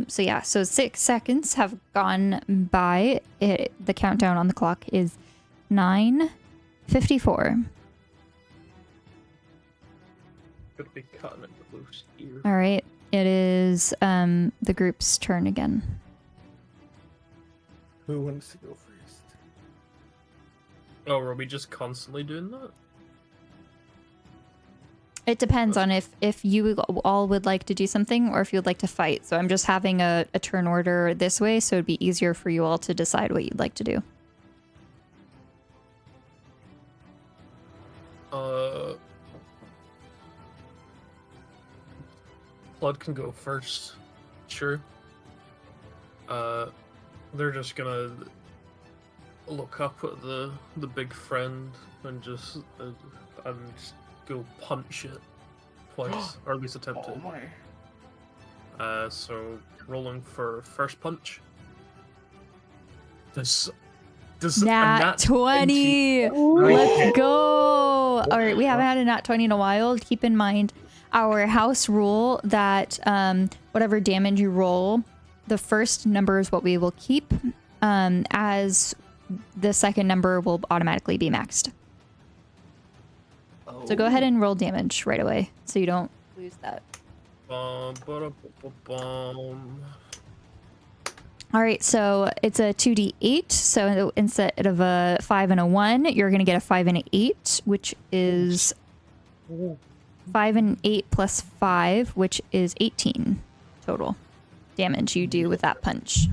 So yeah. So 6 seconds have gone by. The countdown on the clock is 9:54. Could be cutting it loose here. All right. It is the group's turn again. Who wants to go first? Oh, are we just constantly doing that? It depends on if you all would like to do something or if you would like to fight. So I'm just having a turn order this way, so it'd be easier for you all to decide what you'd like to do. Blood can go first. Sure. They're just gonna look up at the big friend and just go punch it twice, or at least attempt Oh it. my. So rolling for first punch. Does Nat 20! Let's go! Alright, we haven't had a nat 20 in a while. Keep in mind our house rule that whatever damage you roll, the first number is what we will keep, as the second number will automatically be maxed. Oh. So go ahead and roll damage right away so you don't lose that. Alright, so it's a 2d8, so instead of a 5 and a 1, you're going to get a 5 and an 8, which is 5 and 8 plus 5, which is 18 total damage you do with that punch.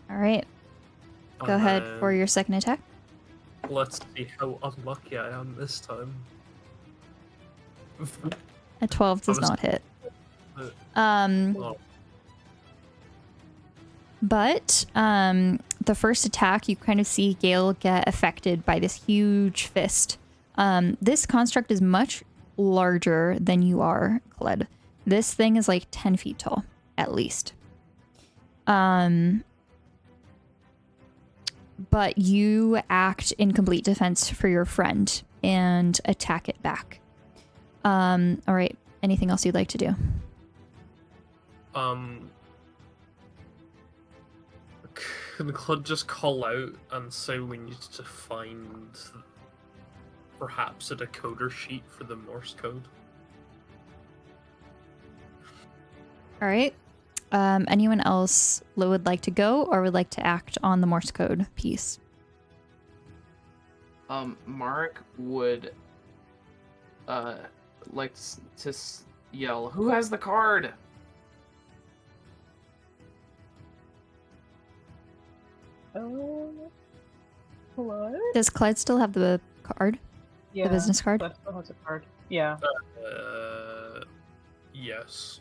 Alright, go ahead for your second attack. Let's see how unlucky I am this time. A 12 does not hit. But the first attack, you kind of see Gale get affected by this huge fist. This construct is much larger than you are, Kled. This thing is like 10 feet tall, at least. But you act in complete defense for your friend and attack it back. All right. Anything else you'd like to do? Can Claude just call out and say we need to find perhaps a decoder sheet for the Morse code? All right. Anyone else would like to go or would like to act on the Morse code piece? Mark would like to yell, "Who has the card?" What? Does Clyde still have the card? Yeah, the business card? Clyde still has a card. Yeah. Yes.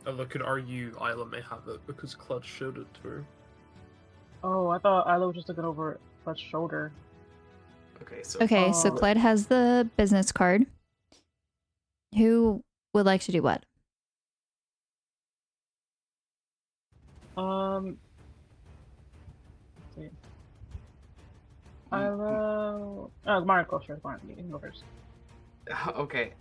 Although could argue Isla may have it because Clutch showed it to her. Oh, I thought Isla was just looking over Clyde's shoulder. Okay, So Clyde has the business card. Who would like to do what? Let's see. Isla. Oh, Mark, go first. Mark, you can go first. Okay.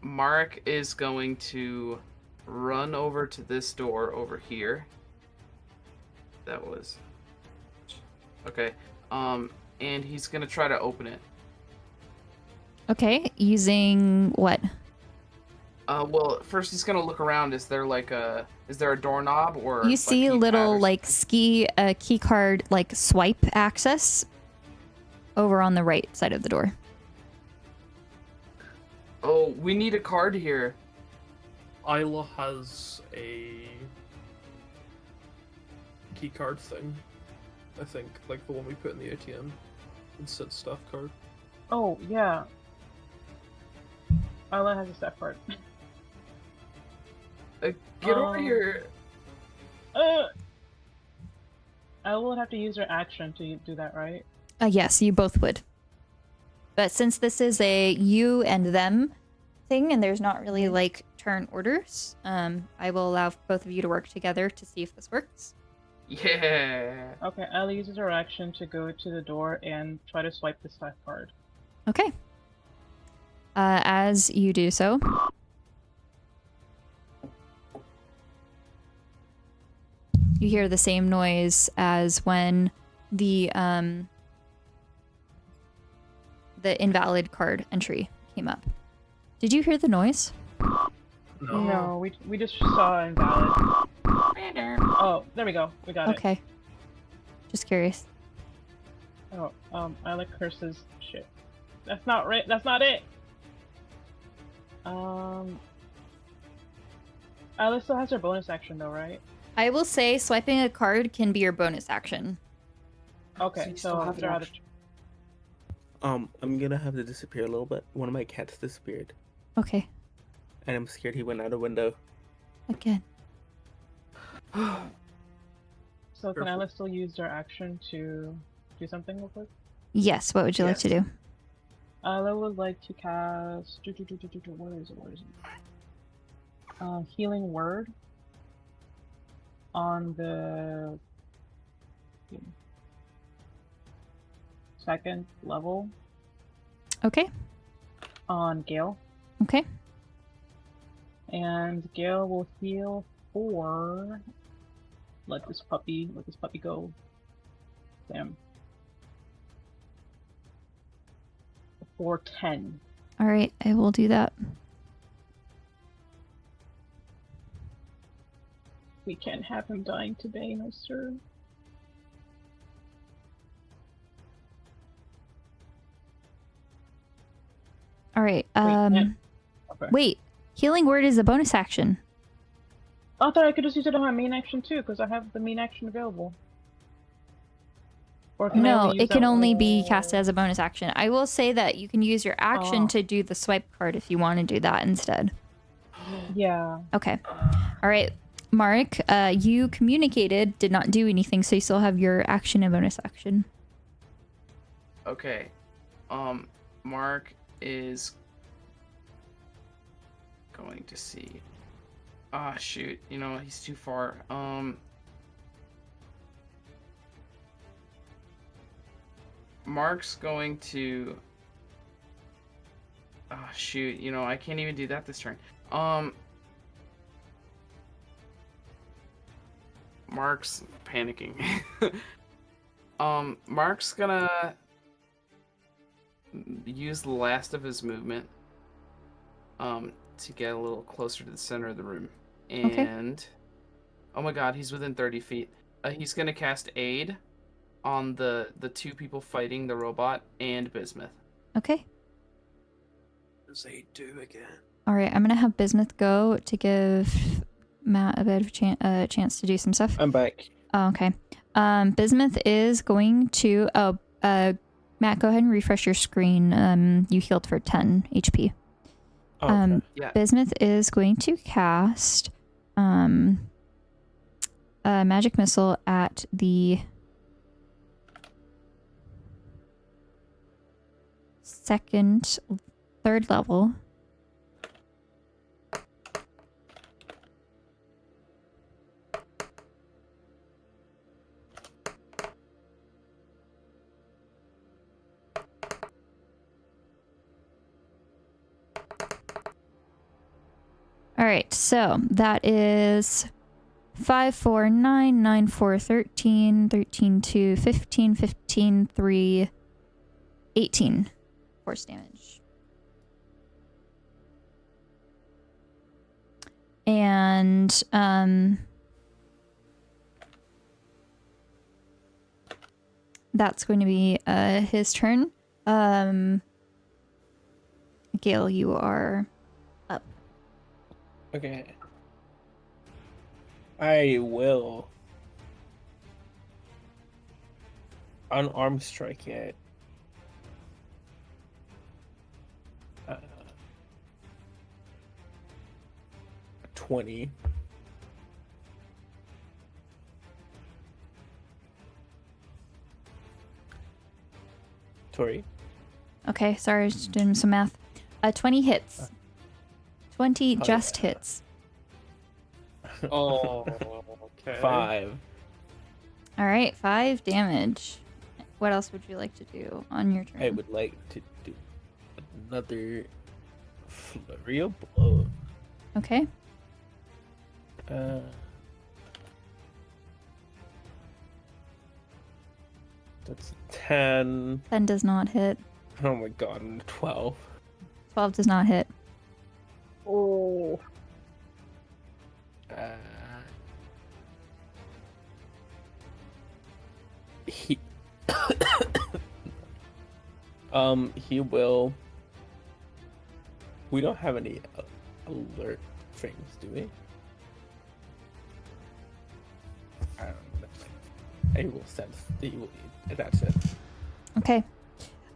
Mark is going to run over to this door over here. That was okay. And he's gonna try to open it. Okay, using what? Well, first he's gonna look around. Is there a doorknob or? You see a little like key card like swipe access over on the right side of the door. Oh, we need a card here. Isla has a key card thing, I think, like the one we put in the ATM. Instant staff card. Oh, yeah. Isla has a staff card. Get over here. I will have to use her action to do that, right? Yes, you both would. But since this is a you and them thing, and there's not really like turn orders, I will allow both of you to work together to see if this works. Yeah. Okay, Ella uses her action to go to the door and try to swipe the staff card. Okay. As you do so, you hear the same noise as when the invalid card entry came up. Did you hear the noise? No, we just saw invalid. Oh, there we go. We got it. Okay. Just curious. Oh, Isla curses. Shit. That's not right. That's not it. Isla still has her bonus action though, right? I will say swiping a card can be your bonus action. Okay, so after out of. I'm gonna have to disappear a little bit. One of my cats disappeared. Okay. And I'm scared he went out a window. Again. So can Isla still use her action to do something real quick? Yes, what would you like to do? Isla would like to cast. Where is it? Healing Word on the second level. Okay. On Gale. Okay. And Gale will heal for. Let this puppy go. Damn. For 10. All right, I will do that. We can't have him dying today, no sir. All right. Okay. Wait. Healing Word is a bonus action. I thought I could just use it on my main action too, because I have the main action available. Or can I No, only use it can that only be one? casted as a bonus action. I will say that you can use your action to do the swipe card if you want to do that instead. Yeah. Okay. All right. Mark, you communicated, did not do anything, so you still have your action and bonus action. Okay. Mark is going to see. Ah, shoot. You know, he's too far. Mark's going to. Ah, shoot. You know, I can't even do that this turn. Mark's panicking. Mark's gonna use the last of his movement to get a little closer to the center of the room. And oh my god, he's within 30 feet. He's gonna cast Aid on the two people fighting the robot and Bismuth. Okay. What does Aid do again? All right, I'm gonna have Bismuth go to give Matt a bit of a chance to do some stuff. I'm back. Oh, okay. Bismuth is going to. Matt, go ahead and refresh your screen. You healed for 10 HP. Oh, okay. Yeah. Bismuth is going to cast a magic missile at the third level. All right, so that is 5, 4, 9, 9, 4, 13, 13, 2, 15, 15, 3, 18 force damage. And that's going to be his turn. Gale, you are up. Okay. I will unarmed strike it. 20. Tori. Okay, sorry, I was just doing some math. 20 hits. 20 just hits. Oh, okay. 5. All right, 5 damage. What else would you like to do on your turn? I would like to do another flurry of blow. Okay. That's 10. 10 does not hit. Oh my god, and 12. 12 does not hit. Oh. He he will. We don't have any alert things, do we? I don't know. He will sense. That's it. Okay.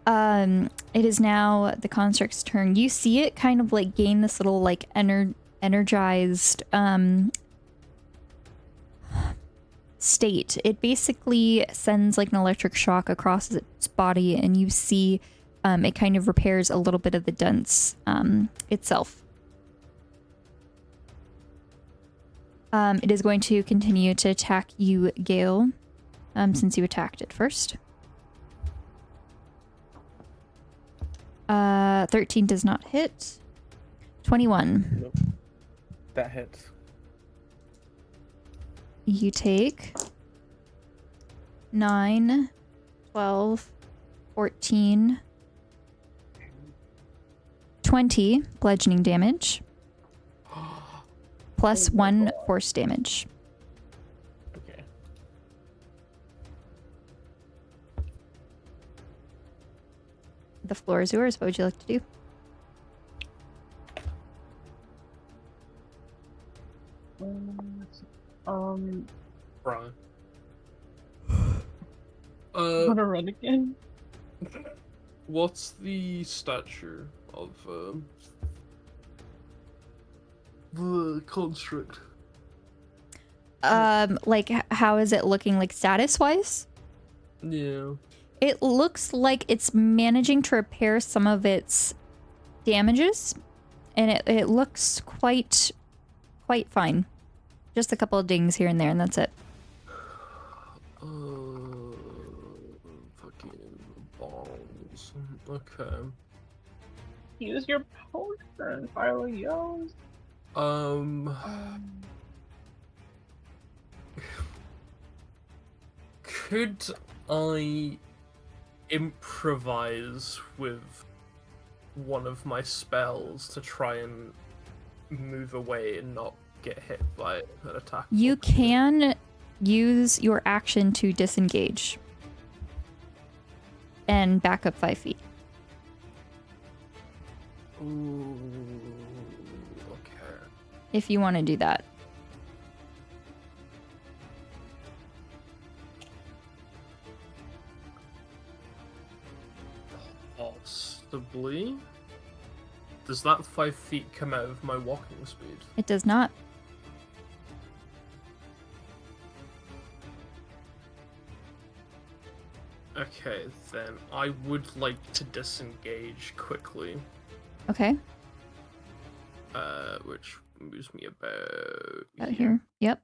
It is now the construct's turn. You see it kind of like gain this little like energized state. It basically sends like an electric shock across its body, and you see it kind of repairs a little bit of the dents itself. It is going to continue to attack you, Gale, since you attacked it first. 13 does not hit. 21. Nope. That hits. You take 9, 12, 14, 20 bludgeoning damage, plus 1 force damage. Okay. The floor is yours. What would you like to do? Run. Wanna run again? What's the stature of the construct? Like how is it looking like status wise? Yeah. It looks like it's managing to repair some of its damages, and it looks quite fine. Just a couple of dings here and there, and that's it. Fucking balls. Okay. Use your potion, Philo Yos. Could I improvise with one of my spells to try and move away and not get hit by an attack? You can use your action to disengage and back up 5 feet. Ooh, okay. If you want to do that. Possibly. Does that 5 feet come out of my walking speed? It does not. Okay, then I would like to disengage quickly. Okay. Which moves me about Out here. Yep.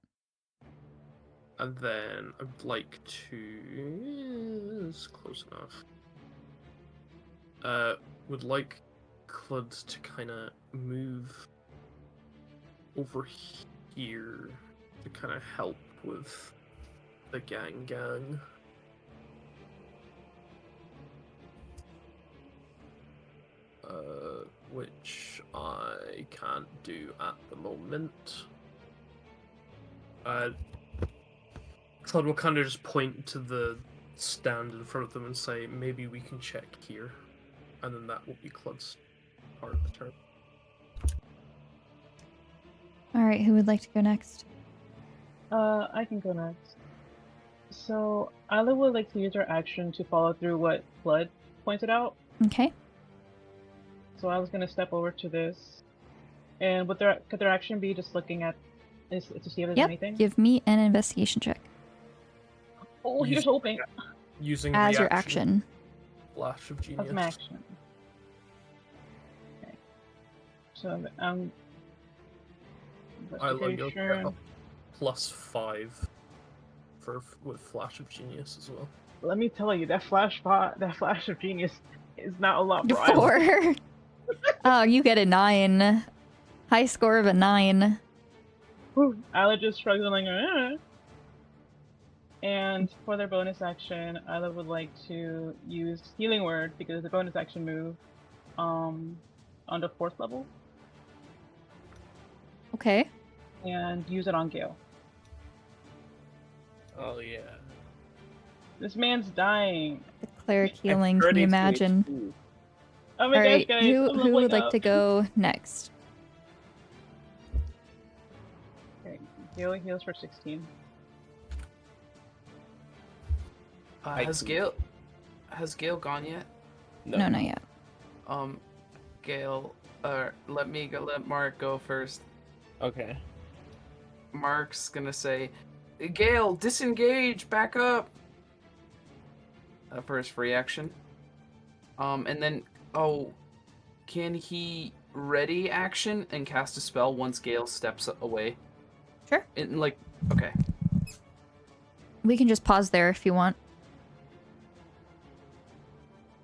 And then I'd like to... It's close enough. Would like Clud to kind of move over here to kind of help with the gang. Which I can't do at the moment. Claude will kind of just point to the stand in front of them and say, maybe we can check here. And then that will be Claude's part of the turn. Alright, who would like to go next? I can go next. So, Isla would like to use her action to follow through what Flood pointed out. Okay. So I was gonna step over to this, and could their action be just looking at to see if there's anything? Give me an investigation check. Oh, here's hoping. Using as your your action. Flash of Genius. As my action. Okay. So I like your investigation. +5 with Flash of Genius as well. Let me tell you, that flash of genius is not a lot for Isla. 4. Oh, you get a 9. High score of a 9. Isla just shrugs and like, And for their bonus action, Isla would like to use Healing Word because it's a bonus action move on the 4th level. Okay. And use it on Gale. Oh yeah. This man's dying. The cleric healing, can you imagine? Oh my Alright, gosh, guys. who would like to go next? Okay, Gale heals for 16. Has Gale gone yet? No, not yet. Gale, let Mark go first. Okay. Mark's gonna say, Gale, disengage, back up! For his free action. And then, can he ready action and cast a spell once Gale steps away? Sure. Okay. We can just pause there if you want.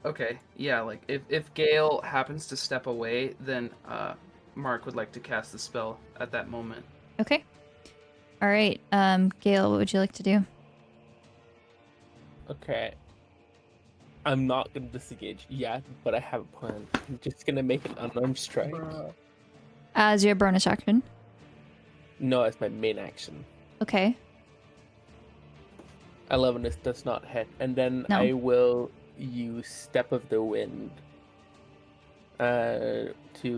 Okay, yeah, if Gale happens to step away, then Mark would like to cast the spell at that moment. Okay. Alright, Gale, what would you like to do? Okay. I'm not gonna disengage yet, but I have a plan. I'm just gonna make an unarmed strike. As your bonus action? No, as my main action. Okay. 11 does not hit, and then No. I will use Step of the Wind to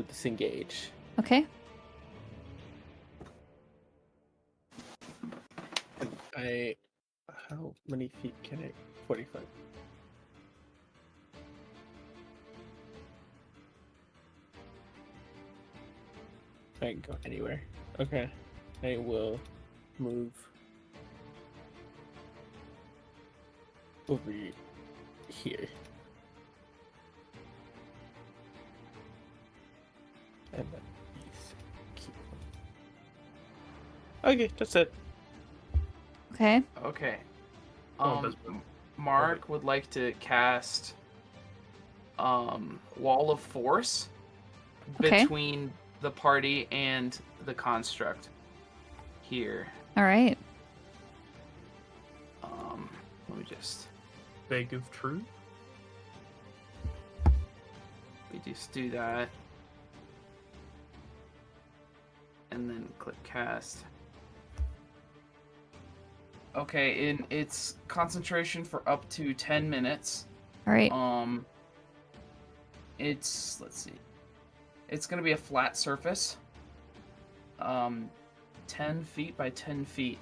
disengage. Okay. How many feet can I? 45. I can go anywhere. Okay. I will move over here. And then keep on. Okay, that's it. Okay. Okay. Oh, Mark would like to cast Wall of Force between the party and the construct here. Alright. Let me just Beg of truth. we just do that, and then click cast. Okay, and it's concentration for up to 10 minutes. All right. Let's see. It's gonna be a flat surface. 10 feet by 10 feet.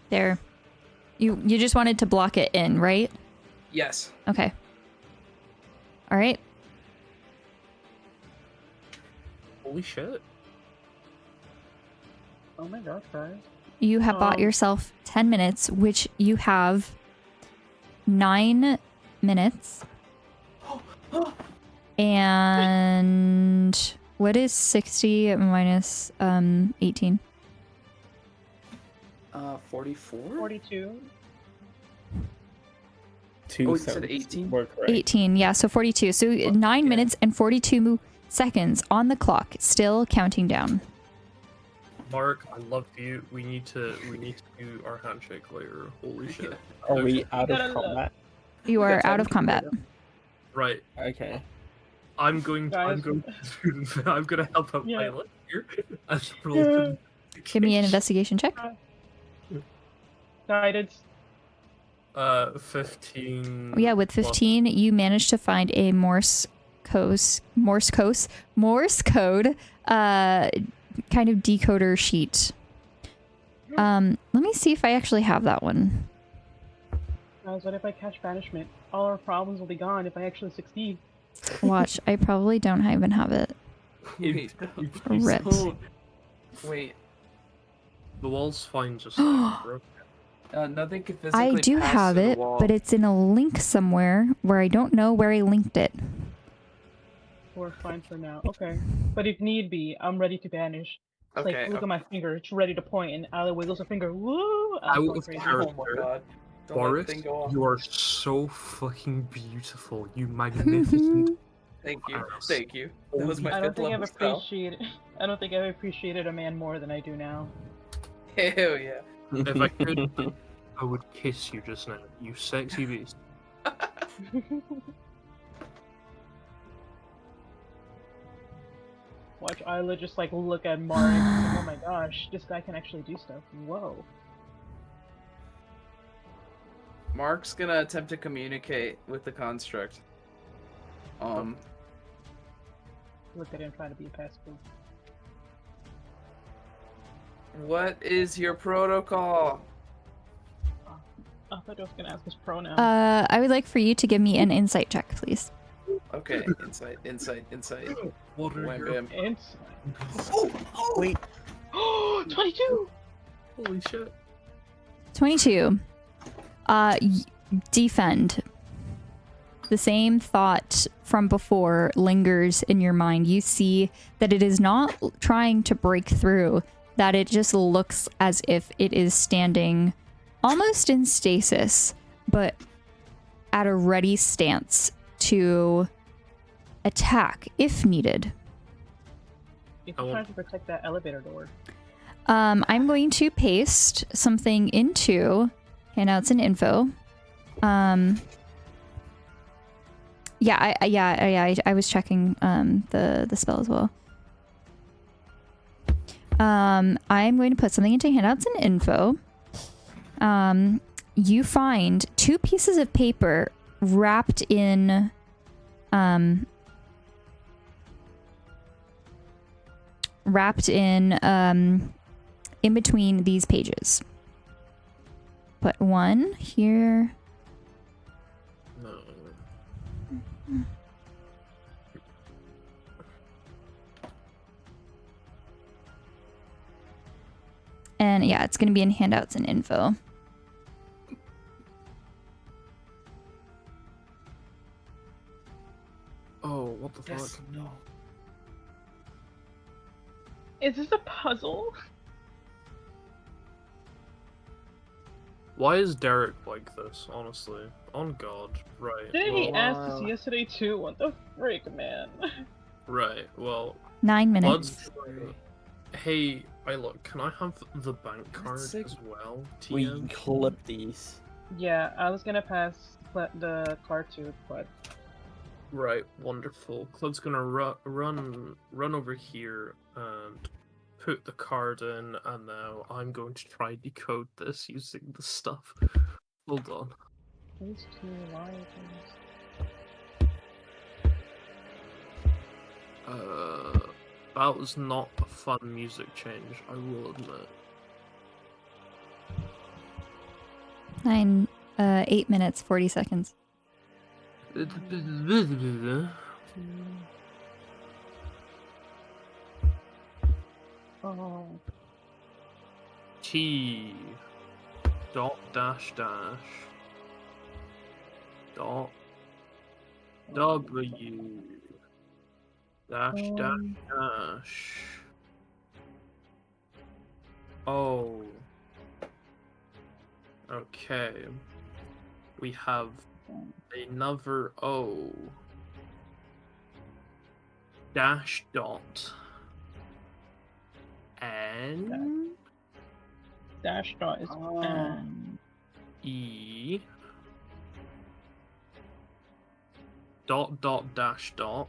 There. You just wanted to block it in, right? Yes. Okay. All right. Holy shit. Oh my gosh, guys. You have bought yourself 10 minutes, which you have 9 minutes. And what is 60 minus 18? 44? 42. Two Oh, you sounds said 18? more correct. 18, yeah, so 42. So 9 minutes and 42 seconds on the clock, still counting down. Mark, I love you. We need to do our handshake later. Holy shit. Are we out of combat? You are out of combat. Right. Okay. I'm going to help out Yeah. Violet here. As a role Give me an investigation check. Guidance. 15. Oh, yeah, with 15, you managed to find a Morse code, kind of decoder sheet. Let me see if I actually have that one. Guys, what if I catch banishment? All our problems will be gone if I actually succeed. Watch, I probably don't even have it. Wait, Rip. Wait. The wall's fine, just like, bro. Nothing can physically I do pass have through the it, wall. but it's in a link somewhere where I don't know where I linked it. We're fine for now. Okay. But if need be, I'm ready to banish. It's Okay, like, look okay. at my finger. It's ready to point, and Ali wiggles her finger. Woo! I'm Out going of crazy. character. Oh my god. Don't let the Boris, thing go off. you are so fucking beautiful. You magnificent. Thank you. ass. Thank you. That was my I don't fifth think I've level spell. appreciated. I don't think I've appreciated a man more than I do now. Hell yeah. If I could, I would kiss you just now. You sexy beast. Watch Isla just like look at Mari and like, oh my gosh, this guy can actually do stuff. Whoa. Mark's gonna attempt to communicate with the construct. Look at him trying to be a pacifist. What is your protocol? I thought I was gonna ask his pronouns. I would like for you to give me an insight check, please. Okay, insight. What are Wham your... bam. Insight. Oh, Wait. 22! Holy shit. 22. Defend. The same thought from before lingers in your mind. You see that it is not trying to break through, that it just looks as if it is standing almost in stasis, but at a ready stance to attack if needed. If you're trying to protect that elevator door. I'm going to paste something into handouts and info. I was checking the spell as well. I'm going to put something into handouts and info. You find 2 pieces of paper wrapped in in between these pages. Put one here. No. And yeah, it's going to be in handouts and info. Oh, what the yes, fuck? no. Is this a puzzle? Why is Derek like this, honestly? On God. Right. Didn't he well, ask us yesterday too? What the frick, man? Right, well... 9 minutes. Hey, look, can I have the bank card as well, TM? We clip these. Yeah, I was gonna pass the card to Cled. Right, wonderful. Clod's gonna run over here and put the card in, and now I'm going to try decode this using the stuff. Hold on. These two lions. That was not a fun music change, I will admit. 8 minutes, 40 seconds. Oh. T dot dash dash dot W dash dash dash O. Okay. We have another O dash dot N Dash dot is N. E dot dot dash dot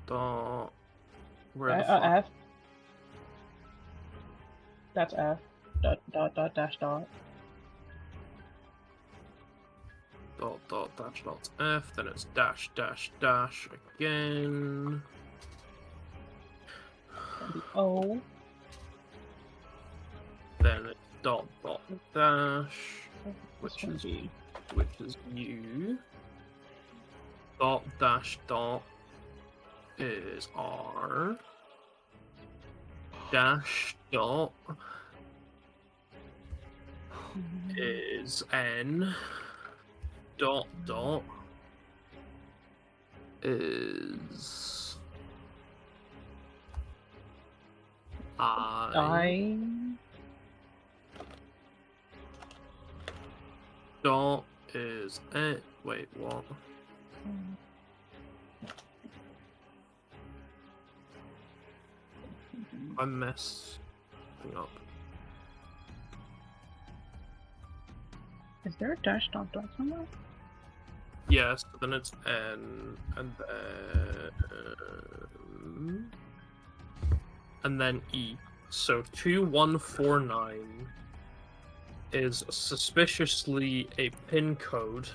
dot where the fuck? F. That's F. Dot dash dot. Dot dot dash dot F, then it's dash dash dash again. O. Then it's dot dot dash, which is U. Dot dash dot is R. Dash dot is N. Dot dot is I. Dot is it. Wait, what? I messed up. Is there a dash dot somewhere? Yes, then it's N, and then E. So 2149 is suspiciously a PIN code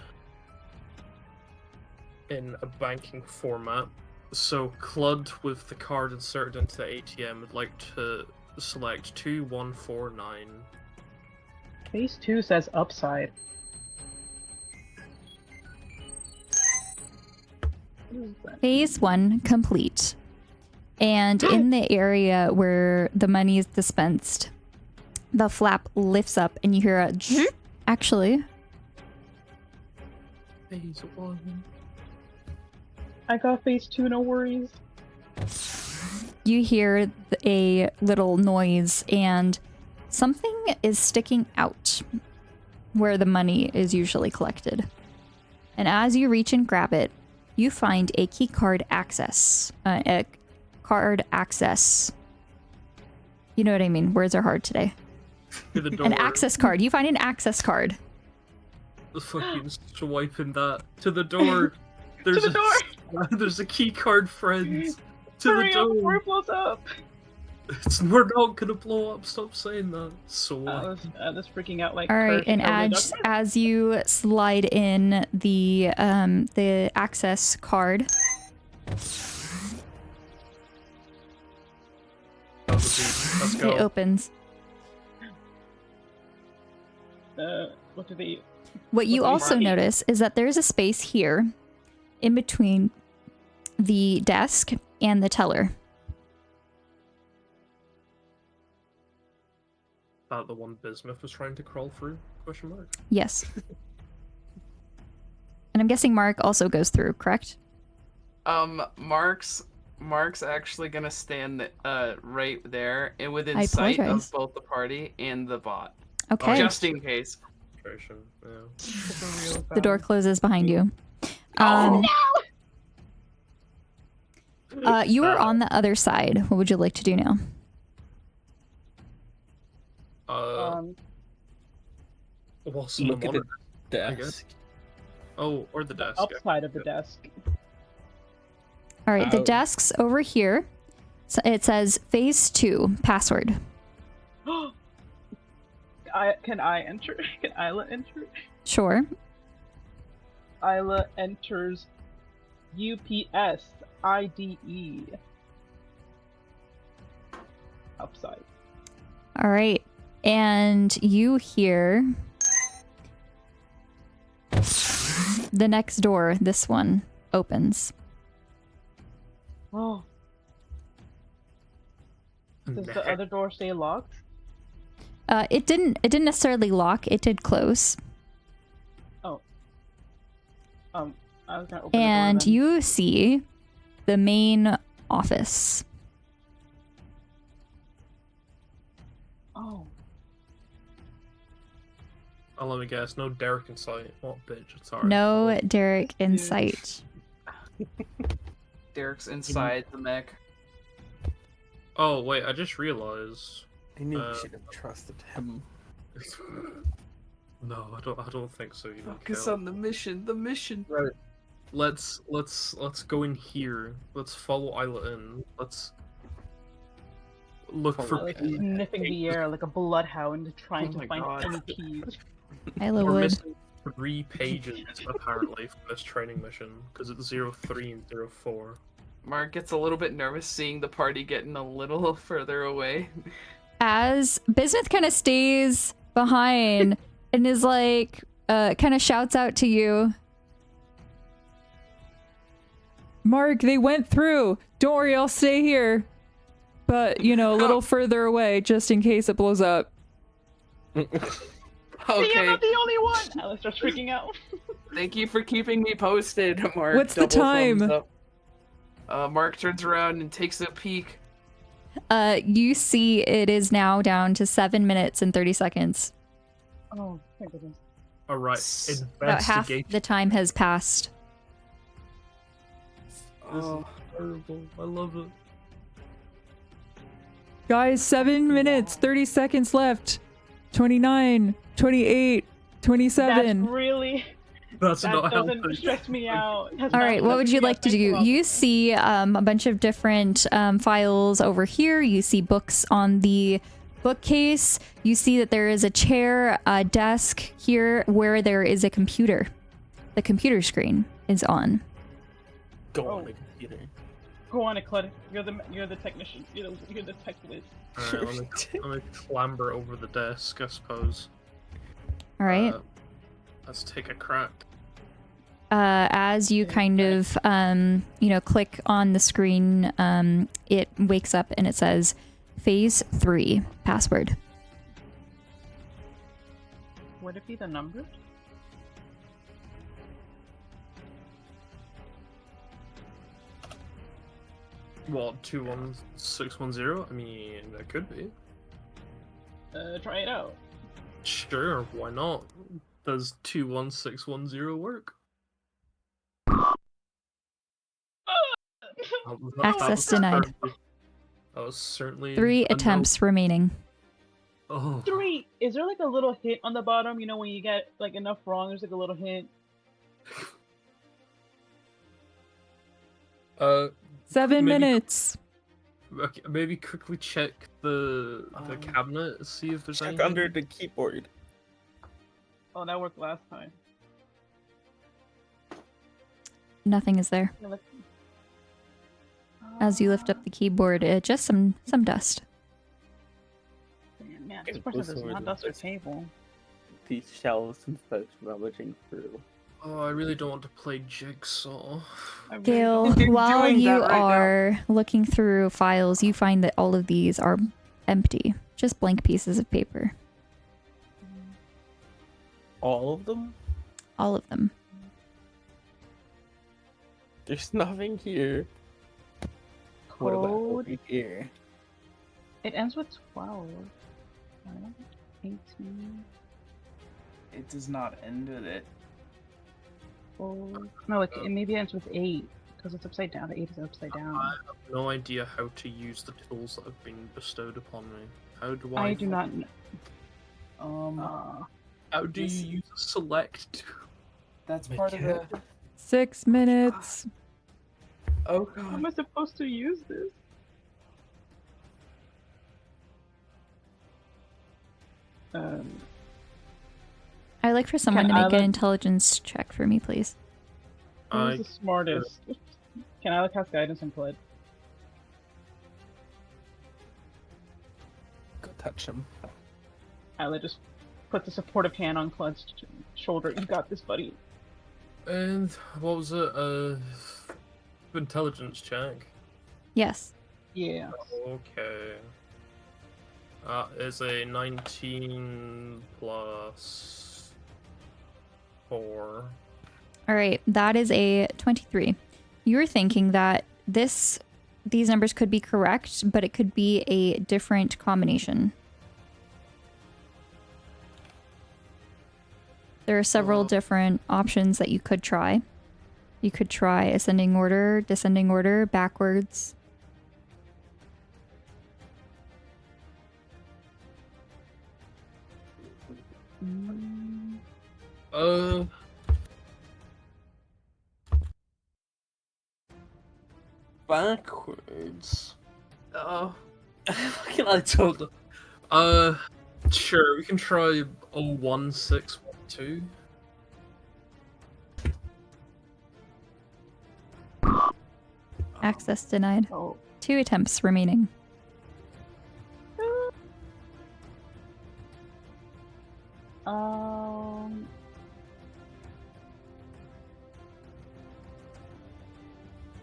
in a banking format. So Clud with the card inserted into the ATM would like to select 2149. Phase 2 says upside. Phase 1 complete. And in the area where the money is dispensed, the flap lifts up and you hear a actually. Phase 1. I got phase 2, no worries. You hear a little noise and something is sticking out where the money is usually collected. And as you reach and grab it, you find a key card access. A card access. You know what I mean? Words are hard today. To the door. An access card. You find an access card. Fucking swiping that to the door. There's to the door. There's a key card, friends. To Hurry the door. up before it blows up. We're not gonna blow up. Stop saying that. So I was freaking out like. All right, and as you slide in the access card, let's go. It opens. What do they? What you also notice is that there's a space here, in between the desk and the teller. About the one Bismuth was trying to crawl through? Question mark. Yes. And I'm guessing Mark also goes through, correct? Mark's actually gonna stand right there and within I sight apologize. of both the party and the bot. Okay. Just in case. concentration. Yeah. The door closes behind you. You are on the other side. What would you like to do now? What's Look at the I guess. desk. Oh, or the desk. Upside of the desk. All right, the desk's over here. So it says phase 2 password. Can I enter? Can Isla enter? Sure. Isla enters UPS IDE. Upside. All right. And you hear the next door, this one, opens. Oh. Does the other door stay locked? It didn't necessarily lock, it did close. Oh. I was gonna open And the door then. you see the main office. Oh. Oh, let me guess. No Derek in sight. What bitch? It's alright. No Derek in sight. Derek's inside the mech. Oh wait, I just realized. I knew we should have trusted him. No, I don't think so. You know, Focus Kel. on the mission. The mission. Right. Let's go in here. Let's follow Isla in. Let's look for sniffing the air like a bloodhound, trying Oh to my find God. any keys. Isla We're would. missing 3 pages apparently from this training mission because it's 03 and 04. Mark gets a little bit nervous seeing the party getting a little further away. As Bismuth kind of stays behind and is like, kind of shouts out to you. Mark, they went through. Don't worry, I'll stay here. But, you know, a little further away just in case it blows up. Okay. See, I'm not the only one! Alice starts freaking out. Thank you for keeping me posted, Mark. What's the Double thumbs time? up. Mark turns around and takes a peek. You see it is now down to 7 minutes and 30 seconds. Oh, thank goodness. Alright, About half investigate. the time has passed. This is terrible. I love it. Guys, 7 minutes, 30 seconds left. 29, 28, 27. That's really... That's that not doesn't helping. stress me out. That's All not right, what would stressing you me like out. to Thank do? you. You see a bunch of different files over here. You see books on the bookcase. You see that there is a chair, a desk here where there is a computer. The computer screen is on. Go on the computer. Go on, Eclid. You're the technician. You're the tech whiz. Alright, let me clamber over the desk, I suppose. All right. Let's take a crack. As you kind of, click on the screen, it wakes up and it says, Phase 3, password. Would it be the numbers? What, 21610? I mean, that could be. Try it out. Sure, why not? Does 21610 work? Access denied. That was certainly 3 a no. attempts remaining. Oh. 3. Is there like a little hint on the bottom? You know, when you get like enough wrong, there's like a little hint. 7 maybe- minutes. Okay, maybe quickly check the cabinet, see if there's Check anything. under the keyboard. Oh, that worked last time. Nothing is there. Yeah, let's- As you lift up the keyboard, just some dust. Man, this person does not dust her table. These shelves and such rummaging through. Oh, I really don't want to play Jigsaw. Gale, while you are looking through files, you find that all of these are empty. Just blank pieces of paper. All of them? All of them. There's nothing here. What about over Code. here? It ends with 12. 18. it does not end with it. Oh, no, it maybe ends with 8 because it's upside down. The 8 is upside down. I have no idea how to use the tools that have been bestowed upon me. How do I? I do not. How do you use a select? That's part of the. 6 minutes. Oh god. How am I supposed to use this? I'd like for someone to make an intelligence check for me, please. Who's the smartest? Can I cast guidance on Cled? Go touch him. Isla just put the supportive hand on Cled's shoulder. You got this, buddy. And what was it? Intelligence check. Yes. Yeah. Okay. Is a 19 plus 4. All right, that is a 23. You were thinking that these numbers could be correct, but it could be a different combination. There are several different options that you could try. You could try ascending order, descending order, backwards. Backwards. Oh. I told them. Sure, we can try 01612. Access denied. Oh. 2 attempts remaining.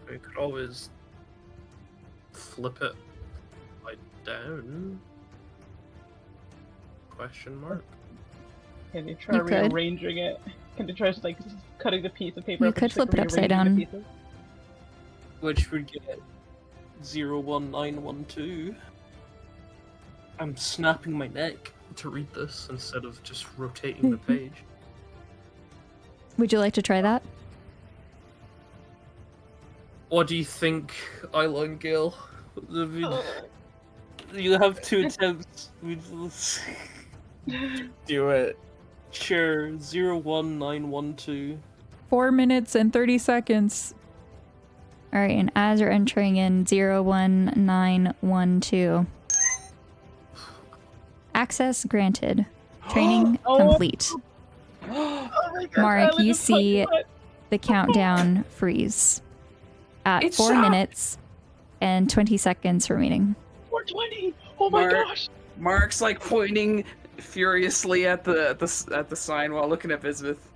We could always flip it upside down. Question mark. Can you try rearranging it? Can you try just like cutting the piece of paper? You up and could just, like, flip it upside rearranging the down. pieces? Which would get 01912. I'm snapping my neck to read this instead of just rotating the page. Would you like to try that? What do you think, Isla and Gil? You have 2 attempts. Do it. Sure, 01912. 4 minutes and 30 seconds. All right, and as you're entering in 01912. Access granted. Training complete. Oh my God, Mark, Isla you just punched see my- the countdown freeze at It's 4 shot! minutes and 20 seconds remaining. 420. Oh my gosh. Mark's like pointing furiously at the sign while looking at Bismuth.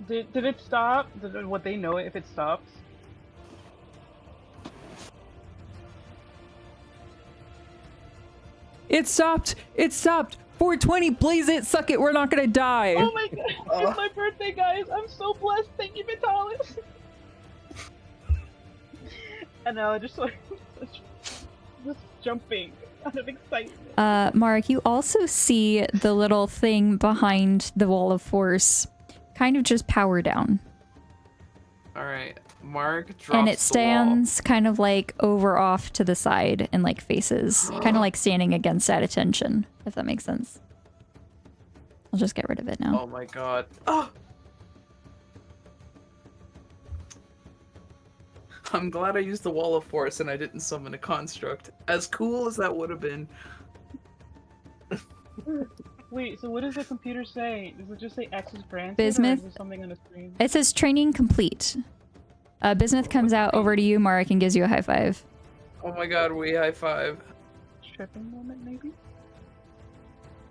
Did it stop? Would they know it if it stops? It stopped! It stopped! 420, blaze it, suck it, we're not gonna die! Oh my God! It's my birthday, guys! I'm so blessed. Thank you, Vitalis. And now just like just jumping out of excitement. Mark, you also see the little thing behind the wall of force kind of just power down. Alright, Mark drops And it the wall. stands kind of like over off to the side and like faces. Kind of like standing against that attention, if that makes sense. I'll just get rid of it now. Oh my god. Oh! I'm glad I used the wall of force and I didn't summon a construct. As cool as that would have been. Wait, so what does the computer say? Does it just say access granted? Bismuth? Or is there something on the screen? It says training complete. Bismuth comes out over to you, Mark, and gives you a high five. Oh my god, we high five. Tripping moment, maybe?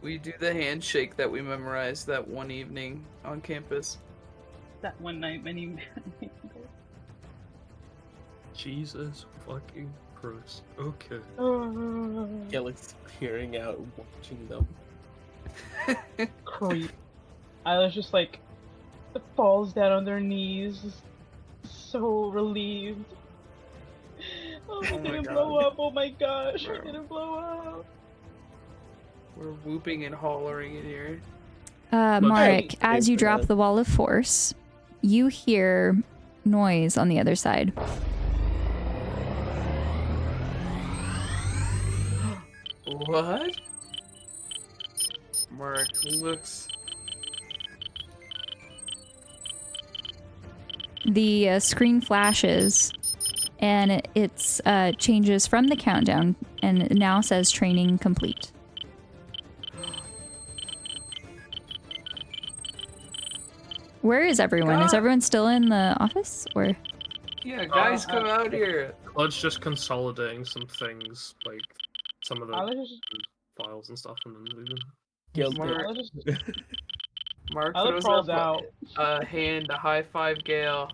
We do the handshake that we memorized that one evening on campus. That one night, many Jesus fucking Christ. Okay. Gil is peering out, watching them. Creep. I was just like, falls down on their knees, so relieved. Oh my didn't god. blow up. Oh my gosh, it didn't blow up. We're whooping and hollering in here. Marek, as you drop the wall of force, you hear noise on the other side. What? Mark looks. The screen flashes, and it changes from the countdown, and it now says training complete. Where is everyone? Is everyone still in the office, or? Yeah, guys, come out here. Let's just consolidating some things, like some of the files and stuff, and then leaving. Mark Alex throws crawls up out. a hand, a high five, Gale.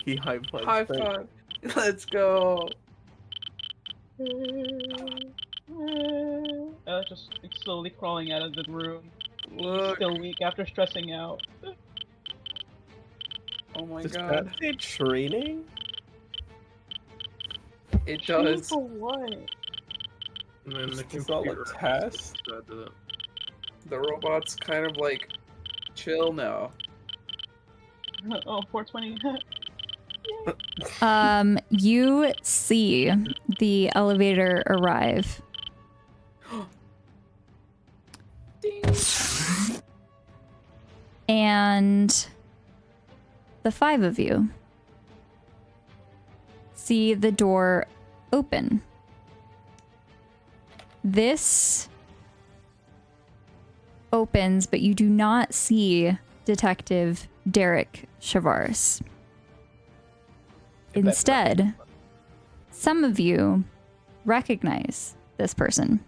He high fives. High five. Let's go. Alex just slowly crawling out of the room. Look. Still weak after stressing out. Oh my Does god. that say training? It Training does. for what? And then the It's not like computer test. The robot's kind of like chill now. Oh, 420. You see the elevator arrive. And the five of you see the door open. This opens, but you do not see Detective Derek Shavaris. Instead, some of you recognize this person.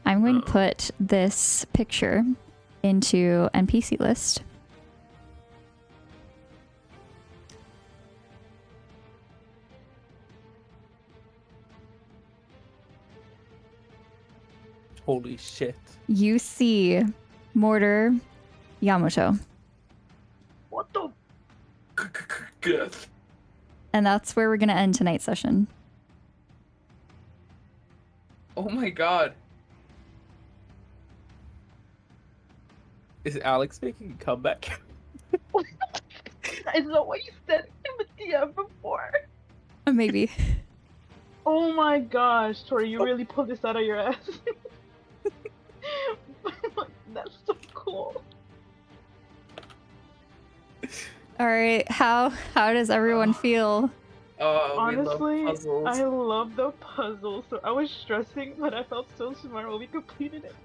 I'm going to put this picture into NPC list. Holy shit. You see Mortar Yamato. What the? Good. And that's where we're going to end tonight's session. Oh my god. Is Alex making a comeback? Is that what you said in the DM before? Maybe. Oh my gosh, Tori, you really pulled this out of your ass. That's so cool. All right, how does everyone feel? Honestly, we love puzzles. I love the puzzle, so I was stressing, but I felt so smart when we completed it.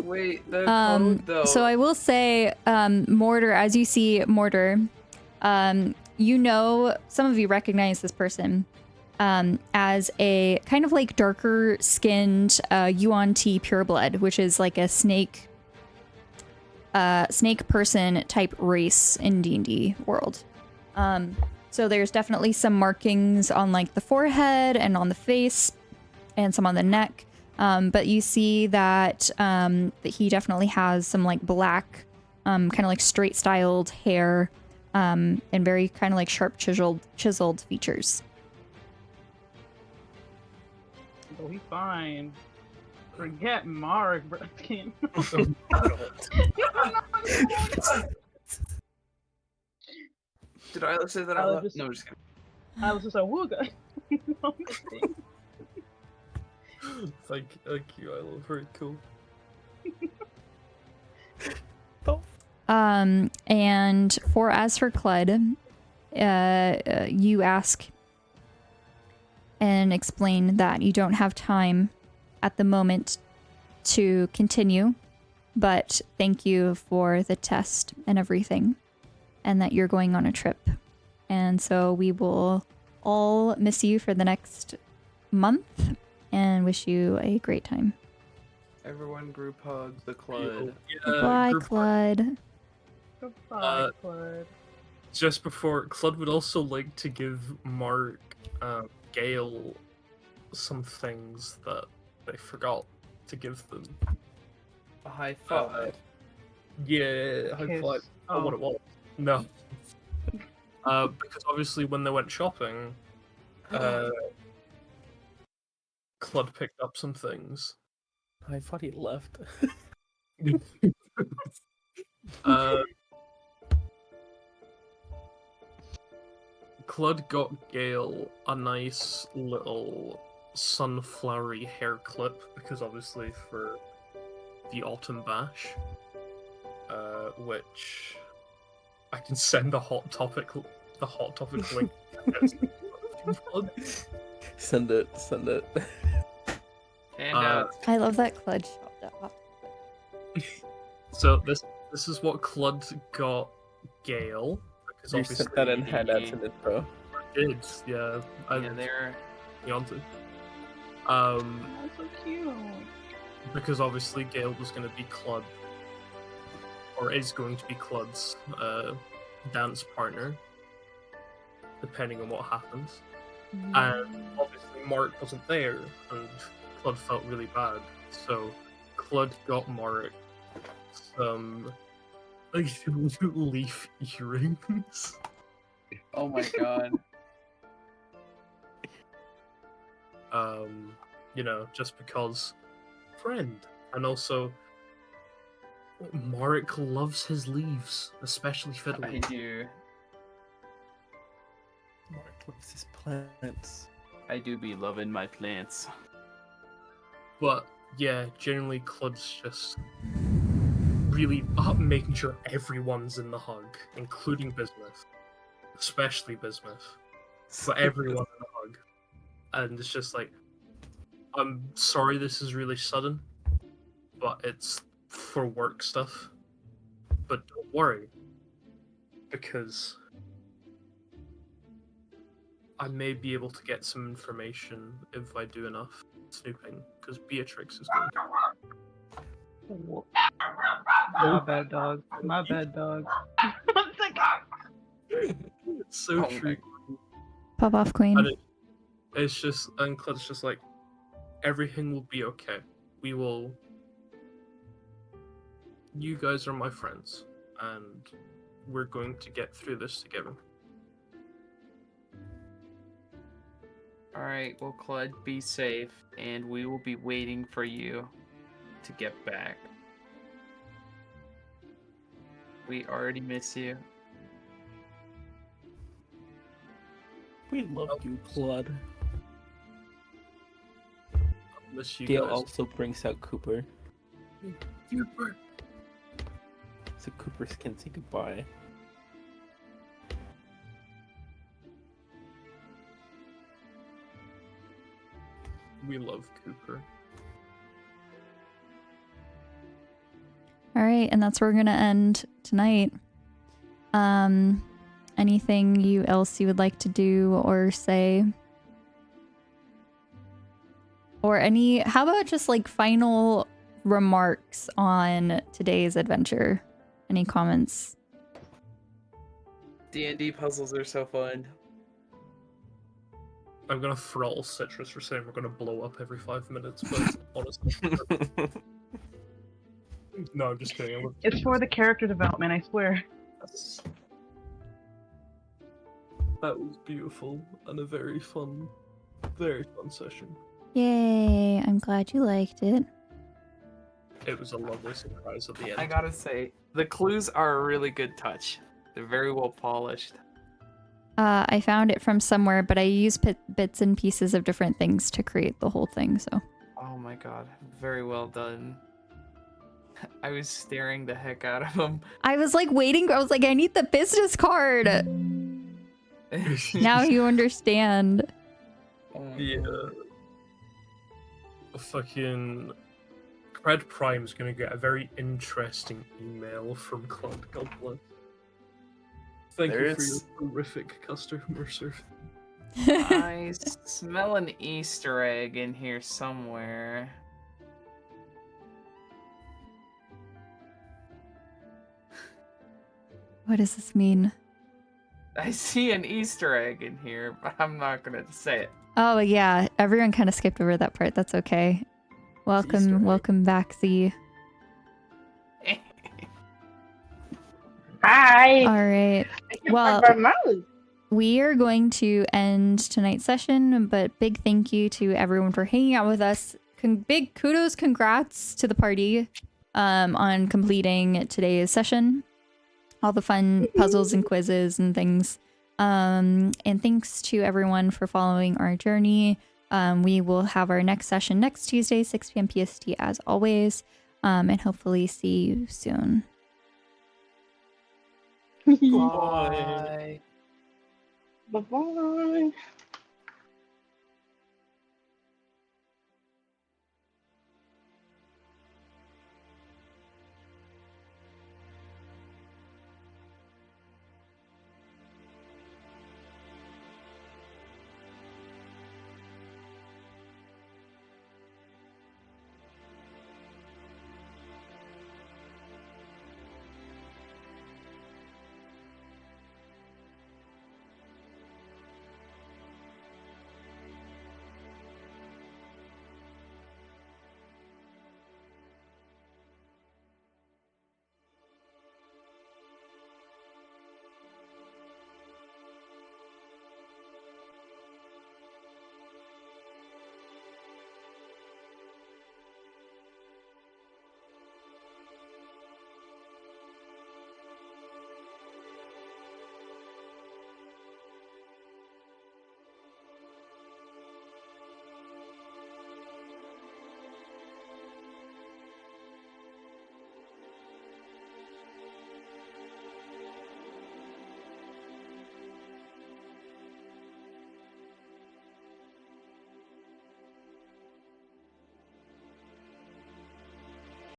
Wait, the code though. So I will say, Mortar, as you see Mortar, you know, some of you recognize this person as a kind of like darker skinned Yuan Ti pureblood, which is like a snake person type race in D&D world. So there's definitely some markings on like the forehead and on the face and some on the neck. But you see that, that he definitely has some like black, kind of like straight styled hair, and very kind of like sharp chiseled features. Oh, he's fine. Forget Mark, bro. Did I say that? No, just kidding. I was just a wooga. Thank you, I love very cool. And as for Clud, you ask and explain that you don't have time at the moment to continue, but thank you for the test and everything, and that you're going on a trip. And so we will all miss you for the next month and wish you a great time. Everyone group hug the Clud. Goodbye, Clud. Goodbye, Clud. Just before, Clud would also like to give Mark, Gale, some things that they forgot to give them. A high five. Yeah, high five. Oh, what it was. No. Because obviously when they went shopping, Clud picked up some things. I thought he left. Clud got Gale a nice little sunflowery hair clip because obviously for the autumn bash, which I can send the hot topic link. Send it. And I love that Clud shopped at Hot. So this is what Clud got Gale. Because You obviously sent that and had that in intro. I did, yeah. they're onto. That's so cute. Because obviously Gale was going to be Clud, or is going to be Clud's dance partner, depending on what happens. And obviously Mark wasn't there, and Clud felt really bad. So Clud got Mark some leaf earrings. Oh my god. Just because friend. And also Marek loves his leaves, especially fiddle. I do. Mark loves his plants. I do be loving my plants. But yeah, generally Clud's just really making sure everyone's in the hug, including Bismuth. Especially Bismuth. But everyone in the hug. And it's just like, I'm sorry this is really sudden, but it's for work stuff. But don't worry, because I may be able to get some information if I do enough snooping, because Beatrix is going to. My bad, dog. My bad, dog. It's so true. Pop off, Queen. And it's just, and Clud's just like, everything will be okay. We will. You guys are my friends, and we're going to get through this together. Alright, well, Clud, be safe, and we will be waiting for you to get back. We already miss you. We love you, Clud. Miss you Gale guys. also brings out Cooper. Cooper. So Cooper can say goodbye. We love Cooper. All right, and that's where we're gonna end tonight. Anything else you would like to do or say? Or how about just like final remarks on today's adventure? Any comments? D&D puzzles are so fun. I'm gonna throttle Citrus for saying we're gonna blow up every 5 minutes, but honestly. No, I'm just kidding. It's for the character development, I swear. That was beautiful and a very fun session. Yay, I'm glad you liked it. It was a lovely surprise at the end. I gotta say, the clues are a really good touch. They're very well polished. I found it from somewhere, but I used bits and pieces of different things to create the whole thing, so. Oh my god, very well done. I was staring the heck out of him. I was like waiting, I was like, I need the business card! Now you understand. Yeah. Fucking Cred Prime's gonna get a very interesting email from Clud. God bless. Thank you for your horrific customer service. I smell an Easter egg in here somewhere. What does this mean? I see an Easter egg in here, but I'm not gonna say it. Oh yeah, everyone kind of skipped over that part. That's okay. Welcome back, Z. Hi. All right. Well, we are going to end tonight's session, but big thank you to everyone for hanging out with us. Big kudos, congrats to the party on completing today's session. All the fun puzzles and quizzes and things. And thanks to everyone for following our journey. We will have our next session next Tuesday, 6 p.m. PST as always. And hopefully see you soon. Bye. Bye-bye.